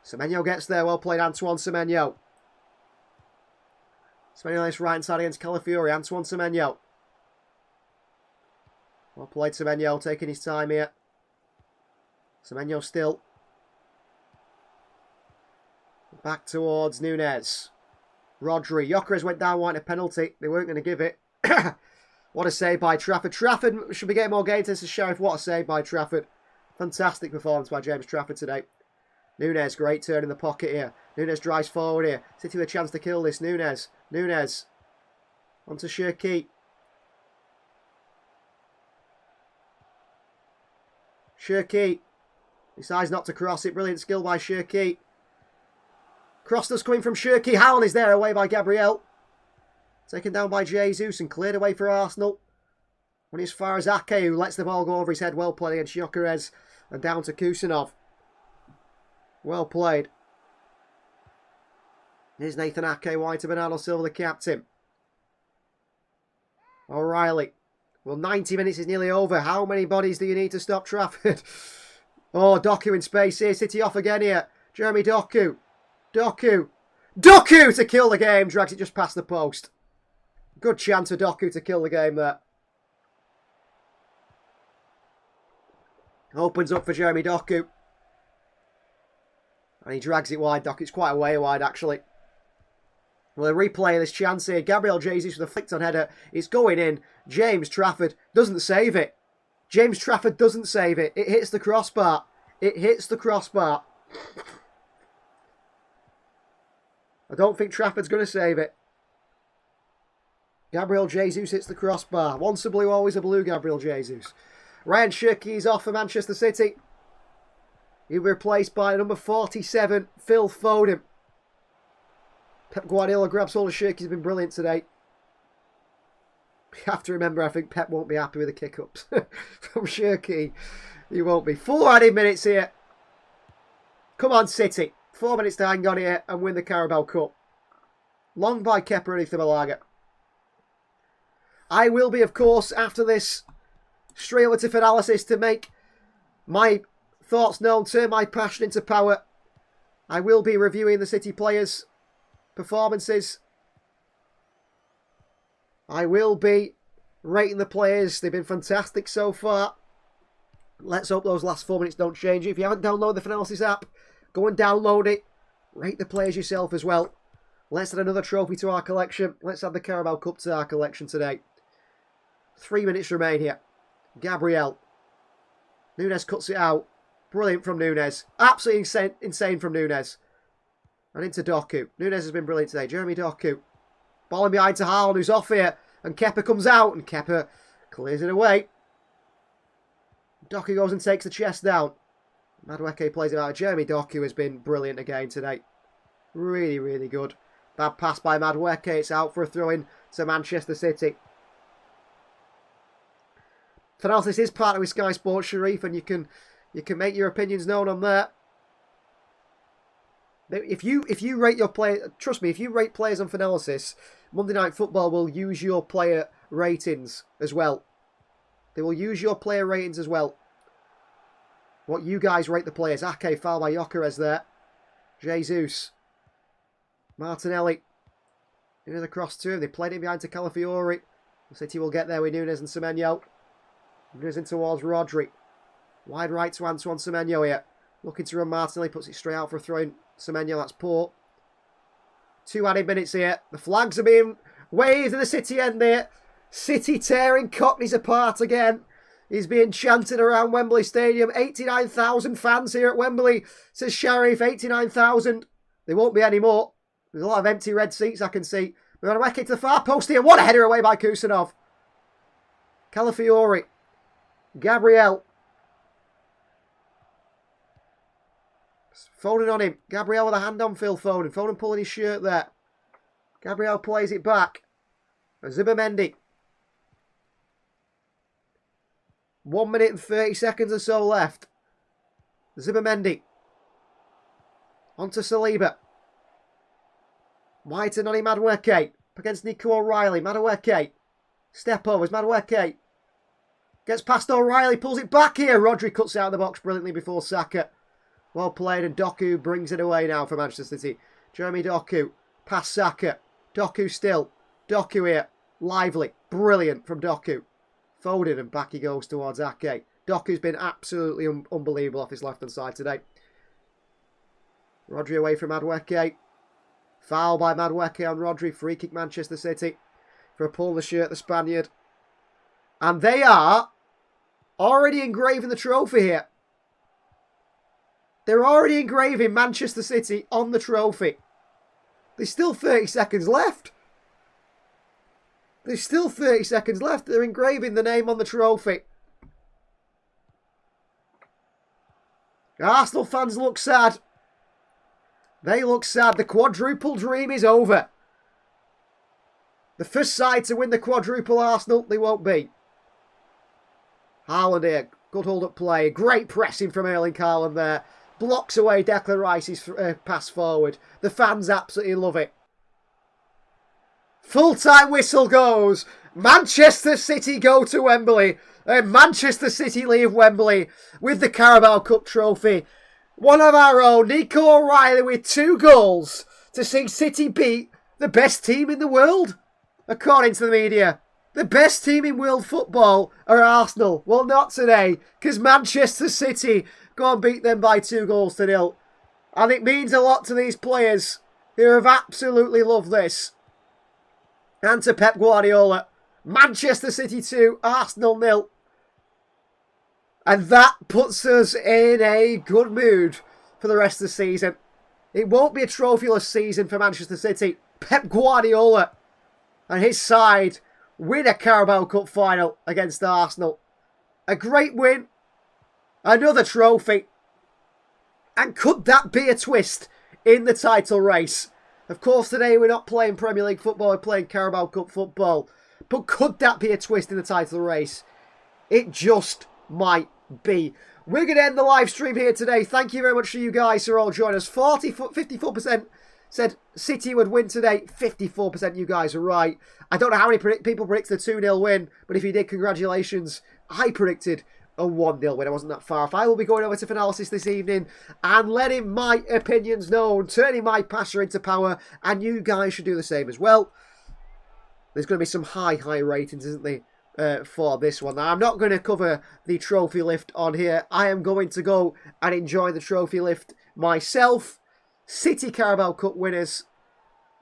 Semenyo gets there. Well played, Antoine Semenyo. Semenyo on this right hand side against Calafiori. Antoine Semenyo. Well played, Semenyo. Taking his time here. Semenyo still. Back towards Nunez. Rodri. Gyökeres went down, wanting a penalty. They weren't going to give it. What a save by Trafford. Trafford should be getting more games against the Sheriff. What a save by Trafford. Fantastic performance by James Trafford today. Nunez, great turn in the pocket here. Nunez drives forward here. City with a chance to kill this. Nunez. Nunez. Onto Cherki. Cherki. Decides not to cross it. Brilliant skill by Cherki. Cross that's coming from Cherki. Howell is there, away by Gabriel. Taken down by Jesus and cleared away for Arsenal. When as far as Ake, who lets the ball go over his head. Well played against Gyökeres. And down to Kusanov. Well played. Here's Nathan Ake, wide to Bernardo Silva, the captain. O'Reilly. Well, 90 minutes is nearly over. How many bodies do you need to stop Trafford? Oh, Doku in space here. City off again here. Jeremy Doku. Doku. Doku to kill the game. Drags it just past the post. Good chance for Doku to kill the game there. Opens up for Jeremy Doku. And he drags it wide, Doku. It's quite a way wide, actually. Well, a replay of this chance here. Gabriel Jesus with a flicked on header. It's going in. James Trafford doesn't save it. James Trafford doesn't save it. It hits the crossbar. It hits the crossbar. I don't think Trafford's going to save it. Gabriel Jesus hits the crossbar. Once a blue, always a blue, Gabriel Jesus. Ryan Cherki is off for Manchester City. He'll be replaced by number 47, Phil Foden. Pep Guardiola grabs hold of Cherki. He's been brilliant today. You have to remember, I think Pep won't be happy with the kick-ups from Cherki. He won't be. 4 added minutes here. Come on, City. 4 minutes to hang on here and win the Carabao Cup. Long by Kepa and Arrizabalaga. I will be, of course, after this, straight over to Finalysis to make my thoughts known, turn my passion into power. I will be reviewing the City players' performances. I will be rating the players. They've been fantastic so far. Let's hope those last 4 minutes don't change. If you haven't downloaded the Finalysis app, go and download it. Rate the players yourself as well. Let's add another trophy to our collection. Let's add the Carabao Cup to our collection today. 3 minutes remain here. Gabriel. Nunez cuts it out. Brilliant from Nunez. Absolutely insane from Nunez. And into Doku. Nunez has been brilliant today. Jeremy Doku. Ball in behind to Haaland, who's off here. And Kepa comes out. And Kepa clears it away. Doku goes and takes the chest down. Madueke plays it out. Jeremy Doku has been brilliant again today. Really, really good. Bad pass by Madueke. It's out for a throw-in to Manchester City. Finalysis is partnered with Sky Sports, Sharif, and you can make your opinions known on there. If you rate your player, trust me, if you rate players on Finalysis, Monday Night Football will use your player ratings as well. They will use your player ratings as well. What you guys rate the players. Ake, foul by Gyökeres there. Jesus. Martinelli. Into the cross to him. They played it behind to Calafiori. City will get there with Nunez and Semenyo. Nunez in towards Rodri. Wide right to Antoine Semenyo here. Looking to run Martinelli. Puts it straight out for a throw in. Semenyo, that's poor. 2 added minutes here. The flags are being waved in the City end here. City tearing Cockneys apart again. He's being chanted around Wembley Stadium. 89,000 fans here at Wembley, says Sharif. 89,000. There won't be any more. There's a lot of empty red seats I can see. We're going to whack it to the far post here. What a header away by Kusanov. Calafiori. Gabriel. Foden on him. Gabriel with a hand on Phil Foden. Foden pulling his shirt there. Gabriel plays it back. Zubimendi. 1 minute and 30 seconds or so left. Zubimendi. On to Saliba. Wide to Noni Madueke. Against Nico O'Reilly. Madueke. Step overs. Madueke. Gets past O'Reilly. Pulls it back here. Rodri cuts it out of the box brilliantly before Saka. Well played, and Doku brings it away now for Manchester City. Jeremy Doku. Past Saka. Doku still. Doku here. Lively. Brilliant from Doku. Foden, and back he goes towards Ake. Doku's been absolutely unbelievable off his left-hand side today. Rodri away from Madueke. Foul by Madueke on Rodri. Free kick Manchester City for a pull the shirt, the Spaniard. And they are already engraving the trophy here. They're already engraving Manchester City on the trophy. There's still 30 seconds left. There's still 30 seconds left. They're engraving the name on the trophy. Arsenal fans look sad. They look sad. The quadruple dream is over. The first side to win the quadruple Arsenal, they won't be. Haaland here. Good hold-up play. Great pressing from Erling Haaland there. Blocks away Declan Rice's pass forward. The fans absolutely love it. Full-time whistle goes. Manchester City go to Wembley. Manchester City leave Wembley with the Carabao Cup trophy. One of our own, Nico O'Reilly, with 2 goals to see City beat the best team in the world, according to the media. The best team in world football are Arsenal. Well, not today, because Manchester City go and beat them by 2-0. And it means a lot to these players who have absolutely loved this. And to Pep Guardiola. Manchester City 2, Arsenal 0. And that puts us in a good mood for the rest of the season. It won't be a trophyless season for Manchester City. Pep Guardiola and his side win a Carabao Cup final against Arsenal. A great win. Another trophy. And could that be a twist in the title race? Of course, today we're not playing Premier League football, we're playing Carabao Cup football. But could that be a twist in the title race? It just might be. We're going to end the live stream here today. Thank you very much for you guys who are all joining us. 54% said City would win today. 54% you guys are right. I don't know how many people predicted a 2-0 win, but if you did, congratulations. I predicted a 1-0 win. I wasn't that far off. I will be going over to Finalysis this evening and letting my opinions known, turning my passer into power, and you guys should do the same as well. There's going to be some high ratings, isn't there, for this one. Now, I'm not going to cover the trophy lift on here. I am going to go and enjoy the trophy lift myself. City Carabao Cup winners.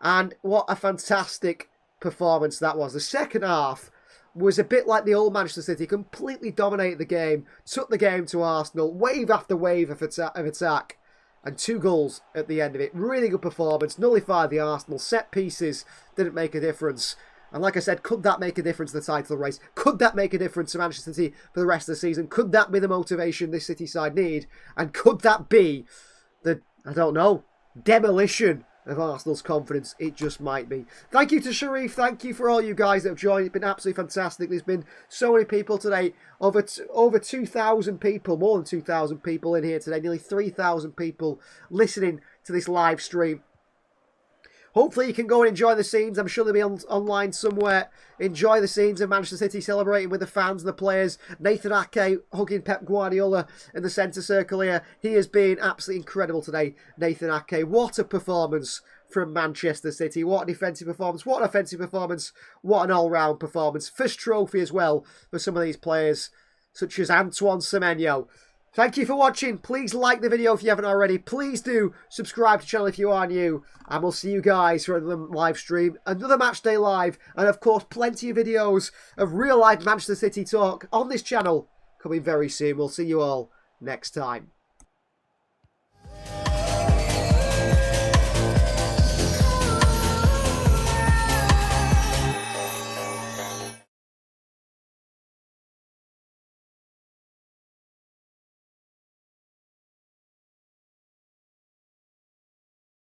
And what a fantastic performance that was. The second half was a bit like the old Manchester City. Completely dominated the game. Took the game to Arsenal. Wave after wave of attack. And 2 goals at the end of it. Really good performance. Nullified the Arsenal. Set pieces didn't make a difference. And like I said, could that make a difference in the title race? Could that make a difference to Manchester City for the rest of the season? Could that be the motivation this City side need? And could that be the, I don't know, demolition of Arsenal's confidence? It just might be. Thank you to Sharif. Thank you for all you guys that have joined. It's been absolutely fantastic. There's been so many people today. Over 2,000 people, more than 2,000 people in here today. Nearly 3,000 people listening to this live stream. Hopefully you can go and enjoy the scenes. I'm sure they'll be online somewhere. Enjoy the scenes of Manchester City celebrating with the fans and the players. Nathan Ake hugging Pep Guardiola in the centre circle here. He has been absolutely incredible today, Nathan Ake. What a performance from Manchester City. What a defensive performance. What an offensive performance. What an all-round performance. First trophy as well for some of these players, such as Antoine Semenyo. Thank you for watching. Please like the video if you haven't already. Please do subscribe to the channel if you are new. And we'll see you guys for another live stream, another match day live, and of course plenty of videos of real life Manchester City talk on this channel coming very soon. We'll see you all next time.